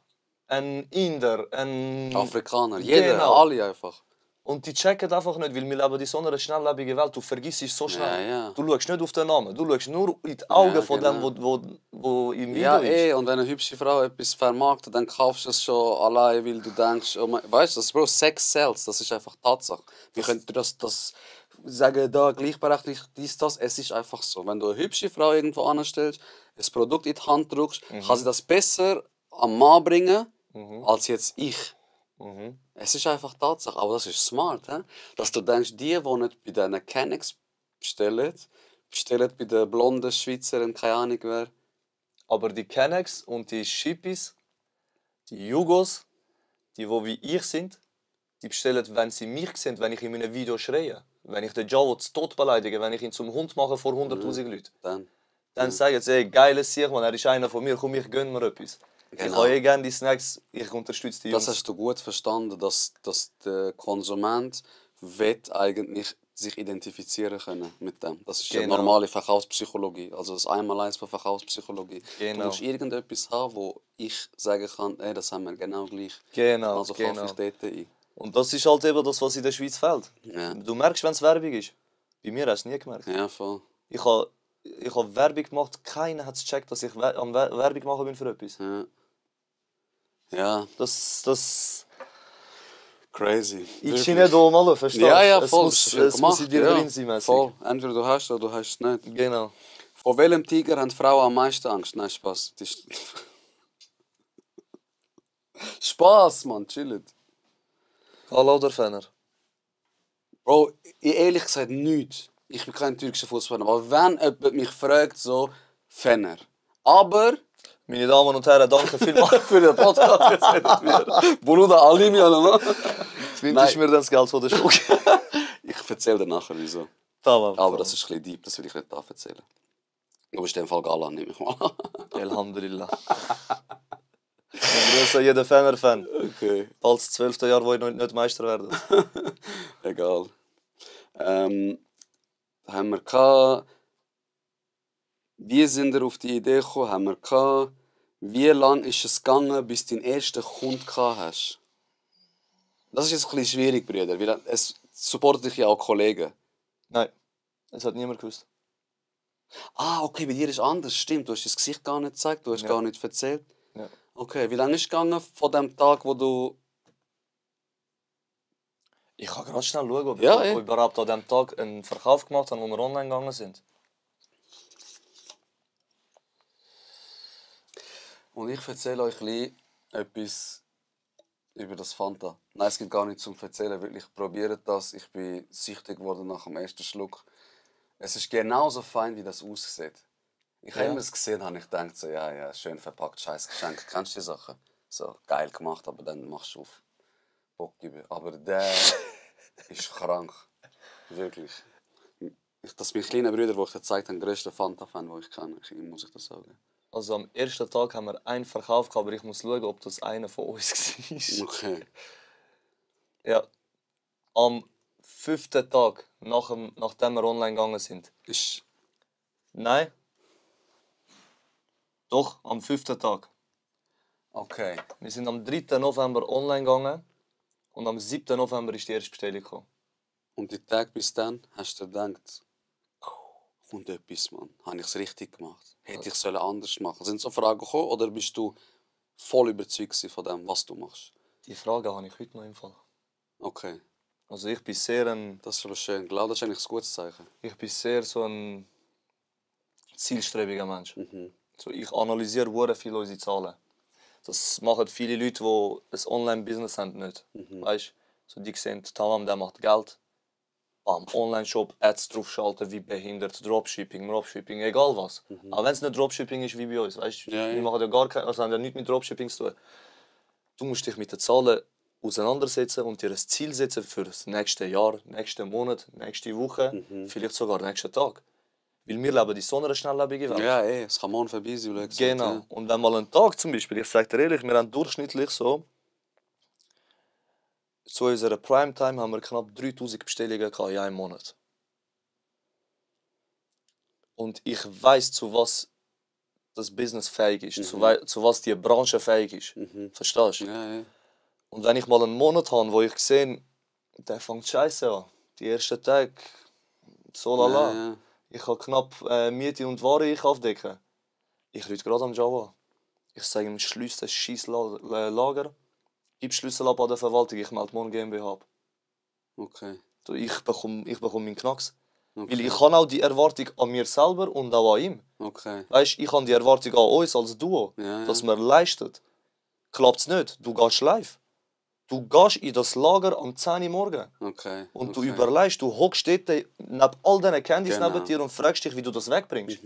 Speaker 4: ein Inder, ein...
Speaker 3: Afrikaner, jeder,
Speaker 4: Genau.
Speaker 3: alle einfach.
Speaker 4: Und die checken einfach nicht, weil wir leben in so einer schnelllebigen Welt. Du vergisst es so schnell.
Speaker 3: Ja.
Speaker 4: Du schaust nicht auf den Namen, du schaust nur in die Augen
Speaker 3: Ja,
Speaker 4: von
Speaker 3: genau.
Speaker 4: dem, wo im Video
Speaker 3: Ja,
Speaker 4: ist.
Speaker 3: und wenn eine hübsche Frau etwas vermarktet, dann kaufst du es schon allein, weil du denkst, oh mein, weißt du, das Bro, Sex sells, das ist einfach Tatsache. Wir können das sagen, da gleichberechtigt, das, es ist einfach so. Wenn du eine hübsche Frau irgendwo anstellst, das Produkt in die Hand drückst, kann sie das besser am Mann bringen, als jetzt ich. Es ist einfach Tatsache, aber das ist smart, he? Dass du denkst, die nicht bei diesen Kennex bestellen bei den blonden Schweizerin, keine Ahnung wer.
Speaker 4: Aber die Kennex und die Shippies, die Jugos, die wo wie ich sind, die bestellen, wenn sie mich sehen, wenn ich in meinem Video schreie. Wenn ich den Javo zu Tod beleidige, wenn ich ihn zum Hund mache vor 100'000 Leuten. Dann sagen sie, ey, geiles Sieg, man, er ist einer von mir, komm, ich gönn mir etwas. Ich
Speaker 3: Genau.
Speaker 4: habe gerne die Snacks, ich unterstütze die Jungs.
Speaker 3: Das hast du gut verstanden, dass der Konsument eigentlich sich identifizieren können mit dem. Das ist
Speaker 4: Genau.
Speaker 3: die normale Verkaufspsychologie, also das Einmaleins von Verkaufspsychologie.
Speaker 4: Genau.
Speaker 3: Du musst irgendetwas haben, wo ich sagen kann, ey, das haben wir genau gleich.
Speaker 4: Genau,
Speaker 3: Also
Speaker 4: genau.
Speaker 3: kaufe ich dort ein.
Speaker 4: Und das ist halt eben das, was in der Schweiz fehlt.
Speaker 3: Ja.
Speaker 4: Du merkst, wenn es Werbung ist. Bei mir hast du es nie gemerkt.
Speaker 3: Ja, voll.
Speaker 4: Ich habe Werbung gemacht, keiner hat es gecheckt, dass ich am Werbung machen bin für etwas.
Speaker 3: Ja.
Speaker 4: Das
Speaker 3: Crazy.
Speaker 4: Ich schiene da mal, verstehst du?
Speaker 3: Ja, ja,
Speaker 4: Es
Speaker 3: voll.
Speaker 4: muss,
Speaker 3: Das ist
Speaker 4: es muss in dir
Speaker 3: gemacht,
Speaker 4: drin sein, mäßig.
Speaker 3: voll. Entweder du hast es oder du hast es nicht.
Speaker 4: Genau.
Speaker 3: Vor welchem Tiger haben Frauen am meisten Angst? Nein, Spaß. Das ist Spaß, Mann, chillt.
Speaker 4: Hallo oder Fenner?
Speaker 3: Bro, ehrlich gesagt nichts. Ich bin kein türkischer Fußballer. Aber wenn jemand mich fragt, so, Fenner. Aber
Speaker 4: Meine Damen und Herren, danke vielmals.
Speaker 3: für den Podcast jetzt redet wir. Bruder Alimi, oder?
Speaker 4: Wünschst du mir dann das Geld von der Schule?
Speaker 3: Ich erzähle dir nachher, wieso.
Speaker 4: Tamam.
Speaker 3: Aber das ist ein bisschen deep, das will ich nicht erzählen. Du bist in dem Fall Gala, nehme ich mal.
Speaker 4: Alhamdulillah. Ich grüße jeden Fenner-Fan.
Speaker 3: Okay.
Speaker 4: Falls das 12. Jahr, wo ich noch nicht Meister werde.
Speaker 3: Egal. Haben wir gehabt. Wie sind wir auf die Idee gekommen? Haben wir gehabt. Wie lange ist es gegangen, bis du deinen ersten Kunden gehabt hast? Das ist jetzt ein bisschen schwierig, Brüder, weil es supportet dich ja auch Kollegen.
Speaker 4: Nein, das hat niemand gewusst.
Speaker 3: Ah, okay, bei dir ist es anders. Stimmt, du hast das Gesicht gar nicht gezeigt, du hast
Speaker 4: Ja.
Speaker 3: gar nicht erzählt.
Speaker 4: Ja.
Speaker 3: Okay, wie lange ist es gegangen von dem Tag, wo du...
Speaker 4: Ich kann gerade schnell schauen, ob
Speaker 3: Ja,
Speaker 4: ich
Speaker 3: ey.
Speaker 4: überhaupt an diesem Tag einen Verkauf gemacht habe, wo wir online gegangen sind.
Speaker 3: Und ich erzähle euch ein bisschen etwas über das Fanta. Nein, es gibt gar nichts zum Erzählen, wirklich probiert das. Ich bin süchtig geworden nach dem ersten Schluck. Es ist genauso fein, wie das aussieht. Ich habe
Speaker 4: Ja.
Speaker 3: immer es gesehen, habe ich gedacht, so, ja, schön verpackt, scheiß Geschenk. Kennst du die Sachen? So, geil gemacht, aber dann machst du auf. Bock geben. Aber der ist krank. Wirklich. Das sind meine kleinen Brüder, die ich dir gezeigt habe, der grösste Fanta-Fan, den ich kenne. Ihm muss ich das sagen.
Speaker 4: Also am ersten Tag haben wir einen Verkauf gehabt, aber ich muss schauen, ob das einer von uns war.
Speaker 3: Okay.
Speaker 4: Ja. Am 5. Tag, nachdem wir online gegangen sind.
Speaker 3: Ist...
Speaker 4: Nein. Doch, am 5. Tag.
Speaker 3: Okay.
Speaker 4: Wir sind am 3. November online gegangen und am 7. November ist die erste Bestellung gekommen.
Speaker 3: Und die Tag bis dann hast du gedacht, kommt etwas, Mann. Habe ich es richtig gemacht? Hätte ich es anders machen sollen? Sind so Fragen gekommen oder bist du voll überzeugt von dem, was du machst?
Speaker 4: Die Frage habe ich heute noch im Fall.
Speaker 3: Okay,
Speaker 4: Also ich bin sehr
Speaker 3: das ist aber schön. Ich glaube, das ist eigentlich ein gutes Zeichen.
Speaker 4: so ein zielstrebiger Mensch.
Speaker 3: Mhm.
Speaker 4: So, ich analysiere sehr viel unsere Zahlen. Das machen viele Leute, die ein Online-Business haben, nicht. Weißt, so die sehen, Tamam, der macht Geld. Bam, Online-Shop, Ads draufschalten, wie behindert, Dropshipping, egal was. Auch wenn es nicht Dropshipping ist wie bei uns. Weißt,
Speaker 3: Ja, ja.
Speaker 4: wir machen ja gar kein, also haben ja nichts mit Dropshipping zu tun. Du musst dich mit den Zahlen auseinandersetzen und dir ein Ziel setzen für das nächste Jahr, nächsten Monat, nächste Woche, vielleicht sogar nächsten Tag. Weil wir leben in so einer schnelllebigen Welt.
Speaker 3: Ja, es kann morgen vorbei sein, wie du gesagt
Speaker 4: Genau.
Speaker 3: hast,
Speaker 4: Und wenn mal ein Tag zum Beispiel, ich sage dir ehrlich, wir haben durchschnittlich so, zu unserer Primetime haben wir knapp 3000 Bestellungen gehabt in einem Monat. Und ich weiß, zu was das Business fähig ist, zu was die Branche fähig ist. Verstehst du?
Speaker 3: Ja.
Speaker 4: Und wenn ich mal einen Monat habe, wo ich sehe, der fängt scheiße an, die ersten Tage, so lala.
Speaker 3: Ja.
Speaker 4: Ich kann knapp Miete und Ware aufdecken. Ich rufe gerade am Java. Ich sage ihm, schließ das scheiß Lager, gib Schlüssel ab an der Verwaltung, ich melde morgen GmbH ab.
Speaker 3: Okay.
Speaker 4: Ich bekomme meinen Knacks.
Speaker 3: Okay.
Speaker 4: Weil ich habe auch die Erwartung an mir selber und auch an ihm.
Speaker 3: Okay.
Speaker 4: Weißt, ich habe die Erwartung an uns als Duo,
Speaker 3: Ja.
Speaker 4: dass wir leisten. Klappt es nicht, du gehst live. Du gehst in das Lager am 10 Uhr morgen.
Speaker 3: Okay.
Speaker 4: Und du
Speaker 3: okay.
Speaker 4: überlegst, du hockst dort neben all diesen Candies
Speaker 3: Genau.
Speaker 4: neben dir und fragst dich, wie du das wegbringst.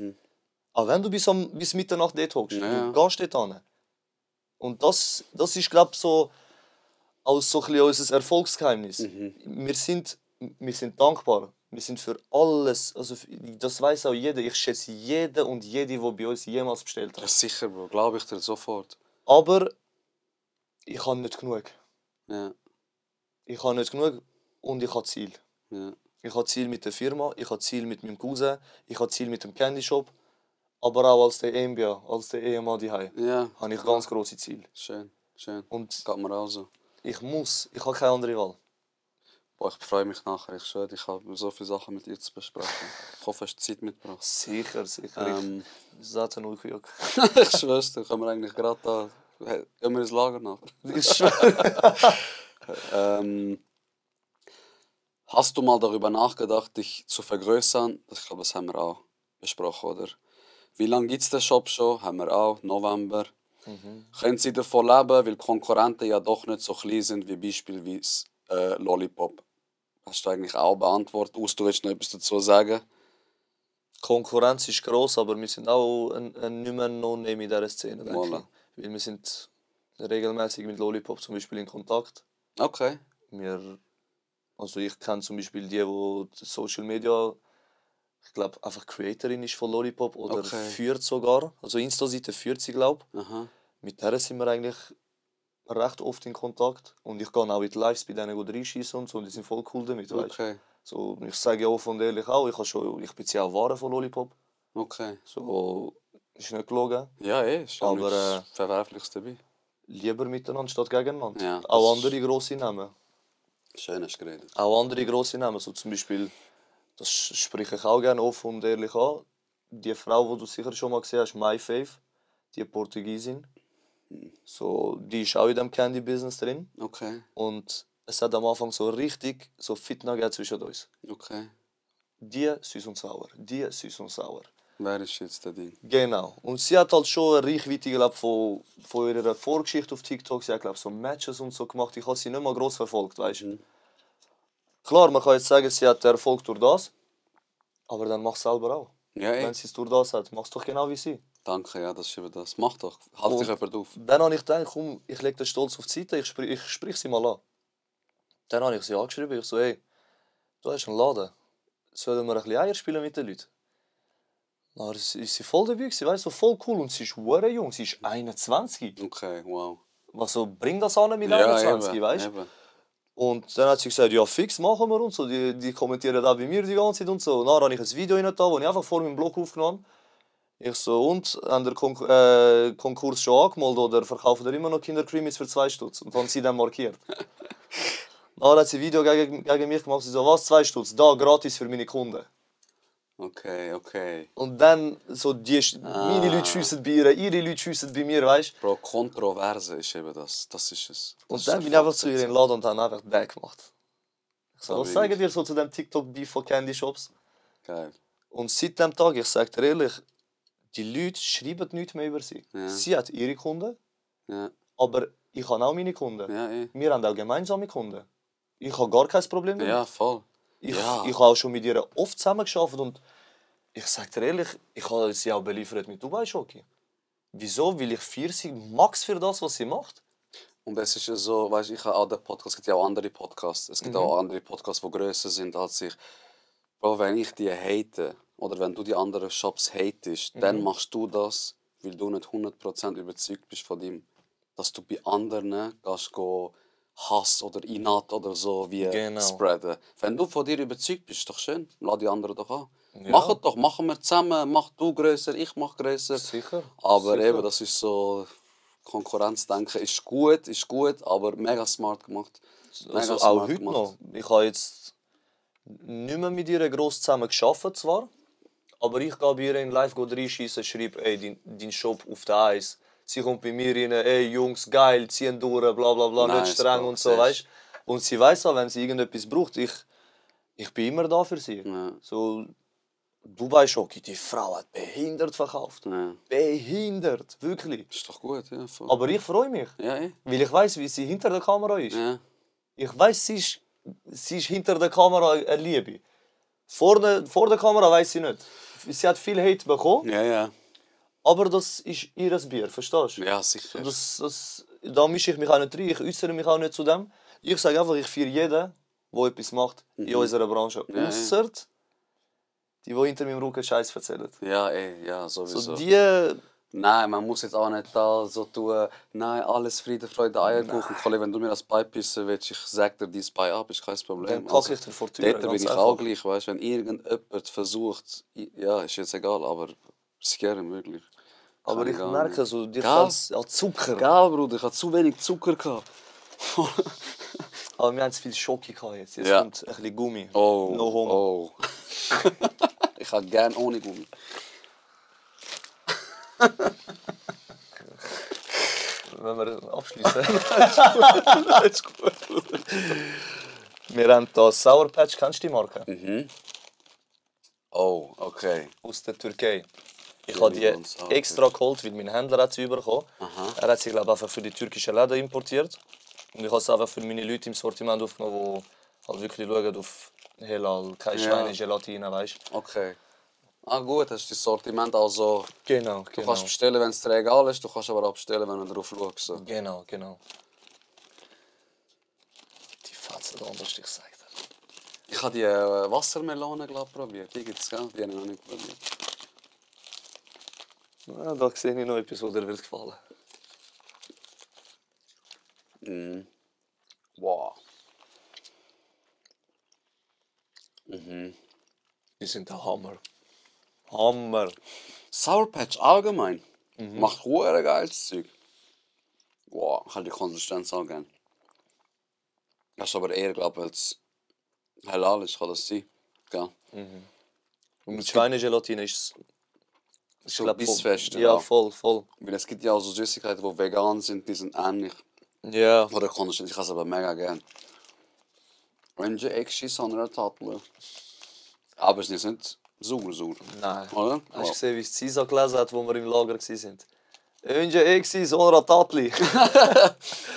Speaker 4: Aber wenn du bis Mitternacht dort hockst,
Speaker 3: Ja.
Speaker 4: du gehst dort hin. Und das ist, glaube ich, so, als so ein bisschen unser Erfolgsgeheimnis. Wir sind dankbar. Wir sind für alles, also das weiß auch jeder. Ich schätze jeden und jede, die bei uns jemals bestellt
Speaker 3: Ja,
Speaker 4: hat.
Speaker 3: sicher, Bro. Glaube ich dir sofort.
Speaker 4: Aber ich habe nicht genug.
Speaker 3: Ja.
Speaker 4: Ich habe nicht genug und ich habe Ziel.
Speaker 3: Ja.
Speaker 4: Ich habe Ziel mit der Firma, ich habe Ziel mit meinem Cousin, ich habe Ziel mit dem Candy Shop. Aber auch als der EMBA, als der Ehemann daheim,
Speaker 3: Ja.
Speaker 4: habe ich ganz grosse Ziele.
Speaker 3: Schön.
Speaker 4: Und
Speaker 3: Geht mir auch so.
Speaker 4: ich habe keine andere Wahl.
Speaker 3: Boah, ich freue mich nachher. Ich schwöre, ich habe so viele Sachen mit dir zu besprechen. Ich hoffe, du hast Zeit mitgebracht.
Speaker 4: Sicher. Ich sage nur,
Speaker 3: Ich schwör's dir, können wir eigentlich gerade da... Gehen wir ins Lager nachher?
Speaker 4: ich schwöre.
Speaker 3: Hast du mal darüber nachgedacht, dich zu vergrößern? Ich glaube, das haben wir auch besprochen, oder? Wie lange gibt es den Shop schon? Haben wir auch, November. Können Sie davon leben, weil Konkurrenten ja doch nicht so klein sind wie beispielsweise Lollipop? Hast du eigentlich auch beantwortet? Du willst noch etwas dazu sagen?
Speaker 4: Konkurrenz ist gross, aber wir sind auch nicht mehr No-Name in dieser Szene, denke
Speaker 3: Voilà.
Speaker 4: ich. Weil wir sind regelmäßig mit Lollipop zum Beispiel in Kontakt.
Speaker 3: Okay.
Speaker 4: Also ich kenne zum Beispiel die Social Media, ich glaube einfach Creatorin ist von Lollipop oder
Speaker 3: Okay.
Speaker 4: führt sogar. Also Insta-Seite führt sie, glaube ich.
Speaker 3: Aha.
Speaker 4: Mit der sind wir eigentlich recht oft in Kontakt. Und ich gehe auch in die Lives bei denen, die reinschießen und so. Und die sind voll cool damit, weißt du.
Speaker 3: Okay.
Speaker 4: So, ich sage ja offen und ehrlich auch, ich beziehe auch Waren von Lollipop.
Speaker 3: Okay.
Speaker 4: So, ist nicht gelogen.
Speaker 3: Ja, ist ja
Speaker 4: Aber,
Speaker 3: nichts Verwerfliches dabei.
Speaker 4: Lieber miteinander statt gegeneinander.
Speaker 3: Ja, das
Speaker 4: Auch
Speaker 3: ist-
Speaker 4: andere grosse Namen.
Speaker 3: Schön hast du geredet.
Speaker 4: Auch andere grosse Namen. So zum Beispiel, das spreche ich auch gerne offen und ehrlich an. Die Frau, die du sicher schon mal gesehen hast, My Faith, die Portugiesin. So, die ist auch in dem Candy-Business drin.
Speaker 3: Okay.
Speaker 4: Und es hat am Anfang so richtig so Fitna gegeben zwischen uns.
Speaker 3: Okay.
Speaker 4: Die süß und sauer, die süß und sauer.
Speaker 3: Wer ist jetzt der Ding?
Speaker 4: Genau. Und sie hat halt schon eine Reichweite glaub, von ihrer Vorgeschichte auf TikTok. Sie hat glaub, so Matches und so gemacht. Ich habe sie nicht mal gross verfolgt, weißt du. Klar, man kann jetzt sagen, sie hat Erfolg durch das. Aber dann mach es selber auch.
Speaker 3: Ja,
Speaker 4: Wenn sie es durch das hat, mach es doch genau wie sie.
Speaker 3: Danke, ja, das ist eben das. Mach doch. Halt
Speaker 4: Und
Speaker 3: dich jemand auf.
Speaker 4: Dann habe ich gedacht, komm, ich lege den Stolz auf die Seite, ich sprich sie mal an. Dann habe ich sie angeschrieben, ich so, hey, du hast einen Laden. Sollen wir ein bisschen Eier spielen mit den Leuten? Dann ist sie voll dabei gewesen, weißt du, so voll cool. Und sie ist hure jung, sie ist 21.
Speaker 3: Okay, wow.
Speaker 4: Was so, bring das an mit
Speaker 3: Ja,
Speaker 4: 21,
Speaker 3: eben,
Speaker 4: weißt du?
Speaker 3: eben.
Speaker 4: Und dann hat sie gesagt, ja fix, machen wir und so. Die kommentieren da bei mir die ganze Zeit und so. Und dann habe ich ein Video rein da, wo ich einfach vor meinem Blog aufgenommen habe. Ich so, und, haben der Konkurs schon angemeldet oder verkaufen ihr immer noch Kindercreamies für 2 Stutz? Und haben sie dann markiert. Dann hat sie ein Video gegen mich gemacht, sie so, was, 2 Stutz? Da, gratis für meine Kunden.
Speaker 3: Okay, okay.
Speaker 4: Und dann, so, meine Leute schiessen bei ihr, ihre Leute schiessen bei mir, weißt du?
Speaker 3: Bro, Kontroverse ist eben das. Das ist es. Das
Speaker 4: Und
Speaker 3: ist
Speaker 4: dann bin ich einfach zu ihr in den Laden und habe einfach Back gemacht. Ich so,
Speaker 3: Da
Speaker 4: was
Speaker 3: bin
Speaker 4: sagen
Speaker 3: ich.
Speaker 4: dir so zu dem TikTok-Beef von Candy Shops?
Speaker 3: Geil.
Speaker 4: Und seit dem Tag, ich sage dir ehrlich, die Leute schreiben nichts mehr über sie.
Speaker 3: Ja.
Speaker 4: Sie hat ihre Kunden,
Speaker 3: Ja,
Speaker 4: aber ich habe auch meine Kunden.
Speaker 3: ja, eh.
Speaker 4: Wir haben auch gemeinsame Kunden. Ich habe gar kein Problem damit.
Speaker 3: Ja, voll.
Speaker 4: Ich
Speaker 3: ja.
Speaker 4: habe auch schon mit ihr oft zusammengearbeitet und ich sage dir ehrlich, ich habe sie auch beliefert mit Dubai Schoki. Wieso? Weil ich für sie max für das, was sie macht.
Speaker 3: Und es ist ja so, weißt, ich habe auch den Podcast, es gibt ja auch andere Podcasts. Es gibt auch andere Podcasts, die grösser sind als ich. Bro, wenn ich die hate, oder wenn du die anderen Shops hatest, dann machst du das, weil du nicht 100% überzeugt bist von dem, dass du bei anderen gehst go Hass oder Inat oder so wie
Speaker 4: Genau.
Speaker 3: spreaden. Wenn du von dir überzeugt bist, ist doch schön. Lass die anderen doch an.
Speaker 4: Ja.
Speaker 3: Mach es doch, machen wir zusammen. Mach du grösser, ich mach grösser.
Speaker 4: Sicher.
Speaker 3: Aber
Speaker 4: Sicher.
Speaker 3: eben, das ist so, Konkurrenzdenken ist gut, aber mega smart gemacht.
Speaker 4: Also auch heute noch. Ich habe jetzt nicht mehr mit ihr gross zusammen gearbeitet zwar, aber ich gehe bei ihr in Live reinschießen, schreibe, ey, dein Shop auf der Eis. Sie kommt bei mir rein, ey Jungs, geil, ziehen durch, bla bla bla,
Speaker 3: Nice,
Speaker 4: nicht streng
Speaker 3: Bro,
Speaker 4: und so,
Speaker 3: siehst.
Speaker 4: weißt du. Und sie weiß auch, wenn sie irgendetwas braucht, ich bin immer da für sie.
Speaker 3: Ja.
Speaker 4: So, Dubai Schoki, die Frau hat behindert verkauft.
Speaker 3: Ja.
Speaker 4: Behindert, wirklich.
Speaker 3: Ist doch gut, ja. Voll.
Speaker 4: Aber ich freue mich,
Speaker 3: Ja, eh.
Speaker 4: weil ich weiß, wie sie hinter der Kamera ist.
Speaker 3: Ja.
Speaker 4: Ich weiß, sie ist hinter der Kamera eine Liebe. Vor der Kamera weiß sie nicht. Sie hat viel Hate bekommen,
Speaker 3: Ja, ja.
Speaker 4: aber das ist ihr Bier, verstehst du?
Speaker 3: Ja, sicher.
Speaker 4: Da mische ich mich auch nicht rein, ich äußere mich auch nicht zu dem. Ich sage einfach, ich feiere jeden, der etwas macht in unserer Branche.
Speaker 3: Ja,
Speaker 4: Ausser die hinter meinem Rücken Scheiß erzählen.
Speaker 3: Ja, eh, ja, sowieso.
Speaker 4: So die,
Speaker 3: Nein, man muss jetzt auch nicht da so tun, nein, alles Friede, Freude, Eierkuchen. Kollege, wenn du mir das beipissen willst, ich sag dir dein Bein ab, ist kein Problem.
Speaker 4: dann kacke ich dir vor die Tür.
Speaker 3: Dort bin
Speaker 4: ganz
Speaker 3: ich
Speaker 4: einfach.
Speaker 3: auch gleich, weißt du, wenn irgendjemand versucht, ja, ist jetzt egal, aber es ist gerne möglich.
Speaker 4: Aber
Speaker 3: Kann
Speaker 4: ich
Speaker 3: gar
Speaker 4: merke
Speaker 3: nicht.
Speaker 4: so, dir
Speaker 3: Gell?
Speaker 4: fällt an Zucker.
Speaker 3: Geil, Bruder, ich hatte zu wenig Zucker gehabt.
Speaker 4: Aber wir haben zu viel Schoki gehabt jetzt. Jetzt
Speaker 3: Ja.
Speaker 4: kommt ein bisschen Gummi.
Speaker 3: Oh,
Speaker 4: No homo.
Speaker 3: oh. Ich habe gern ohne Gummi.
Speaker 4: wenn wir abschließen. Das ist gut. Wir haben hier Sour Patch, kennst du die Marke?
Speaker 3: Mhm. Oh, okay.
Speaker 4: Aus der Türkei. Ich
Speaker 3: Ja,
Speaker 4: habe die
Speaker 3: und Sour
Speaker 4: extra geholt, weil mein Händler hat sie bekommen.
Speaker 3: Aha.
Speaker 4: Er hat sie, glaube ich, einfach für die türkischen Läden importiert. Und ich habe es einfach für meine Leute im Sortiment aufgenommen, die halt wirklich schauen auf Halal, keine
Speaker 3: Ja.
Speaker 4: Schweine, Gelatine, weißt du?
Speaker 3: Okay. Ah gut, hast du das Sortiment also...
Speaker 4: Genau,
Speaker 3: Du
Speaker 4: genau.
Speaker 3: kannst bestellen, wenn es dir egal ist, du kannst aber auch bestellen, wenn du drauf schaust. So.
Speaker 4: Genau, genau. Die Fetze da anders, ich sag dir.
Speaker 3: Ich habe die Wassermelone glaub, probiert. Die gibt es, gell? Die habe ich noch nicht probiert.
Speaker 4: Ja, da sehe ich noch etwas, was dir wird gefallen.
Speaker 3: Mhm. Wow. Mhm.
Speaker 4: Die sind der Hammer. Hammer.
Speaker 3: Sour Patch allgemein macht hure geiles Zeug. Wow, ich habe die Konsistenz auch gern. Das ist aber eher, glaube ich, als halal ist, kann das sein. Gell?
Speaker 4: Und mit Schweinegelatine ist es...
Speaker 3: So bissfester,
Speaker 4: Ja,
Speaker 3: ja.
Speaker 4: voll, voll.
Speaker 3: Weil es gibt ja auch so Süßigkeiten, die vegan sind, die sind ähnlich.
Speaker 4: Ja.
Speaker 3: Oder Konsistenz, ich habe es aber mega gern. Ranger Eggschiss an einer Tattel. Aber es ist nicht sauer,
Speaker 4: Nein.
Speaker 3: oder?
Speaker 4: Hast du gesehen, wie es Cisa gelesen hat, wo wir im Lager waren? Önce Exis oder Tatli.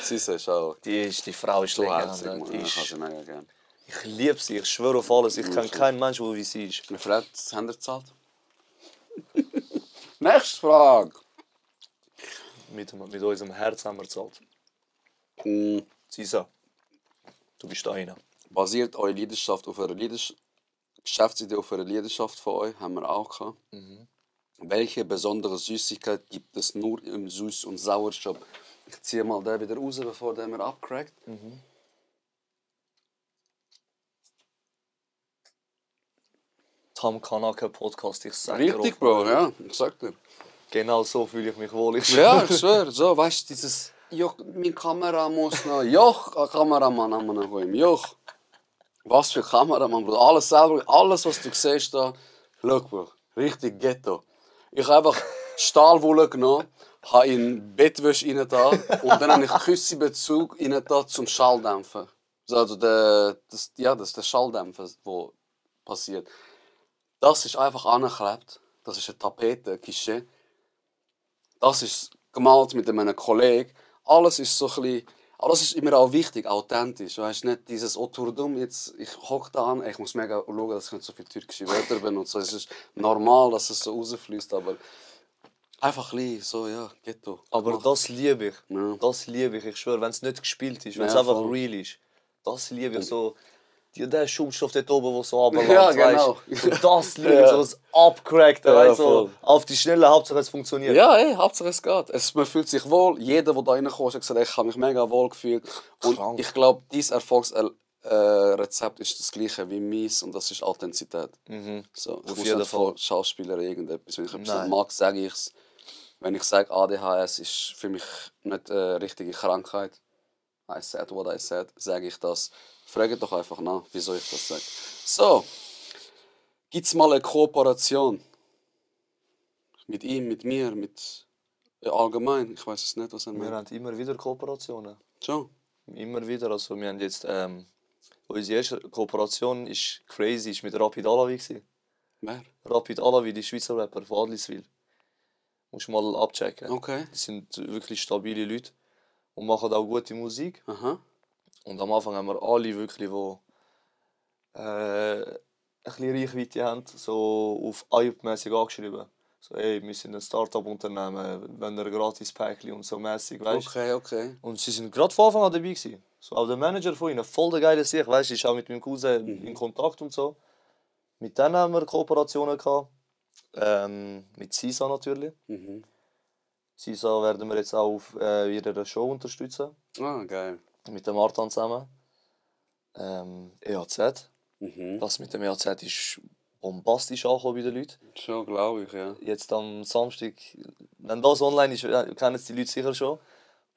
Speaker 3: Sie ist auch
Speaker 4: Die Frau ist
Speaker 3: so herzig,
Speaker 4: Legende.
Speaker 3: man.
Speaker 4: Die
Speaker 3: Ich habe
Speaker 4: ist,
Speaker 3: sie mega gern.
Speaker 4: ich liebe sie, ich schwöre auf alles. Ich kenne keinen Menschen, der wie sie ist.
Speaker 3: Wie viel hat das Händler gezahlt? Nächste Frage.
Speaker 4: Mit unserem Herz haben wir gezahlt.
Speaker 3: Mhm.
Speaker 4: Cisa, du bist da einer.
Speaker 3: Basiert eure Leidenschaft auf einer Geschäftsidee auf einer Leidenschaft von euch? Haben wir auch gehabt. Welche besondere Süßigkeit gibt es nur im Süß- und Sauershop? Ich ziehe mal den wieder raus, bevor der mir abcrackt.
Speaker 4: Tam Kanake Podcast, ich sag dir
Speaker 3: Richtig,
Speaker 4: offen,
Speaker 3: Bro, ja, ich sag dir.
Speaker 4: Genau so fühle ich mich wohl.
Speaker 3: Ja, ich schwöre, so, weißt du, dieses Joch, meine Kamera muss noch. Joch, ein Kameramann haben wir noch im Joch. Was für Kameramann, Bro. Alles selber, alles, was du siehst da. Schau, Bro, richtig Ghetto. Ich habe einfach Stahlwolle genommen, habe in Bettwäsche rein da und dann habe ich Küssebezug rein da zum Schalldämpfen. Also das ist der Schalldämpfer, der passiert. Das ist einfach angeklebt. Das ist eine Tapete, ein Guichet. Das ist gemalt mit einem Kollegen. Alles ist so ein bisschen, aber das ist immer auch wichtig, authentisch. Weißt nicht dieses Oturdum, jetzt ich hocke da an, ich muss mega schauen, dass ich nicht so viele türkische Wörter benutze. Es ist normal, dass es so rausfließt, aber einfach ein bisschen so, ja, Ghetto.
Speaker 4: Aber
Speaker 3: gemacht.
Speaker 4: das liebe ich.
Speaker 3: Ja.
Speaker 4: Das liebe ich, ich schwöre. Wenn es nicht gespielt ist, wenn es
Speaker 3: Ja,
Speaker 4: einfach
Speaker 3: voll.
Speaker 4: real ist. Das liebe ich so. Der Schaumstoff dort oben, der so runterläuft,
Speaker 3: Ja, genau.
Speaker 4: weißt du? Und das liebe ich,
Speaker 3: Ja.
Speaker 4: so das Abcrackte,
Speaker 3: Ja,
Speaker 4: weißt du? So
Speaker 3: voll.
Speaker 4: auf die Schnelle, Hauptsache es funktioniert.
Speaker 3: Ja, ey, Hauptsache es geht. Man fühlt sich wohl. Jeder, der da reinkommt, hat gesagt, ich habe mich mega wohl gefühlt. Und
Speaker 4: Krank.
Speaker 3: ich glaube, dieses Erfolgsrezept ist das gleiche wie meins und das ist Authentizität. So, ich
Speaker 4: Auf
Speaker 3: muss
Speaker 4: jeden
Speaker 3: nicht
Speaker 4: Fall.
Speaker 3: von Schauspieler irgendetwas. Wenn ich etwas
Speaker 4: Nein.
Speaker 3: nicht mag, sage ich es. Wenn ich sage, ADHS ist für mich nicht eine richtige Krankheit, I said what I said, sage ich das. Fragt doch einfach nach, wieso ich das sage. So, gibt es mal eine Kooperation? Mit ihm, mit mir, mit allgemein? Ich weiß es nicht, was er
Speaker 4: Wir
Speaker 3: meint.
Speaker 4: haben immer wieder Kooperationen.
Speaker 3: Schon?
Speaker 4: Immer wieder. Also wir haben jetzt... unsere erste Kooperation ist crazy, ist mit Rapid Alawi gewesen.
Speaker 3: Wer?
Speaker 4: Rapid Alawi, die Schweizer Rapper von Adliswil. Musst du mal abchecken.
Speaker 3: Okay.
Speaker 4: Das sind wirklich stabile Leute und machen auch gute Musik.
Speaker 3: Aha.
Speaker 4: Und am Anfang haben wir alle wirklich, die ein bisschen Reichweite haben, so auf Ayub-mässig angeschrieben. So, hey, wir sind ein Start-up-Unternehmen, wenn ihr gratis Päckchen und so mäßig, weißt du?
Speaker 3: Okay.
Speaker 4: Und sie sind gerade von Anfang an dabei gewesen. So, auch der Manager von ihnen, voll der geile Sicht, weißt du, ist auch mit meinem Cousin in Kontakt und so. Mit denen haben wir Kooperationen gehabt. Mit Sisa natürlich.
Speaker 3: Mhm.
Speaker 4: Sisa werden wir jetzt auch auf ihrer Show unterstützen.
Speaker 3: Ah, geil.
Speaker 4: Mit dem Martin zusammen. EAZ.
Speaker 3: Mhm.
Speaker 4: Das mit dem EAZ ist bombastisch angekommen bei den Leuten.
Speaker 3: Schon, glaube ich, ja.
Speaker 4: Jetzt am Samstag, wenn das online ist, kennen es die Leute sicher schon.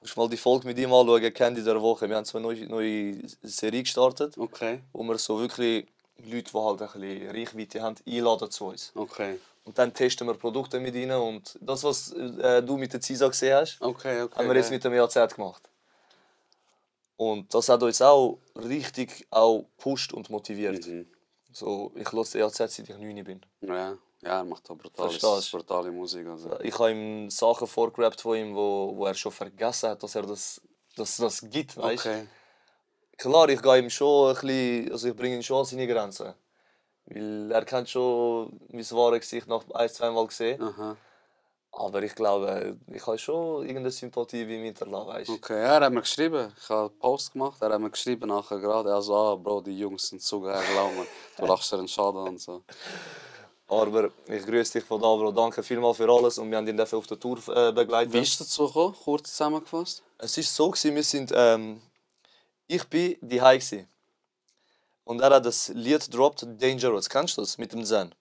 Speaker 4: Musst mal die Folge mit ihm anschauen, Candy der Woche. Wir haben so eine neue Serie gestartet,
Speaker 3: Okay.
Speaker 4: wo wir so wirklich Leute, die halt ein bisschen Reichweite haben, einladen zu uns.
Speaker 3: Okay.
Speaker 4: Und dann testen wir Produkte mit ihnen und das, was du mit der CISA gesehen hast,
Speaker 3: Okay.
Speaker 4: haben wir jetzt mit dem EAZ gemacht. Und das hat uns auch richtig gepusht und motiviert.
Speaker 3: Mhm.
Speaker 4: So, ich höre den EAZ, seit ich 9 bin.
Speaker 3: Ja, er macht auch
Speaker 4: Verstehst du?
Speaker 3: brutale Musik. Also.
Speaker 4: Ich habe ihm Sachen vorgerappt von ihm, wo er schon vergessen hat, dass er das gibt. Weißt?
Speaker 3: Okay.
Speaker 4: Klar, ich gehe ihm schon ein bisschen, also ich bringe ihn schon an seine Grenzen. Weil er kennt schon mein wahres Gesicht nach 1-2 Mal gesehen.
Speaker 3: Aha.
Speaker 4: Aber ich glaube, ich habe schon irgendeine Sympathie wie ihm hinterlassen, weißt du?
Speaker 3: Okay, ja, er hat mir geschrieben. Ich habe einen Post gemacht. Er hat mir geschrieben nachher gerade. Er so, Bro, die Jungs sind so geil, glaub mir. Du lachst dir einen Schaden und so.
Speaker 4: Aber ich grüße dich von da, Bro. Danke vielmals für alles und wir haben ihn dafür auf der Tour begleitet.
Speaker 3: Wie ist es dazu gekommen? Kurz zusammengefasst.
Speaker 4: Es war so, wir sind, ich war daheim gsi. Und er hat das Lied gedroppt, Dangerous. Kennst du das? Mit dem Zen.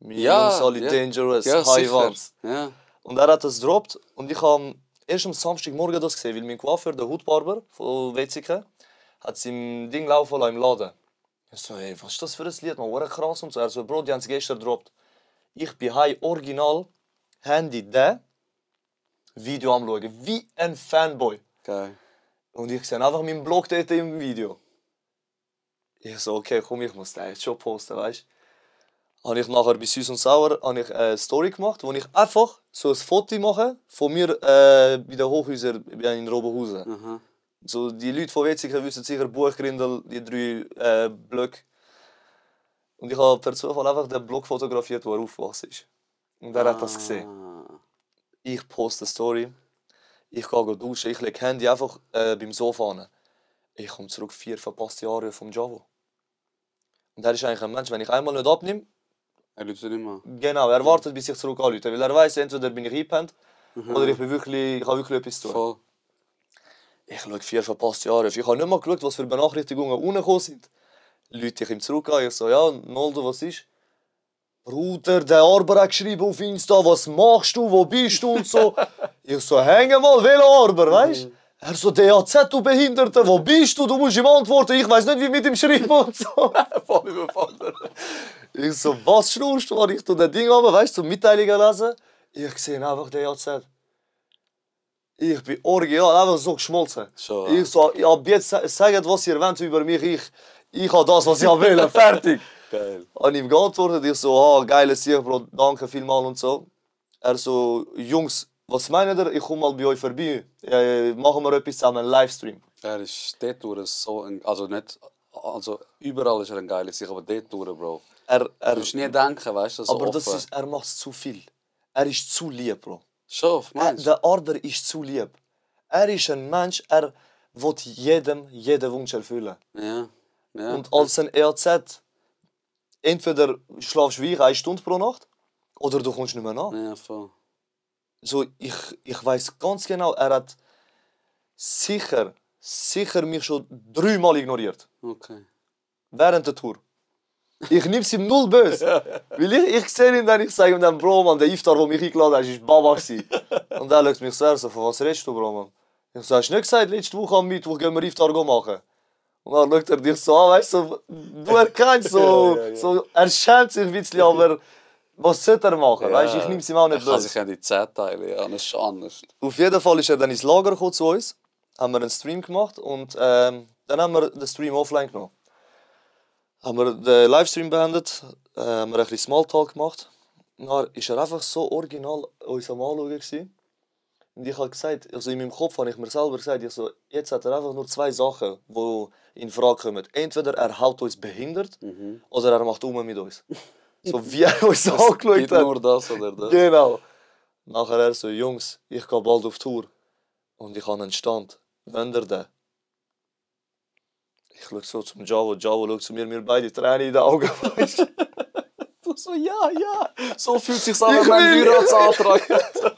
Speaker 4: Wir Jungs alle Dangerous,
Speaker 3: Ja,
Speaker 4: High
Speaker 3: sicher.
Speaker 4: Ones.
Speaker 3: Ja.
Speaker 4: Und er hat das gedroppt und ich habe erst am Samstagmorgen das gesehen, weil mein Coiffeur, der Hautbarber von Wetzikon, hat sein Ding laufen lassen im Laden. Ich so, hey, was ist das für ein Lied, man, war krass und so. Er so, Bro, die haben es gestern gedroppt. Ich bin heim, original, Handy da, Video am schauen, wie ein Fanboy.
Speaker 3: Geil.
Speaker 4: Und ich sehe einfach meinen Blog dort im Video. Ich so, okay, komm, ich muss den jetzt schon posten, weißt du. Habe ich nachher bei Süß und Sauer eine Story gemacht, wo ich einfach so ein Foto mache von mir bei den Hochhäusern in Robenhausen.
Speaker 3: Aha.
Speaker 4: So, die Leute von Wetzikon wissen sicher Buchgrindel, die 3 Blöcke. Und ich habe per Zufall einfach den Block fotografiert, wo er aufgewachsen ist. Und er hat das gesehen.
Speaker 3: Ah.
Speaker 4: Ich poste eine Story, ich gehe duschen, ich lege das Handy einfach beim Sofa an. Ich komme zurück, 4 verpasste Jahre vom Javo. Und er ist eigentlich ein Mensch, wenn ich einmal nicht abnehme,
Speaker 3: Er läuft immer.
Speaker 4: genau, er wartet, bis ich zurück anrufe. Weil er weiss, entweder bin ich eingepennt oder ich habe wirklich etwas zu tun.
Speaker 3: Voll.
Speaker 4: Ich schaue 4 verpasste Jahre. Ich habe nicht mal geschaut, was für Benachrichtigungen unten sind. Leute ich ihm zurück an, ich so, ja, Noldo, was ist? Bruder, der Arber hat geschrieben auf Insta, was machst du, wo bist du und so. Ich so, hänge mal, welcher Arber, weißt du? Er so, DAZ, du Behinderte, wo bist du? Du musst ihm antworten, ich weiß nicht, wie mit ihm schreiben und so.
Speaker 3: Voll überfordert.
Speaker 4: Ich so, was schnurst du? Ich tue das Ding an, weißt du, so Mitteilungen lesen. Ich sehe einfach DAZ. Ich bin original einfach so geschmolzen.
Speaker 3: Schon,
Speaker 4: Ich so, ab jetzt sagt, was ihr wollt über mich, ich habe das, was ich will, fertig.
Speaker 3: Geil.
Speaker 4: Habe ihm geantwortet, ich so, geiles Sieg, Bro, danke vielmals und so. Er so, Jungs, was meint ihr? Ich komme mal bei euch vorbei. Machen wir etwas zusammen, einen Livestream.
Speaker 3: Er ist dort durch so also nicht, also überall ist er ein geiler Sieg, aber dort durch, Bro. Du musst nie denken, weißt du, so
Speaker 4: aber
Speaker 3: offen.
Speaker 4: er macht zu viel. Er ist zu lieb, Bro.
Speaker 3: Schon, meinst du?
Speaker 4: Der Arber ist zu lieb. Er ist ein Mensch, er will jeden Wunsch erfüllen.
Speaker 3: Ja. Ja.
Speaker 4: Und als ein EAZ, entweder schlafst du wie 1 Stunde pro Nacht, oder du kommst nicht mehr nach.
Speaker 3: Ja, voll.
Speaker 4: So, ich weiß ganz genau, er hat sicher mich schon 3 Mal ignoriert.
Speaker 3: Okay.
Speaker 4: Während der Tour. Ich nehme es ihm null böse. Weil ich sehe ihn dann, ich sage ihm dann, Bro, man, der Iftar, der mich eingeladen hat, war Baba. Und er schaut mich so, von was redest du, Bro, man? Ich sage, hast du nicht gesagt, letzte Woche am Mittwoch gehen wir Iftar machen? Und dann schaut er dich so an, weißt du, so, du erkennst so, so, er schämt sich ein bisschen, aber was sollte er machen? Weißt, ich nehme es ihm auch nicht
Speaker 3: Er kann
Speaker 4: böse.
Speaker 3: sich ja die 10 teilen, ja, das ist schon anders.
Speaker 4: Auf jeden Fall ist er dann ins Lager gekommen zu uns, haben wir einen Stream gemacht und dann haben wir den Stream offline genommen. Haben wir den Livestream beendet, haben wir ein bisschen Smalltalk gemacht. Dann war er einfach so original uns am Anschauen gewesen. Und ich habe gesagt, also in meinem Kopf habe ich mir selber gesagt, ich so, jetzt hat er einfach nur 2 Sachen, die in Frage kommen. Entweder er haut uns behindert oder er macht mit uns. So wie er uns angeschaut
Speaker 3: Nicht
Speaker 4: hat.
Speaker 3: nur das oder das.
Speaker 4: Genau. Nachher er so, Jungs, ich gehe bald auf Tour. Und ich habe einen Stand. Wenn ihr den? Ich schaue so zum Javo, Javo schaut zu mir, wir beide Tränen in den Augen.
Speaker 3: Du so, ja. So fühlt sich an,
Speaker 4: Ich
Speaker 3: wenn man einen
Speaker 4: will.
Speaker 3: Heiratsantrag hat.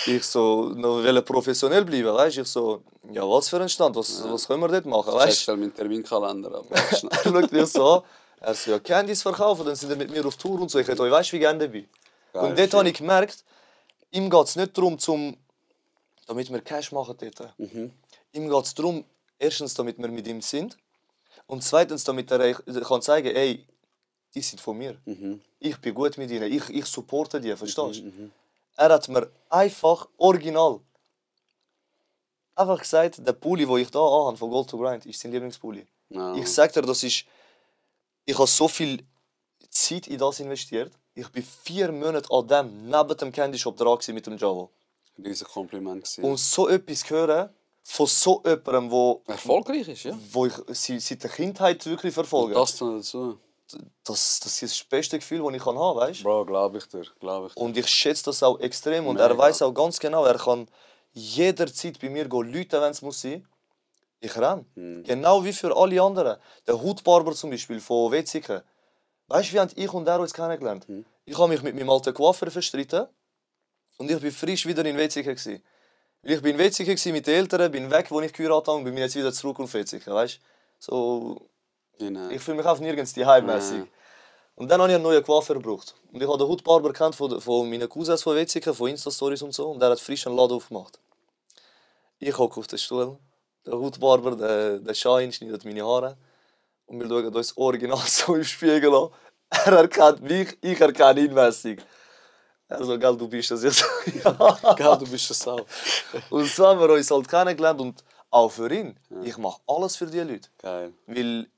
Speaker 4: Ich so, noch professionell bleiben, weißt? Ich so, ja, was für ein Stand, was können wir dort machen,
Speaker 3: Ich
Speaker 4: weißt?
Speaker 3: stelle meinen Terminkalender ab. Schnell.
Speaker 4: Er schaut mich so an, er so, ja, Candies verkaufen, dann sind wir mit mir auf Tour und so, ich hätte euch, weißt wie gerne dabei.
Speaker 3: Geil,
Speaker 4: Und dort
Speaker 3: shit.
Speaker 4: habe ich gemerkt, ihm geht es nicht darum, damit wir Cash machen dort. Ihm geht es darum, erstens, damit wir mit ihm sind Und zweitens, damit er kann zeigen, ey, die sind von mir. Ich bin gut mit ihnen, ich supporte die, verstehst du? Er hat mir einfach original einfach gesagt, der Pulli, den ich hier anhabe, von Gold to Grind, ist sein Lieblingspulli.
Speaker 3: Ja.
Speaker 4: Ich sag dir, ich habe so viel Zeit in das investiert. Ich bin 4 Monate an dem, neben dem Candy Shop dran mit dem Javo.
Speaker 3: Riesen Kompliment gewesen.
Speaker 4: Und so etwas hören von so jemandem,
Speaker 3: Erfolgreich ist, ja.
Speaker 4: wo ich seit der Kindheit wirklich verfolge.
Speaker 3: Das noch dazu.
Speaker 4: Das ist das beste Gefühl, das ich haben kann, weißt du?
Speaker 3: Bro, glaube ich dir.
Speaker 4: Und ich schätze das auch extrem. Und
Speaker 3: Mega.
Speaker 4: er weiß auch ganz genau, er kann jederzeit bei mir rufen, wenn es muss sein. Ich renne. Genau wie für alle anderen. Der Hautbarber zum Beispiel von Wetzikon. Weißt du, wie haben ich und er uns kennengelernt? Ich habe mich mit meinem alten Coiffeur verstritten. Und ich war frisch wieder in Wetzikon. Ich war in Wetzikon mit den Eltern, bin weg, wo ich geheiratet habe, und bin jetzt wieder zurück auf Wetzikon. Weißt du? So, ich fühle mich einfach nirgends daheimmäßig. Und dann habe ich einen neuen Coiffeur gebraucht. Und ich habe den Hautbarber kennt von meinen Cousins von Wetzikon, von Insta-Stories und so. Und der hat frisch einen Laden aufgemacht. Ich hocke auf den Stuhl. Der Hautbarber, der Schein, schneidet meine Haare. Und wir schauen uns original so im Spiegel an. Er erkennt mich, ich erkenne ihn mäßig. Er so, gell, du bist das jetzt. Ja.
Speaker 3: Gell, du bist es auch.
Speaker 4: Und so haben wir uns halt kennengelernt. Und auch für ihn. Ich mache alles für die Leute.
Speaker 3: Geil.
Speaker 4: Weil,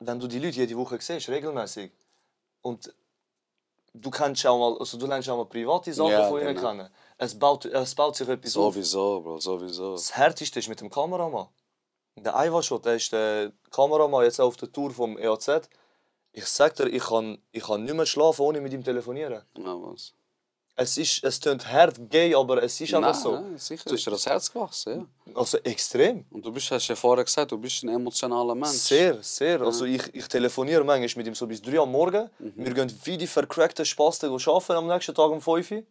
Speaker 4: wenn du die Leute jede Woche siehst, regelmäßig, und du kennst auch mal, also du lernst auch mal private Sachen von ihnen kennen. Es baut sich etwas auf.
Speaker 3: Sowieso, Bro, sowieso.
Speaker 4: Das Härteste ist mit dem Kameramann. Der Aiwaschot, der ist der Kameramann jetzt auf der Tour vom EAZ. Ich sag dir, ich kann nicht mehr schlafen, ohne mit ihm telefonieren.
Speaker 3: Ja, was?
Speaker 4: Es tönt hart gay, aber es ist einfach so.
Speaker 3: Nein, sicher, ist dir das Herz gewachsen, ja.
Speaker 4: Also extrem.
Speaker 3: Und du bist, hast ja vorher gesagt, du bist ein emotionaler Mensch.
Speaker 4: Sehr, sehr. Also ich telefoniere manchmal mit ihm so bis 3 Uhr am Morgen. Wir gehen wie die vercrackten Spasten arbeiten am nächsten Tag um 5 Uhr.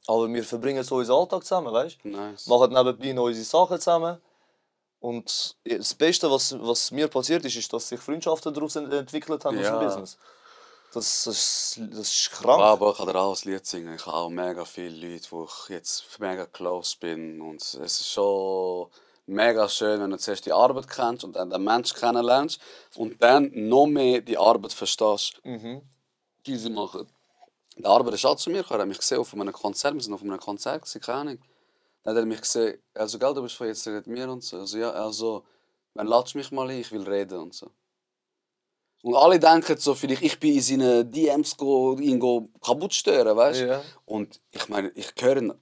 Speaker 4: Aber wir verbringen so unseren Alltag zusammen, weißt du?
Speaker 3: Nice.
Speaker 4: Machen nebenbei noch unsere Sachen zusammen. Und das Beste, was mir passiert ist, ist, dass sich Freundschaften daraus entwickelt haben aus
Speaker 3: Ja.
Speaker 4: dem Business. Das ist krank.
Speaker 3: Aber ich kann dir auch ein Lied singen. Ich habe auch mega viele Leute, wo ich jetzt mega close bin. Und es ist schon mega schön, wenn du zuerst die Arbeit kennst und dann den Menschen kennenlernst und dann noch mehr die Arbeit verstehst, die sie machen. Der Arbeit ist auch zu mir gekommen. Er hat mich gesehen auf einem Konzert. Wir sind auf einem Konzert gewesen, keine Ahnung. Dann hat er mich gesehen, also, gell, du bist von jetzt mit mir und so. Also, ja, also, wenn latsch mich mal ein, ich will reden und so. Und alle denken so, vielleicht ich bin in seinen DMs ihn kaputt stören, weißt du?
Speaker 4: Ja.
Speaker 3: Und ich meine, ich höre ihn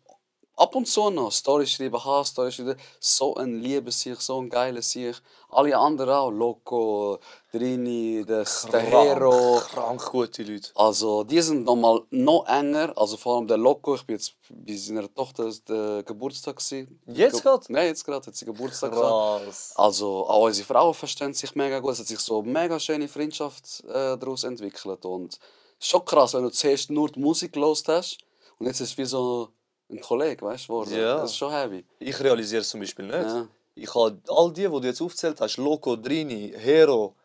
Speaker 3: ab und zu noch Story schreiben, Story schreiben. So ein liebes Sieg, so ein geiles Sieg. Alle anderen auch, Loco, Drini, der Hero.
Speaker 4: Krank gute Leute.
Speaker 3: Also, die sind noch enger. Also, vor allem der Loco, ich bin jetzt bei seiner Tochter der Geburtstag gewesen.
Speaker 4: Jetzt gerade?
Speaker 3: Nein, jetzt gerade hat sie Geburtstag gehabt.
Speaker 4: Krass.
Speaker 3: Also, auch unsere Frauen verstehen sich mega gut. Es hat sich so eine mega schöne Freundschaft daraus entwickelt. Und es ist schon krass, wenn du zuerst nur die Musik gehört hast und jetzt ist es wie so ein Kollege, weißt du?
Speaker 4: Ja.
Speaker 3: Das ist schon heavy.
Speaker 4: Ich realisiere es zum Beispiel nicht.
Speaker 3: Ja.
Speaker 4: Ich habe all die du jetzt aufgezählt hast, Loco, Drini, Hero,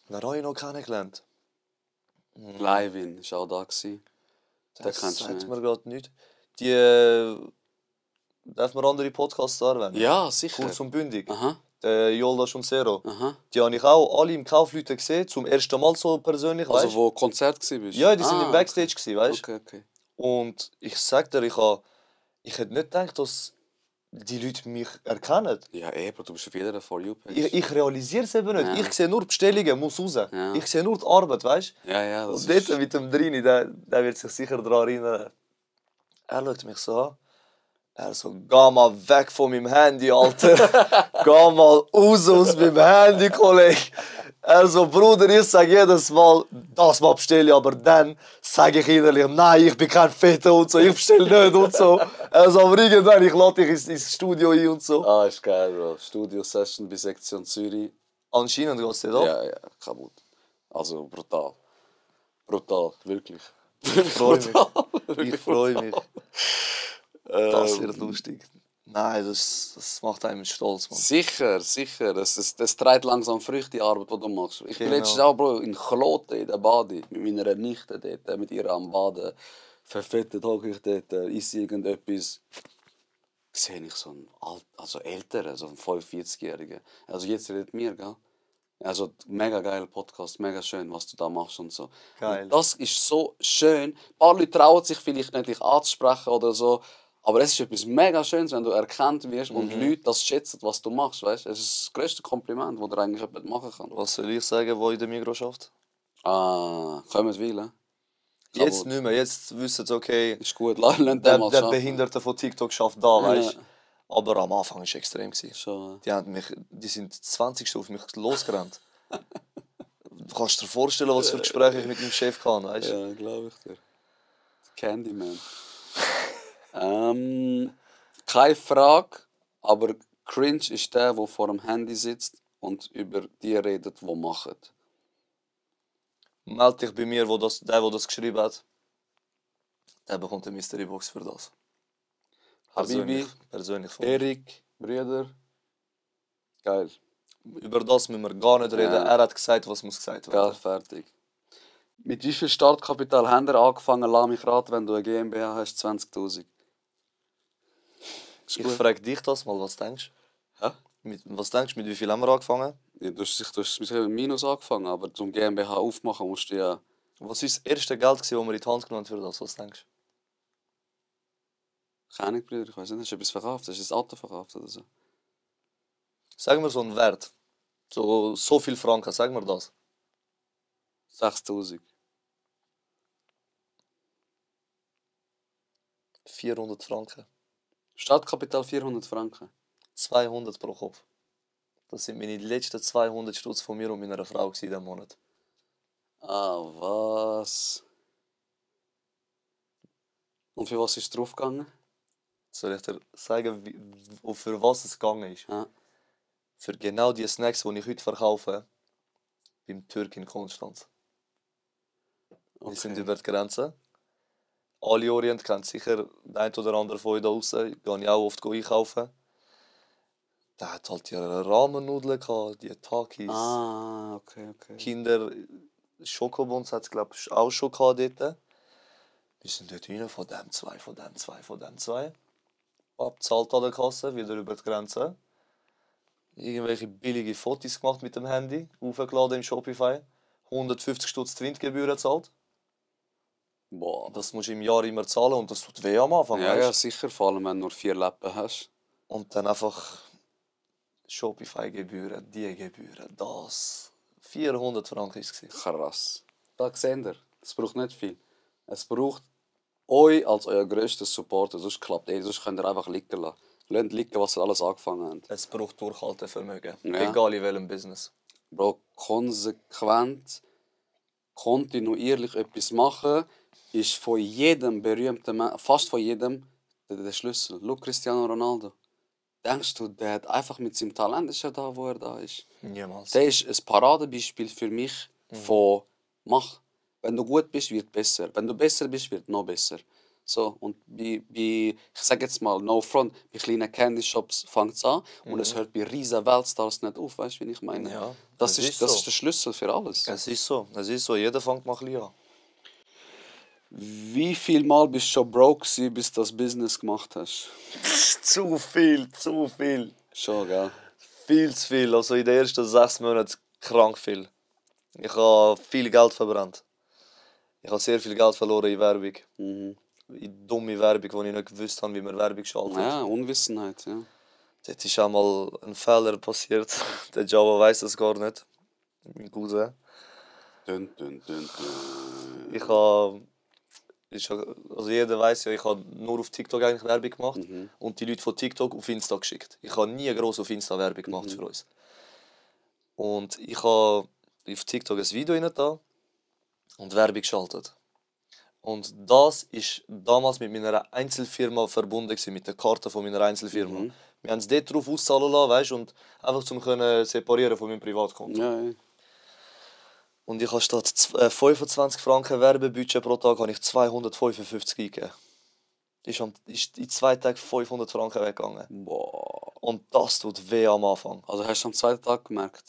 Speaker 4: wer habe ich noch kennengelernt?
Speaker 3: Livin war auch da. Den
Speaker 4: Das
Speaker 3: kennst du
Speaker 4: sagt
Speaker 3: nicht.
Speaker 4: mir gerade nicht. Die darf man andere Podcasts erwähnen?
Speaker 3: Ja, sicher.
Speaker 4: Kurz und bündig.
Speaker 3: Aha,
Speaker 4: Der Yoldash und Zero.
Speaker 3: aha.
Speaker 4: Die habe ich auch alle im Kaufleute gesehen, zum ersten Mal so persönlich,
Speaker 3: Also,
Speaker 4: weißt?
Speaker 3: wo Konzert warst?
Speaker 4: Ja, die sind im Backstage gewesen, weißt?
Speaker 3: Okay.
Speaker 4: Und ich sag dir, ich hätte nicht gedacht, dass die Leute mich erkennen.
Speaker 3: Ja, eben, du bist auf jeder For You-Page.
Speaker 4: Ich realisiere es eben nicht.
Speaker 3: Ja.
Speaker 4: Ich sehe nur Bestellungen, muss raus.
Speaker 3: Ja.
Speaker 4: Ich sehe nur die Arbeit, weißt du?
Speaker 3: Ja, das
Speaker 4: Und dort mit dem Drini, der wird sich sicher daran erinnern. Er schaut mich so an. Er so, geh mal weg von meinem Handy, Alter. Geh mal raus aus meinem Handy, Kollege. Er so, Bruder, ich sage jedes Mal, das mal bestelle ich, aber dann sage ich innerlich, nein, ich bin kein Fette und so, ich bestelle nicht und so. Er so, aber irgendwann, ich lade dich ins Studio ein und so.
Speaker 3: Ah, ist geil, Bro. Studio-Session bei Sektion Zürich.
Speaker 4: Anscheinend geht es dir da.
Speaker 3: Ja, kaputt. Also brutal. Brutal, wirklich.
Speaker 4: Ich freue mich.
Speaker 3: Wirklich
Speaker 4: Ich freue mich. Das
Speaker 3: Ähm,
Speaker 4: wird lustig. Nein, das macht einen stolz, Mann.
Speaker 3: Sicher. Das trägt langsam Früchte, die Arbeit, die du machst. Ich bin
Speaker 4: Genau.
Speaker 3: letztens auch, Bro, in Kloten, in der Badi, mit meiner Nichte dort, mit ihr am Baden. Verfettet hocke ich dort, isst irgendetwas. Sehe ich so einen älteren, so einen 45-Jährigen. Also jetzt redet mir, gell? Also mega geiler Podcast, mega schön, was du da machst und so.
Speaker 4: Geil.
Speaker 3: Und das ist so schön. Ein paar Leute trauen sich vielleicht nicht, dich anzusprechen oder so. Aber es ist etwas mega Schönes, wenn du erkannt wirst und Leute das schätzen, was du machst. Weißt? Es ist das grösste Kompliment, das du eigentlich jemand machen kann.
Speaker 4: Was soll ich sagen, wo in der Migros schafft?
Speaker 3: Kommen wir
Speaker 4: Jetzt nicht mehr. Jetzt wissen sie, okay,
Speaker 3: Ist gut, lass den
Speaker 4: der
Speaker 3: mal schaffen.
Speaker 4: Behinderte von TikTok schafft da, weißt
Speaker 3: Ja.
Speaker 4: Aber am Anfang war es extrem.
Speaker 3: Schon.
Speaker 4: Die sind 20. auf mich losgerannt. Du kannst dir vorstellen, was für Gespräche ich mit meinem Chef hatte, weißt
Speaker 3: Ja, glaube ich dir. Candyman. Keine Frage, aber cringe ist der vor dem Handy sitzt und über die redet, die machen.
Speaker 4: Meld dich bei mir, der das geschrieben hat. Der bekommt eine Mystery Box für das.
Speaker 3: Habibi,
Speaker 4: Persönlich von mir.
Speaker 3: Erik, Brüder. Geil.
Speaker 4: Über das müssen wir gar nicht reden.
Speaker 3: Ja.
Speaker 4: Er hat gesagt, was muss gesagt
Speaker 3: Geil,
Speaker 4: werden.
Speaker 3: fertig. Mit wie viel Startkapital haben ihr angefangen? Lass mich raten, wenn du eine GmbH hast, 20'000.
Speaker 4: Ich frage dich das mal, was denkst
Speaker 3: Hä?
Speaker 4: du? Was denkst du, mit wie viel haben wir angefangen?
Speaker 3: Ja, du hast mit einem Minus angefangen, aber zum GmbH aufmachen musst du ja...
Speaker 4: Was war das erste Geld, das wir in die Hand genommen haben für das? Was denkst
Speaker 3: Keine Ahnung, Brüder, ich weiß nicht, hast du etwas verkauft? Hast du das Auto verkauft oder so?
Speaker 4: du? Sagen wir so einen Wert. So viel Franken, sagen wir das.
Speaker 3: 6'000.
Speaker 4: 400 Franken.
Speaker 3: Startkapital 400 Franken.
Speaker 4: 200 pro Kopf. Das sind meine letzten 200 Stutz von mir und meiner Frau in diesem Monat.
Speaker 3: Was? Und für was ist es draufgegangen?
Speaker 4: Soll ich dir sagen, für was es gegangen ist?
Speaker 3: Ja.
Speaker 4: Für genau die Snacks, die ich heute verkaufe, beim Türk in Konstanz. Die sind über die Grenze. Alle Orient kennt sicher der ein oder andere von euch da draußen. Gehe ich auch oft einkaufen. Der hat halt ihre Ramennudeln gehabt, die Takis.
Speaker 3: Okay.
Speaker 4: Kinder Schokobons hat es, glaube ich, auch schon gehabt dort. Wir sind dort rein, von dem zwei. Abzahlt an der Kasse, wieder über die Grenze. Irgendwelche billige Fotos gemacht mit dem Handy, aufgeladen im Shopify. 150 Stutz die Windgebühren gezahlt.
Speaker 3: Boah.
Speaker 4: Das musst du im Jahr immer zahlen und das tut weh am Anfang.
Speaker 3: Ja,
Speaker 4: weißt?
Speaker 3: ja, sicher, vor allem wenn du nur 4 Lappen hast.
Speaker 4: Und dann einfach Shopify-Gebühren, die Gebühren, das. 400 Franken war es.
Speaker 3: Krass. Da seht ihr, es braucht nicht viel. Es braucht euch als euer grösstes Supporter, sonst klappt sonst könnt ihr einfach liegen lassen. Lasst liegen, was ihr alles angefangen habt.
Speaker 4: Es braucht Durchhaltevermögen.
Speaker 3: Ja.
Speaker 4: Egal in welchem Business.
Speaker 3: Bro, konsequent, kontinuierlich etwas machen, ist von jedem berühmten Mann, fast von jedem, der Schlüssel. Schau Cristiano Ronaldo. Denkst du, der hat einfach mit seinem Talent ist er da, wo er da ist?
Speaker 4: Niemals.
Speaker 3: Der ist ein Paradebeispiel für mich von mach. Wenn du gut bist, wird besser. Wenn du besser bist, wird noch besser. So, und ich sage jetzt mal, no front, bei kleinen Candy Shops fängt es an und es hört bei riesen Weltstars nicht auf, weißt du, wie ich meine?
Speaker 4: Ja,
Speaker 3: das
Speaker 4: das
Speaker 3: ist
Speaker 4: ist so.
Speaker 3: der Schlüssel für alles.
Speaker 4: Es ist so. Jeder fängt mal ein bisschen an.
Speaker 3: Wie viel Mal bist du schon broke gewesen, bis du das Business gemacht hast?
Speaker 4: Zu viel.
Speaker 3: Schon, gell?
Speaker 4: Viel zu viel. Also in den ersten 6 Monaten krank viel. Ich habe viel Geld verbrannt. Ich habe sehr viel Geld verloren in Werbung. In dumme Werbung, wo ich nicht gewusst habe, wie man Werbung schaltet.
Speaker 3: Ja, Unwissenheit, ja.
Speaker 4: Dort ist einmal ein Fehler passiert. Der Java weiß das gar nicht. Mein Cousin.
Speaker 3: Dun.
Speaker 4: Also jeder weiß ja, ich habe nur auf TikTok eigentlich Werbung gemacht und die Leute von TikTok auf Insta geschickt. Ich habe nie groß auf Insta Werbung gemacht für uns. Und ich habe auf TikTok ein Video rein da und Werbung geschaltet. Und das ist damals mit meiner Einzelfirma verbunden gewesen, mit der Karte von meiner Einzelfirma. Wir haben es dort drauf auszahlen lassen, weißt, und einfach zum können separieren von meinem Privatkonto.
Speaker 3: Ja.
Speaker 4: Und ich habe statt 25 Franken Werbebudget pro Tag habe ich 255 eingegeben. Ist in 2 Tagen 500 Franken weggegangen.
Speaker 3: Boah.
Speaker 4: Und das tut weh am Anfang.
Speaker 3: Also hast du am zweiten Tag gemerkt?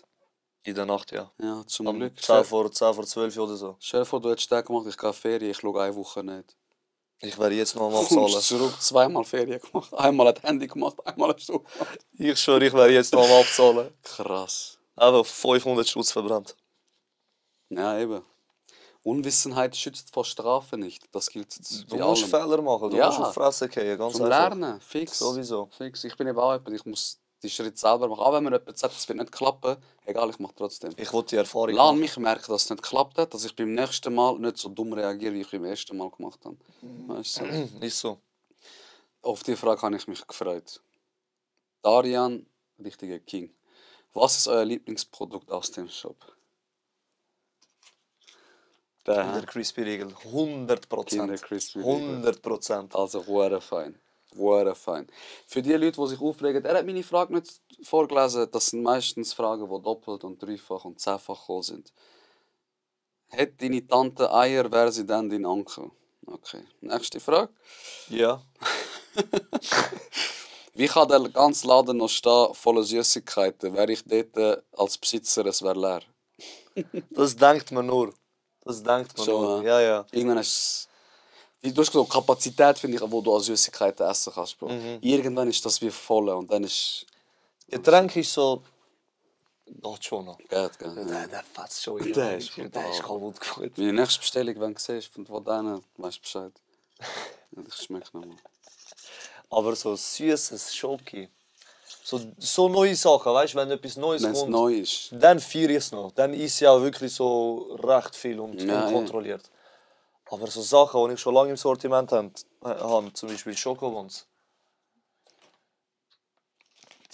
Speaker 4: In der Nacht, ja.
Speaker 3: Ja, zum
Speaker 4: Am
Speaker 3: Glück.
Speaker 4: 10 vor 12 oder so.
Speaker 3: Stell dir vor, du hättest den gemacht, ich gehe Ferien, ich schaue eine Woche nicht.
Speaker 4: Ich werde jetzt noch mal
Speaker 3: Kommst
Speaker 4: abzahlen.
Speaker 3: zurück, 2-mal Ferien gemacht. Einmal ein Handy gemacht, einmal hast du gemacht.
Speaker 4: Ich schwöre, ich werde jetzt noch mal abzahlen.
Speaker 3: Krass.
Speaker 4: Einfach 500 Stutz verbrannt.
Speaker 3: Ja, eben. Unwissenheit schützt vor Strafe nicht. Das gilt
Speaker 4: Du
Speaker 3: wie
Speaker 4: musst
Speaker 3: allem.
Speaker 4: Fehler machen, du
Speaker 3: Ja.
Speaker 4: musst auf die Fresse gehen, ganz
Speaker 3: Zum
Speaker 4: einfach.
Speaker 3: Lernen, fix.
Speaker 4: Sowieso.
Speaker 3: Fix. Ich bin eben auch jemand, ich muss die Schritte selber machen. Auch wenn mir jemand sagt, es wird nicht klappen, egal, ich mache trotzdem.
Speaker 4: Ich will die Erfahrung
Speaker 3: Lass
Speaker 4: machen.
Speaker 3: mich merken, dass es nicht geklappt hat, dass ich beim nächsten Mal nicht so dumm reagiere, wie ich beim ersten Mal gemacht habe. Weißt du?
Speaker 4: Ist so.
Speaker 3: Auf die Frage habe ich mich gefreut. Darian, richtiger King. Was ist euer Lieblingsprodukt aus dem Shop?
Speaker 4: Kinder Crispy Riegel. 100%.
Speaker 3: Kinder Crispy Riegel.
Speaker 4: 100%.
Speaker 3: Also, hure fein. Hure fein. Für die Leute, die sich aufregen, er hat meine Frage nicht vorgelesen. Das sind meistens Fragen, die doppelt und dreifach und zehnfach gekommen sind. Hat deine Tante Eier, wäre sie dann dein Onkel? Okay. Nächste Frage.
Speaker 4: Ja.
Speaker 3: Wie kann der ganze Laden noch stehen, voller Süßigkeiten? Wäre ich dort als Besitzer, es wäre leer.
Speaker 4: Das denkt man nur. Das denkt man
Speaker 3: Schon,
Speaker 4: nur.
Speaker 3: ja.
Speaker 4: Ja.
Speaker 3: Irgendwann ist wie du hast gesagt, Kapazität finde ich, wo du an Süßigkeiten essen kannst, Bro. Irgendwann ist das wie voll und dann ist...
Speaker 4: Getränk ist so... Geht schon noch.
Speaker 3: Geht, gell?
Speaker 4: Der fetzt schon
Speaker 3: Der
Speaker 4: wieder.
Speaker 3: ist
Speaker 4: Der ist kaputt gegangen.
Speaker 3: Meine nächste Bestellung, wenn du siehst, von denen, weißt du Bescheid. Ja, das schmeckt nochmal.
Speaker 4: Aber so süßes Schoki. So neue Sachen, weißt du, wenn etwas Neues
Speaker 3: Wenn es
Speaker 4: kommt,
Speaker 3: neu ist.
Speaker 4: dann feiere ich es noch. Dann ist ja wirklich so recht viel und
Speaker 3: Ja,
Speaker 4: unkontrolliert. Aber so Sachen, die ich schon lange im Sortiment habe, zum Beispiel Schokobons.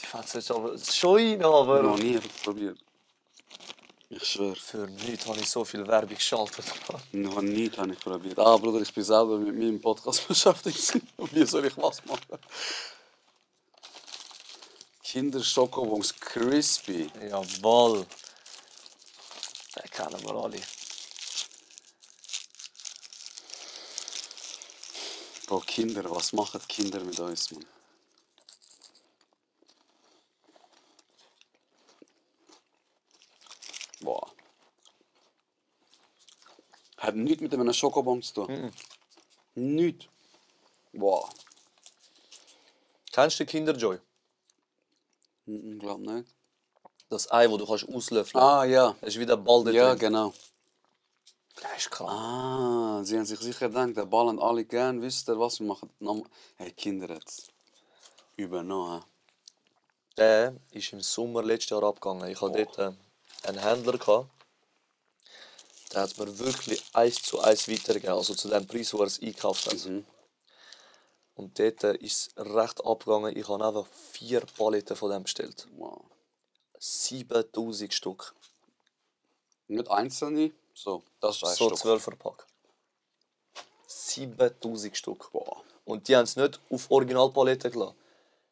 Speaker 4: Die fetzen jetzt aber schon rein, aber...
Speaker 3: Noch nie probiert. Ich schwöre.
Speaker 4: Für nichts habe ich so viel Werbung geschaltet.
Speaker 3: Noch nie habe ich probiert. Ah, Bruder, ich bin selber mit meinem Podcast beschäftigt. Wie soll ich was machen? Kinderschokobons Crispy.
Speaker 4: Jawohl. Den kennen wir alle.
Speaker 3: Bro, Kinder, was machen Kinder mit uns, Mann? Boah. Hat nichts mit einem Schokobon zu tun. Nichts. Boah.
Speaker 4: Kennst du Kinderjoy?
Speaker 3: Glaub nicht.
Speaker 4: Das Ei, das du kannst auslöffeln.
Speaker 3: Ah, ja.
Speaker 4: Das ist wie der Ball da
Speaker 3: Ja,
Speaker 4: drin.
Speaker 3: genau.
Speaker 4: Das ist krank.
Speaker 3: Ah, sie haben sich sicher gedacht, der Ball haben alle gern. Wisst ihr was, wir machen nochmal. Hey, Kinder jetzt. Übernommen.
Speaker 4: Der ist im Sommer letztes Jahr abgegangen. Ich hatte dort einen Händler. Der hat mir wirklich 1:1 weitergegeben. Also zu dem Preis, wo er es eingekauft hat. Und dort ist es recht abgegangen. Ich habe einfach 4 Paletten von dem bestellt.
Speaker 3: Wow.
Speaker 4: 7000 Stück.
Speaker 3: Nicht einzelne, so, das ist ein
Speaker 4: So
Speaker 3: Stück.
Speaker 4: 12er Pack. 7000 Stück.
Speaker 3: Boah.
Speaker 4: Und die haben es nicht auf Originalpaletten gelassen.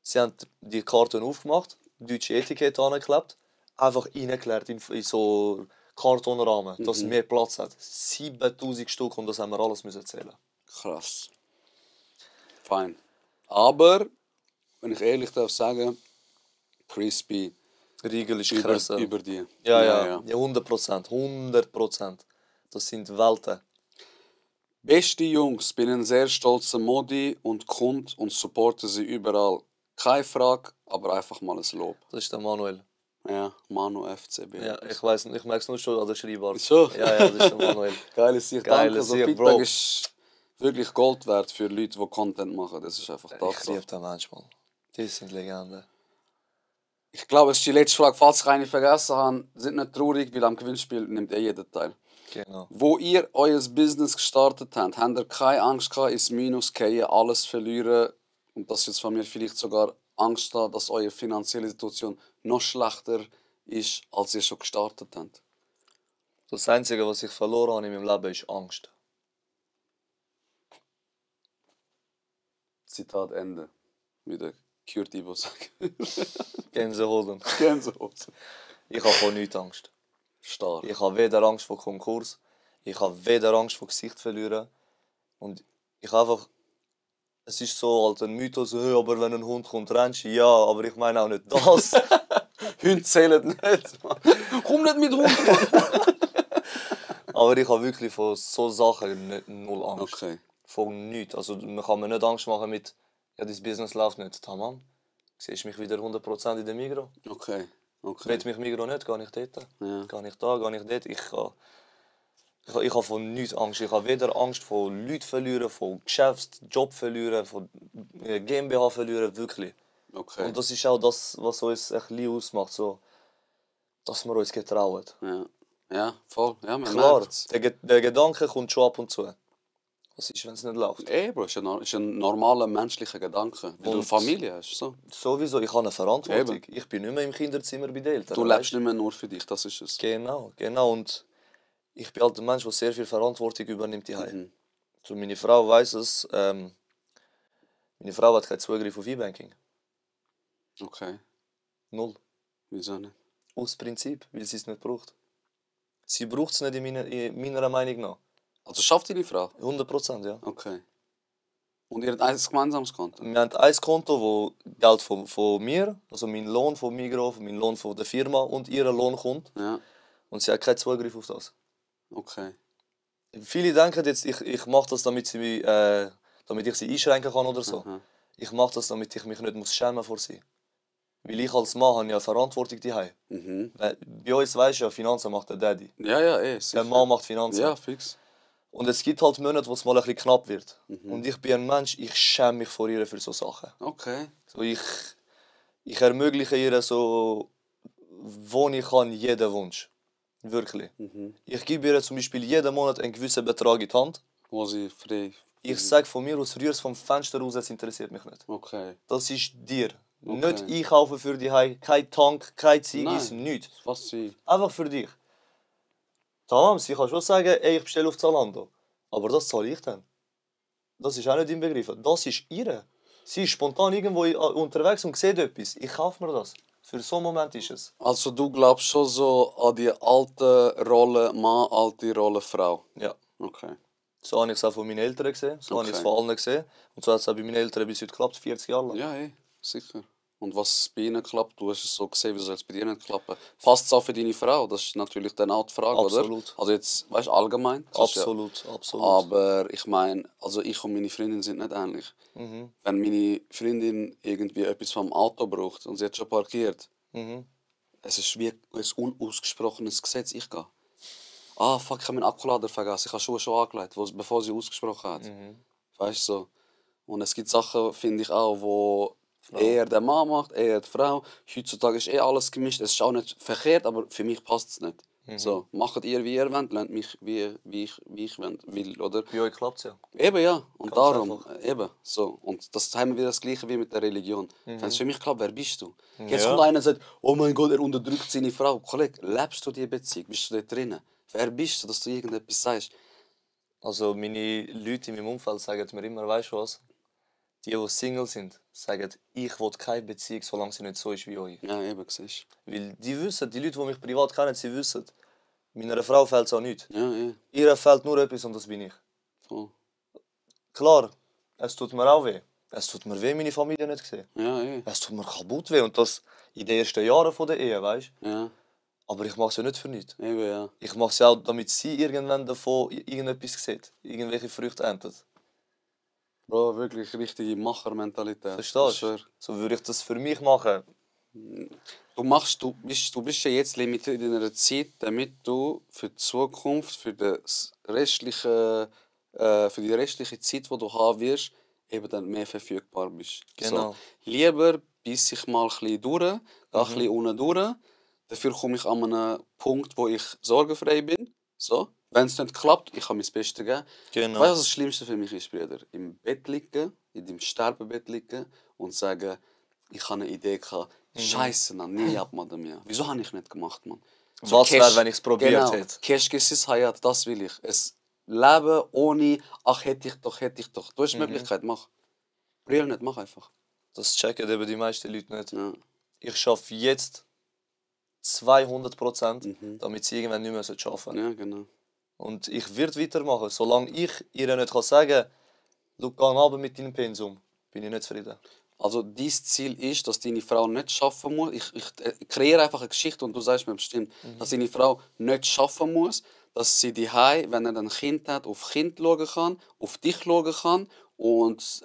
Speaker 4: Sie haben die Karton aufgemacht, deutsche Etikette angeklebt, einfach reingeklärt in so Kartonrahmen, dass es mehr Platz hat. 7000 Stück und das haben wir alles müssen zählen.
Speaker 3: Krass. Fein. Aber, wenn ich ehrlich darf sagen, Crispy
Speaker 4: Riegel ist
Speaker 3: über,
Speaker 4: krasser.
Speaker 3: über die.
Speaker 4: Ja, 100%. 100%. Das sind Welten.
Speaker 3: Beste Jungs, bin ein sehr stolzer Modi und Kund und supporte sie überall. Keine Frage, aber einfach mal ein Lob.
Speaker 4: Das ist der Manuel.
Speaker 3: Ja, Manu FCB.
Speaker 4: Ja, ich weiß nicht, ich merke es nur schon an der Schreibart.
Speaker 3: Schon?
Speaker 4: Ja, das ist der Manuel.
Speaker 3: Geiles Sicht.
Speaker 4: Geiles
Speaker 3: Danke, so
Speaker 4: Sicht,
Speaker 3: Feedback
Speaker 4: Bro.
Speaker 3: ist wirklich Gold wert für Leute, die Content machen. Das ist einfach
Speaker 4: Ich
Speaker 3: Tatsache.
Speaker 4: liebe den manchmal. Die sind Legenden.
Speaker 3: Ich glaube, es ist die letzte Frage. Falls ich eine vergessen habe, sind nicht traurig, weil am Gewinnspiel nimmt jeder teil.
Speaker 4: Genau.
Speaker 3: Wo ihr euer Business gestartet habt ihr keine Angst gehabt, ins Minus zu gehen, alles verlieren und dass jetzt von mir vielleicht sogar Angst hat, dass eure finanzielle Situation noch schlechter ist, als ihr schon gestartet habt?
Speaker 4: Das Einzige, was ich verloren habe in meinem Leben, ist Angst.
Speaker 3: Zitat Ende. Wie der Kurt Ibo sagt.
Speaker 4: Gänsehoden.
Speaker 3: Gänsehaut.
Speaker 4: Ich habe vor nichts Angst.
Speaker 3: Stark.
Speaker 4: Ich habe weder Angst vor Konkurs, ich habe weder Angst vor Gesicht verlieren. Und ich einfach... Es ist so halt ein Mythos, hey, aber wenn ein Hund kommt, rennst du. Ja, aber ich meine auch nicht das.
Speaker 3: Hunde zählen nicht. Mann. Komm nicht mit Hunden.
Speaker 4: Aber ich habe wirklich von so Sachen null Angst.
Speaker 3: Okay.
Speaker 4: Von nichts. Also man kann mir nicht Angst machen mit, ja, dein Business läuft nicht. Tamam, siehst du mich wieder 100% in der Migros?
Speaker 3: Okay. Okay.
Speaker 4: Will mich Migros nicht, gehe ich dort.
Speaker 3: Ja.
Speaker 4: Gehe ich da, gehe ich dort. Ich habe von nichts Angst. Ich habe weder Angst vor Leuten verlieren, von Job verlieren, von GmbH verlieren, wirklich.
Speaker 3: Okay.
Speaker 4: Und das ist auch das, was uns ein bisschen ausmacht, so, dass wir uns getrauen.
Speaker 3: Ja. Ja, voll. Ja, man
Speaker 4: Klar,
Speaker 3: merkt's.
Speaker 4: der Gedanke kommt schon ab und zu. Was ist, wenn es nicht läuft?
Speaker 3: Bro, ist ein normaler menschlicher Gedanke. Weil du
Speaker 4: Und-
Speaker 3: Familie hast. So.
Speaker 4: Sowieso, ich habe eine Verantwortung. Ich bin nicht mehr im Kinderzimmer bei den Eltern.
Speaker 3: Du
Speaker 4: weißt?
Speaker 3: lebst nicht mehr nur für dich, das ist es.
Speaker 4: Genau. Und ich bin halt ein Mensch, der sehr viel Verantwortung übernimmt.
Speaker 3: Mhm.
Speaker 4: So, meine Frau weiß es. Meine Frau hat keinen Zugriff auf E-Banking.
Speaker 3: Okay.
Speaker 4: Null.
Speaker 3: Wieso nicht?
Speaker 4: Aus Prinzip, weil sie es nicht braucht. Sie braucht es nicht in meiner Meinung nach.
Speaker 3: Also schafft deine Frau?
Speaker 4: 100%, ja.
Speaker 3: Okay. Und ihr habt ein gemeinsames Konto?
Speaker 4: Wir haben ein Konto, wo Geld von mir, also mein Lohn von Migros, mein Lohn von der Firma und ihr Lohn kommt.
Speaker 3: Ja.
Speaker 4: Und sie hat keinen Zugriff auf das.
Speaker 3: Okay.
Speaker 4: Viele denken jetzt, ich mache das, damit ich sie einschränken kann oder so.
Speaker 3: Aha.
Speaker 4: Ich mache das, damit ich mich nicht muss schämen vor sie. Weil ich als Mann habe ja Verantwortung daheim.
Speaker 3: Mhm.
Speaker 4: Bei uns weisst du ja, Finanzen macht der Daddy.
Speaker 3: Ja,
Speaker 4: Der
Speaker 3: sicher.
Speaker 4: Mann macht Finanzen.
Speaker 3: Ja, fix.
Speaker 4: Und es gibt halt Monate, wo es mal ein bisschen knapp wird.
Speaker 3: Mhm.
Speaker 4: Und ich bin ein Mensch, ich schäme mich vor ihr für so Sachen.
Speaker 3: Okay.
Speaker 4: So, ich ermögliche ihr so, wo ich kann, jeden Wunsch. Wirklich.
Speaker 3: Mhm.
Speaker 4: Ich gebe ihr zum Beispiel jeden Monat einen gewissen Betrag in die Hand.
Speaker 3: Wo sie frei.
Speaker 4: Ich sage von mir aus, rühr es vom Fenster raus, es interessiert mich nicht.
Speaker 3: Okay.
Speaker 4: Das ist dir.
Speaker 3: Okay.
Speaker 4: Nicht einkaufen für dich, kein Tank, kein Ziggis,
Speaker 3: Nein.
Speaker 4: nichts.
Speaker 3: Was sie.
Speaker 4: Einfach für dich. Tamam, sie kann schon sagen, ey, ich bestelle auf Zalando. Aber das zahle ich dann. Das ist auch nicht inbegriffen. Das ist ihre. Sie ist spontan irgendwo unterwegs und sieht etwas. Ich kaufe mir das. Für so einen Moment ist es.
Speaker 3: Also du glaubst schon so an die alte Rolle Mann, alte Rolle Frau?
Speaker 4: Ja.
Speaker 3: Okay.
Speaker 4: So habe ich es auch von meinen Eltern gesehen. So habe ich es von allen gesehen. Und so hat es auch bei meinen Eltern bis heute geklappt, 40 Jahre lang.
Speaker 3: Ja, sicher. Und was bei ihnen klappt, du hast es so gesehen, wie soll es bei dir nicht klappen? Passt es auch für deine Frau? Das ist natürlich dann auch die Frage,
Speaker 4: Absolut.
Speaker 3: oder? Also jetzt, weißt du, allgemein? Das ist ja-
Speaker 4: Absolut.
Speaker 3: Aber ich meine, also ich und meine Freundin sind nicht ähnlich.
Speaker 4: Mhm.
Speaker 3: Wenn meine Freundin irgendwie etwas vom Auto braucht und sie hat schon parkiert,
Speaker 4: Mhm.
Speaker 3: es ist wie ein unausgesprochenes Gesetz. Ich gehe. Ah, fuck, ich habe meinen Akkulader vergessen. Ich habe Schuhe schon angelegt, bevor sie ausgesprochen hat. Weißt du so? Und es gibt Sachen, finde ich auch, wo eher der Mann macht, eher die Frau. Heutzutage ist alles gemischt. Es ist auch nicht verkehrt, aber für mich passt es nicht. So, macht ihr, wie ihr wollt, lernt mich, wie ich will, oder?
Speaker 4: Bei euch klappt es ja.
Speaker 3: Eben, ja. Und
Speaker 4: Ganz
Speaker 3: darum,
Speaker 4: einfach.
Speaker 3: eben, so. Und das haben wir das Gleiche wie mit der Religion. Wenn es für mich klappt, wer bist du? Jetzt
Speaker 4: Ja.
Speaker 3: kommt einer und sagt, oh mein Gott, er unterdrückt seine Frau. Kollege, lebst du diese Beziehung? Bist du da drinnen? Wer bist du, dass du irgendetwas sagst?
Speaker 4: Also meine Leute in meinem Umfeld sagen mir immer, weißt du was? Die Single sind, sagen, ich will keine Beziehung, solange sie nicht so ist wie euch.
Speaker 3: Ja, eben, siehst
Speaker 4: Weil die wissen, die Leute, die mich privat kennen, sie wissen, meiner Frau fehlt es auch nicht.
Speaker 3: du. Ja,
Speaker 4: Ihr fehlt nur etwas und das bin ich.
Speaker 3: voll.
Speaker 4: Klar, es tut mir auch weh. Es tut mir weh, meine Familie nicht zu sehen.
Speaker 3: Ja,
Speaker 4: Es tut mir kaputt weh und das in den ersten Jahren von der Ehe, weißt du?
Speaker 3: ja,
Speaker 4: Aber ich mache es ja nicht für nichts.
Speaker 3: eben, ja.
Speaker 4: Ich mache es ja auch, damit sie irgendwann davon irgendetwas sieht, irgendwelche Früchte erntet.
Speaker 3: Bro, wirklich richtige Machermentalität.
Speaker 4: Verstehst
Speaker 3: Ich schwör.
Speaker 4: du? So würde ich das für mich machen.
Speaker 3: Du bist ja jetzt limitiert in einer Zeit, damit du für die Zukunft, für die restliche Zeit, die du haben wirst, eben dann mehr verfügbar bist.
Speaker 4: Genau.
Speaker 3: So, lieber beiß ich mal ein bisschen durch, gehe ein bisschen unten durch, dafür komme ich an einen Punkt, wo ich sorgenfrei bin. So. Wenn es nicht klappt, ich kann mein Bestes geben.
Speaker 4: Genau.
Speaker 3: Weißt du, was das Schlimmste für mich ist, Brüder? Im Bett liegen, in deinem Sterbebett liegen und sagen, ich habe eine Idee gehabt. Scheiße, Mann, nie ab man mehr. Wieso habe ich nicht gemacht, Mann?
Speaker 4: Was wäre, wenn ich es probiert
Speaker 3: genau,
Speaker 4: hätte?
Speaker 3: Kesh Gesis Hayat, das will ich. Es Leben ohne, ach hätte ich doch. Du hast die Möglichkeit, mach. Real nicht, mach einfach.
Speaker 4: Das checken eben die meisten Leute nicht.
Speaker 3: Ja.
Speaker 4: Ich schaffe jetzt 200%, damit sie irgendwann nicht mehr arbeiten müssen.
Speaker 3: Ja, genau.
Speaker 4: Und ich werde weitermachen. Solange ich ihr nicht sagen kann, schau, geh runter mit deinem Pensum, bin ich nicht zufrieden.
Speaker 3: Also dein Ziel ist, dass deine Frau nicht schaffen muss. Ich kreiere einfach eine Geschichte und du sagst mir bestimmt, dass deine Frau nicht schaffen muss, dass sie daheim, wenn er ein Kind hat, auf Kind schauen kann, auf dich schauen kann und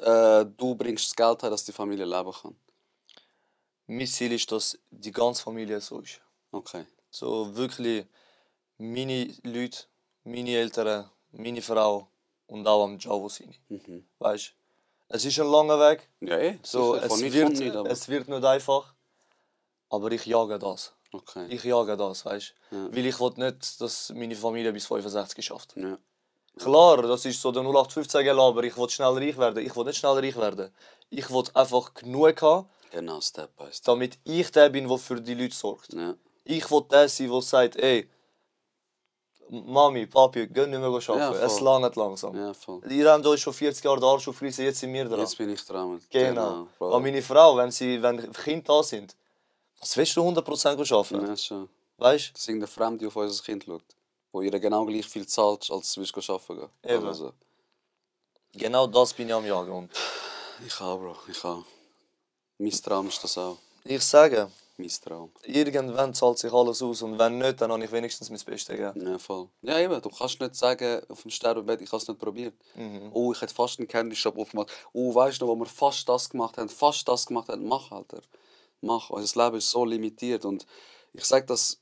Speaker 3: du bringst das Geld her, dass die Familie leben kann.
Speaker 4: Mein Ziel ist, dass die ganze Familie so ist.
Speaker 3: Okay.
Speaker 4: So wirklich meine Leute, meine Eltern, meine Frau und auch am Javo seine. Weißt du? Es ist ein langer Weg.
Speaker 3: Ja,
Speaker 4: So,
Speaker 3: sicher. Von nichts kommt nicht, aber...
Speaker 4: es wird nicht einfach. Aber ich jage das.
Speaker 3: Okay.
Speaker 4: Ich jage das, weißt du?
Speaker 3: Ja.
Speaker 4: Weil ich will nicht, dass meine Familie bis 65 schafft.
Speaker 3: Ja.
Speaker 4: Klar, das ist so der 0815 aber ich will schnell reich werden. Ich will nicht schnell reich werden. Ich will einfach genug haben,
Speaker 3: Genau, Step by Step.
Speaker 4: damit ich der bin, der für die Leute sorgt.
Speaker 3: Ja.
Speaker 4: Ich will der sein, der sagt, ey, Mami, Papi, geh nicht mehr arbeiten.
Speaker 3: Ja, voll.
Speaker 4: Es langt langsam.
Speaker 3: Ja, voll.
Speaker 4: Ihr habt euch schon 40 Jahre den Arsch aufgerissen, jetzt sind wir dran.
Speaker 3: Jetzt bin ich dran.
Speaker 4: Genau.
Speaker 3: Bro.
Speaker 4: Aber meine Frau, wenn Kinder da sind, was willst du 100% arbeiten?
Speaker 3: Ja, schon.
Speaker 4: Weißt
Speaker 3: Das ist irgendein Fremde, auf unser Kind schaut. Wo ihr genau gleich viel zahlt, als du arbeiten gehen.
Speaker 4: Eben.
Speaker 3: Also,
Speaker 4: du? Genau das bin ich am Jagen. Und
Speaker 3: ich auch, Bro. Ich auch. Mein Traum ist das auch.
Speaker 4: ich sage,
Speaker 3: Mein Traum.
Speaker 4: irgendwann zahlt sich alles aus und wenn nicht, dann habe ich wenigstens mein Bestes gegeben.
Speaker 3: Ja, voll. Ja, eben. Du kannst nicht sagen, auf dem Sterbebett, ich habe es nicht probiert. Oh, ich hätte fast einen Candy Shop aufgemacht. Oh, weißt du, wo wir fast das gemacht haben, mach, Alter. Mach. Unser Leben ist so limitiert. Und ich sage das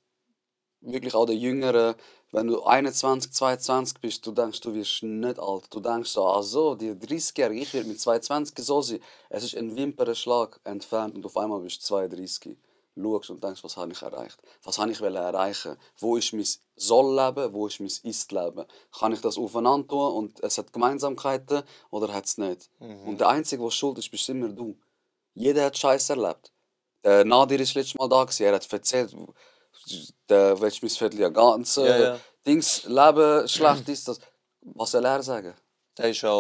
Speaker 3: wirklich auch den Jüngeren, wenn du 21, 22 bist, du denkst, du wirst nicht alt. Du denkst so, also, die 30-Jährige, ich werde mit 22 so sein. Es ist ein Wimpernschlag entfernt und auf einmal bist du 32. Schaust und denkst, was habe ich erreicht? Was habe ich erreichen? Wo ist mein Soll-Leben? Wo ist mein Ist-Leben? Kann ich das aufeinander tun und es hat Gemeinsamkeiten oder hat es nicht? Und der Einzige, der schuld ist, bist immer du. Jeder hat Scheiß erlebt. Der Nadir war letztes Mal da, er hat erzählt, der willst du mein Vierteljahr ganz
Speaker 4: Ja.
Speaker 3: Dings, Leben schlecht ist das. Was soll er sagen?
Speaker 4: Er war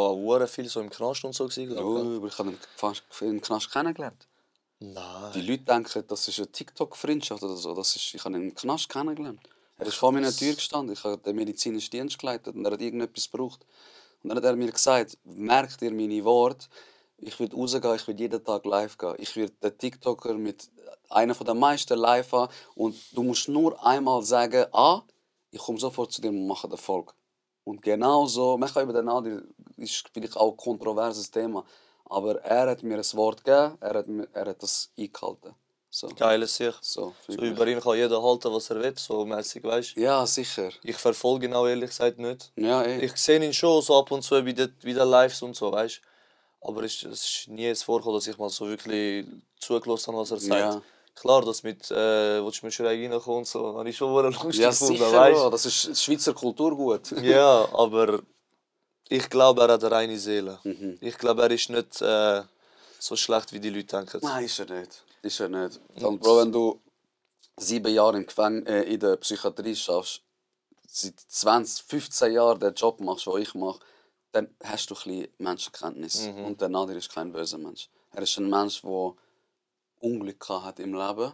Speaker 4: auch viel so im Knast und so. Gewesen,
Speaker 3: Oh,
Speaker 4: glaub ich.
Speaker 3: aber ich habe ihn fast im Knast kennengelernt.
Speaker 4: Nein.
Speaker 3: Die Leute denken, das ist eine TikTok-Freundschaft oder so. Ich habe ihn im Knast kennengelernt. Er ist vor meiner Tür gestanden. Ich habe den medizinischen Dienst geleitet und er hat irgendetwas gebraucht. Und dann hat er mir gesagt, merkt ihr meine Worte? Ich werde rausgehen, ich werde jeden Tag live gehen. Ich werde den TikToker mit einer der meisten live haben. Und du musst nur einmal sagen, ich komme sofort zu dir und mache den Erfolg. Und genau so, man kann über den Nadir, ist vielleicht auch ein kontroverses Thema. Aber er hat mir ein Wort gegeben, er hat das eingehalten. So,
Speaker 4: Geiles sich.
Speaker 3: so,
Speaker 4: So über ihn kann jeder halten, was er will, so mäßig, weißt du.
Speaker 3: ja, sicher.
Speaker 4: Ich verfolge ihn auch ehrlich gesagt nicht.
Speaker 3: Ja,
Speaker 4: Ich sehe ihn schon so ab und zu bei den Lives und so, weißt du. Aber es ist nie jetzt vorgekommen, dass ich mal so wirklich zugelassen habe, was er sagt.
Speaker 3: Ja.
Speaker 4: Klar, das mit, willst du mir schon reinkommen und so, habe ich schon wohl lustig
Speaker 3: Ja,
Speaker 4: gefunden,
Speaker 3: sicher,
Speaker 4: weißt
Speaker 3: Bro. Das ist Schweizer Kulturgut.
Speaker 4: Ja, aber ich glaube, er hat eine reine Seele.
Speaker 3: Mhm.
Speaker 4: Ich glaube, er ist nicht so schlecht, wie die Leute denken.
Speaker 3: Nein, ist er nicht. Ist er nicht. Und Bro, wenn du 7 Jahre in der Psychiatrie schaffst, seit 20, 15 Jahren den Job machst, den ich mache, dann hast du ein bisschen Menschenkenntnis. Und der Nadir ist kein böser Mensch. Er ist ein Mensch, der Unglück hat im Leben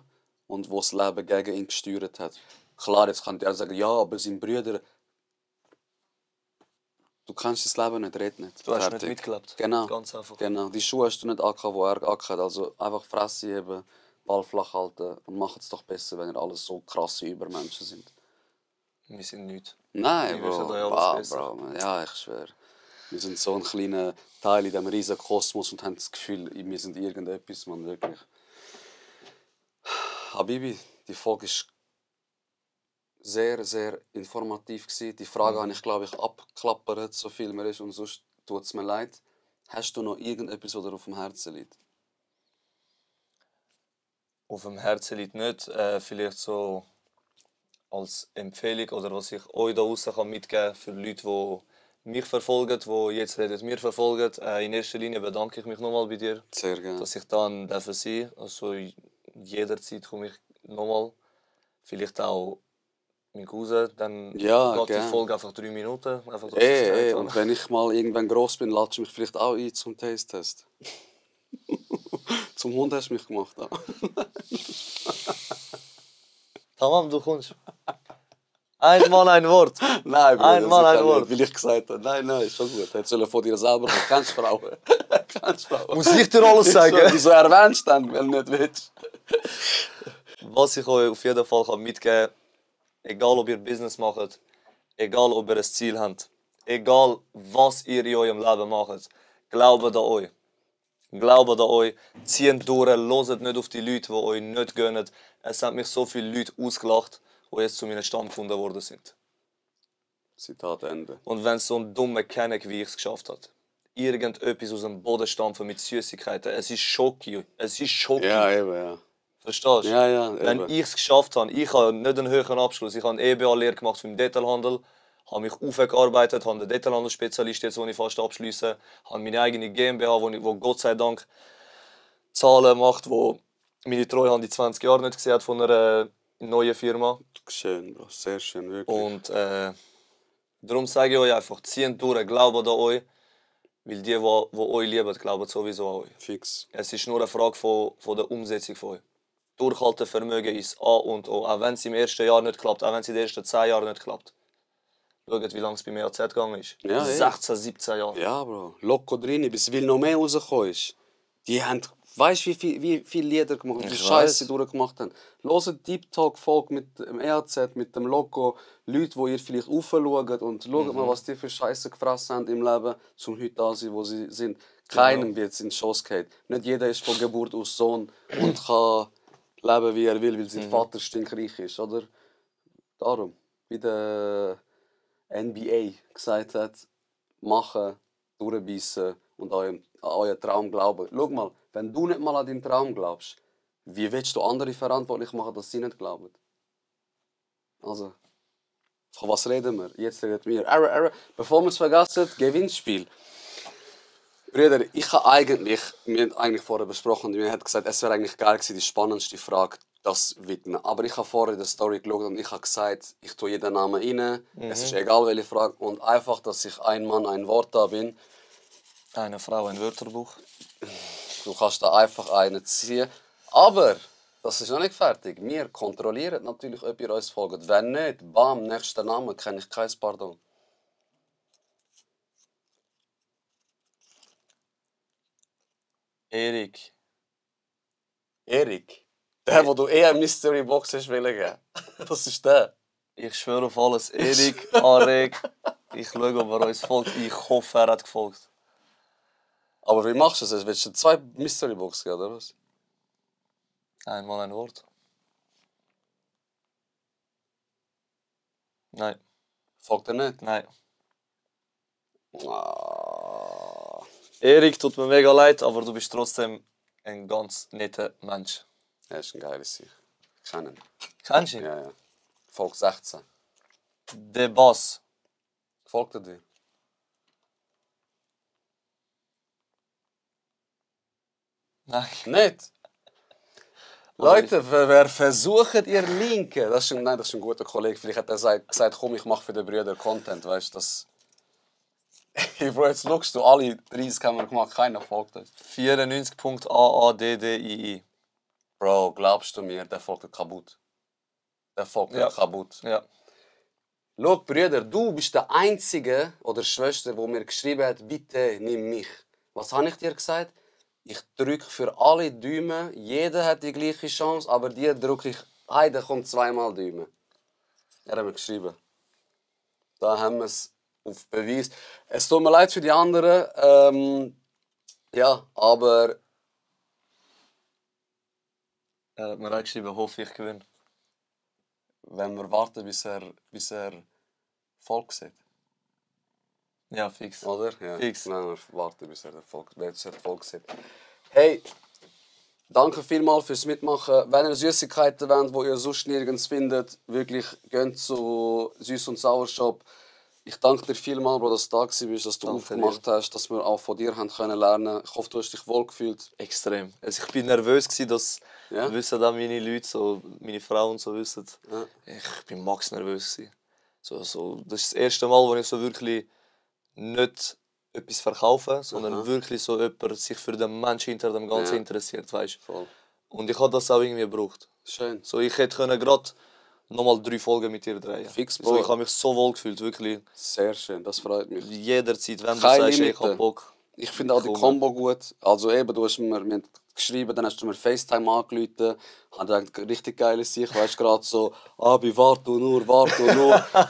Speaker 3: und wo das Leben gegen ihn gesteuert hat. Klar, jetzt kann er sagen, ja, aber sein Brüder... Du kannst das Leben nicht, red nicht.
Speaker 4: Du hast
Speaker 3: Fertig.
Speaker 4: nicht mitgelebt.
Speaker 3: Genau.
Speaker 4: Ganz einfach.
Speaker 3: Genau. Die Schuhe hast du nicht angehabt, die er angehabt hat. Also einfach Fresse heben, Ball flach halten und macht es doch besser, wenn ihr alles so krasse Übermenschen sind.
Speaker 4: Wir sind nichts.
Speaker 3: Nein,
Speaker 4: Wir wissen
Speaker 3: Bro.
Speaker 4: da ja alles
Speaker 3: Wow,
Speaker 4: besser.
Speaker 3: Bro. Ja, ich schwöre. Wir sind so ein kleiner Teil in diesem riesigen Kosmos und haben das Gefühl, wir sind irgendetwas, man, wirklich. Habibi, die Folge war sehr, sehr informativ gewesen. Die Frage habe ich, glaube ich, abgeklappert, so viel mir ist, und sonst tut es mir leid. Hast du noch irgendetwas, was dir auf dem Herzen liegt?
Speaker 4: Auf dem Herzen liegt nicht. Vielleicht so als Empfehlung oder was ich euch da draußen mitgeben kann für Leute, die mich verfolgen, die jetzt reden, mir verfolgen. In erster Linie bedanke ich mich nochmal bei dir,
Speaker 3: Sehr gerne.
Speaker 4: dass ich dann sein darf. Also jederzeit komme ich nochmal. Vielleicht auch mein Cousin. Dann
Speaker 3: Ja,
Speaker 4: geht
Speaker 3: gern.
Speaker 4: die Folge einfach 3 Minuten. Einfach, dass ich es gesagt habe.
Speaker 3: Und wenn ich mal irgendwann gross bin, lade ich mich vielleicht auch ein zum Taste-Test. Zum Hund hast du mich gemacht. Ah.
Speaker 4: Tamam, du kommst. Einmal ein Wort.
Speaker 3: Nein, Bro,
Speaker 4: Einmal
Speaker 3: das
Speaker 4: ein
Speaker 3: ist
Speaker 4: Wort.
Speaker 3: Weil ich gesagt habe, nein, ist schon gut. Jetzt sollen von dir selber kommen. Kennst du Frauen? Kennst du Frauen?
Speaker 4: Muss ich dir alles sagen?
Speaker 3: Wieso erwähnst du dann, wenn du nicht willst?
Speaker 4: Was ich euch auf jeden Fall mitgeben kann, egal ob ihr Business macht, egal ob ihr ein Ziel habt, egal was ihr in eurem Leben macht, glaubt an euch. Glaubt an euch, zieht durch, hört nicht auf die Leute, die euch nicht gönnen. Es haben mich so viele Leute ausgelacht, die jetzt zu meinen Stammkunden geworden sind.
Speaker 3: Zitat Ende.
Speaker 4: Und wenn so ein dummer Kenneck wie ich es geschafft hat, irgendetwas aus dem Boden stampfen mit Süßigkeiten, es ist Schoki. Es ist Schoki.
Speaker 3: Ja, eben, ja.
Speaker 4: Verstehst du?
Speaker 3: Ja,
Speaker 4: Wenn
Speaker 3: eben.
Speaker 4: ich es geschafft habe, ich habe nicht einen höheren Abschluss, ich habe eine EBA-Lehre gemacht für den Detailhandel, habe mich aufgearbeitet, habe einen Detailhandelspezialist jetzt, den ich fast abschließe, habe meine eigene GmbH, wo Gott sei Dank Zahlen macht, wo meine Treuhand in 20 Jahren nicht gesehen hat von einer neuen Firma.
Speaker 3: Schön, Bro. Sehr schön, wirklich.
Speaker 4: Und darum sage ich euch einfach, zieht durch, glaubt an euch, weil die euch lieben, glauben sowieso an euch.
Speaker 3: Fix.
Speaker 4: Es ist nur eine Frage von der Umsetzung von euch. Durchhaltevermögen ist A und O. Auch wenn es im ersten Jahr nicht klappt, auch wenn es in den ersten 10 Jahren nicht klappt. Schaut, wie lange es bei mir AZ gegangen ist.
Speaker 3: Ja,
Speaker 4: 16, 17 Jahre.
Speaker 3: Ja, Bro. Loco drin, bis will noch mehr rausgekommen ist. Die haben, weißt du, wie viele Lieder gemacht, wie viel Scheiße durchgemacht haben. Hört Deep Talk Folk mit dem EAZ, mit dem Loco, Leute, die ihr vielleicht aufschaut und schaut mal, was die für Scheiße gefressen haben im Leben, um heute da sein, wo sie sind. Keinem wird es in den Schoss gehen. Nicht jeder ist von Geburt aus Sohn und kann leben, wie er will, weil sein Vater stinkreich ist, oder? Darum, wie der NBA gesagt hat, machen, durchbeissen und an euren Traum glauben. Schau mal, wenn du nicht mal an deinen Traum glaubst, wie willst du andere verantwortlich machen, dass sie nicht glauben? Also, von was reden wir? Jetzt reden wir. Bevor wir es vergessen, Gewinnspiel. Brüder, ich habe eigentlich, wir haben eigentlich vorher besprochen, wir haben gesagt, es wäre eigentlich geil gewesen, die spannendste Frage, das widmen. Aber ich habe vorher in der Story geschaut und ich habe gesagt, ich tue jeden Namen rein, es ist egal welche Frage und einfach, dass ich ein Mann, ein Wort da bin.
Speaker 4: Eine Frau, ein Wörterbuch.
Speaker 3: Du kannst da einfach einen ziehen. Aber, das ist noch nicht fertig. Wir kontrollieren natürlich, ob ihr uns folgt. Wenn nicht, bam, nächster Name, kenne ich kein Pardon.
Speaker 4: Erik.
Speaker 3: Erik. Der, wo du eher Mystery Box hast geben. Das ist der.
Speaker 4: Ich schwöre auf alles. Erik, Arek. Ich schaue, ob er uns folgt. Ich hoffe, er hat gefolgt.
Speaker 3: Aber wie machst du das? Willst du 2 Mystery Box geben, oder was?
Speaker 4: Einmal ein Wort. Nein.
Speaker 3: Folgt er nicht?
Speaker 4: Nein.
Speaker 3: Ah.
Speaker 4: Erik, tut mir mega leid, aber du bist trotzdem ein ganz netter Mensch.
Speaker 3: Er ist ein geiles Sieg. Ich kenne ihn.
Speaker 4: Kennst du ihn?
Speaker 3: Ja. Folgt 16.
Speaker 4: Der Boss.
Speaker 3: Folgt er dir?
Speaker 4: Nein.
Speaker 3: Nicht? Leute, wer versucht ihr Linken? Das ist ein guter Kollege. Vielleicht hat er gesagt, komm, ich mache für die Brüder Content. Weißt du, das. Bro, jetzt schaust du, alle 30 haben wir gemacht, keiner folgt uns.
Speaker 4: 94.AADDII.
Speaker 3: Bro, glaubst du mir, der folgt kaputt. Der folgt kaputt.
Speaker 4: Ja.
Speaker 3: Schau, Brüder, du bist der Einzige oder Schwester, wo mir geschrieben hat, bitte nimm mich. Was habe ich dir gesagt? Ich drücke für alle Däume, jeder hat die gleiche Chance, aber dir drücke ich, hey, da kommt 2-mal Däume. Er hat mir geschrieben. Da haben wir es auf Beweis. Es tut mir leid für die anderen, ja, aber...
Speaker 4: Er hat mir auch geschrieben, hoffe ich gewinne.
Speaker 3: Wenn wir warten, bis er Volk sieht.
Speaker 4: Ja, fix.
Speaker 3: Oder? Ja.
Speaker 4: Fix.
Speaker 3: Nein, wir warten, bis er Volk sieht. Hey, danke vielmals fürs Mitmachen. Wenn ihr Süßigkeiten wollt, die ihr sonst nirgends findet, wirklich geht zu Süß- und Sauershop. Ich danke dir vielmals, Bro, dass du da bist, dass du
Speaker 4: Danke
Speaker 3: aufgemacht hast, dass wir auch von dir haben können lernen. Ich hoffe, du hast dich wohl gefühlt.
Speaker 4: Extrem. Also ich bin nervös gewesen, dass
Speaker 3: Ja?
Speaker 4: wissen auch meine Leute, so meine Frau und so wissen.
Speaker 3: Ja.
Speaker 4: Ich bin max nervös gewesen. Das ist das erste Mal, wo ich so wirklich nicht etwas verkaufe, sondern wirklich so jemand sich für den Menschen hinter dem Ganzen interessiert, weißt.
Speaker 3: Voll.
Speaker 4: Und ich habe das auch irgendwie gebraucht.
Speaker 3: Schön.
Speaker 4: So, ich hätte gerade nochmal 3 Folgen mit dir drehen.
Speaker 3: Fix,
Speaker 4: so,
Speaker 3: Bro.
Speaker 4: ich habe mich so wohl gefühlt, wirklich.
Speaker 3: Sehr schön, das freut mich.
Speaker 4: Jederzeit, wenn du
Speaker 3: Keine
Speaker 4: sagst, ich
Speaker 3: Limite.
Speaker 4: habe Bock.
Speaker 3: Ich finde auch die Combo gut. Also eben, wir haben geschrieben, dann hast du mir FaceTime angerufen. Hat eigentlich richtig geile Sicht, weißt du, gerade so, Abi, warte nur.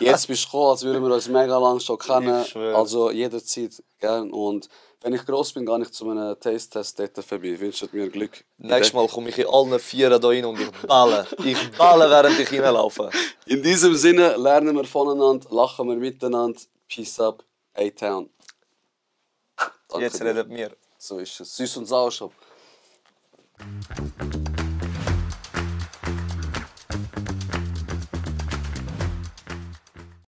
Speaker 3: Jetzt bist du gekommen, als würden wir uns mega lang schon kennen.
Speaker 4: Ich schwöre.
Speaker 3: Also jederzeit gern. Und Wenn ich gross bin, gehe ich zu einem Taste-Test dort vorbei. Wünscht mir Glück.
Speaker 4: Nächstes Mal komme ich in allen Vieren hier rein und ich balle. Ich balle, während ich reinlaufe.
Speaker 3: In diesem Sinne lernen wir voneinander, lachen wir miteinander. Peace up, A-Town.
Speaker 4: Jetzt redet mir.
Speaker 3: So ist es. Süß und sauer Shop.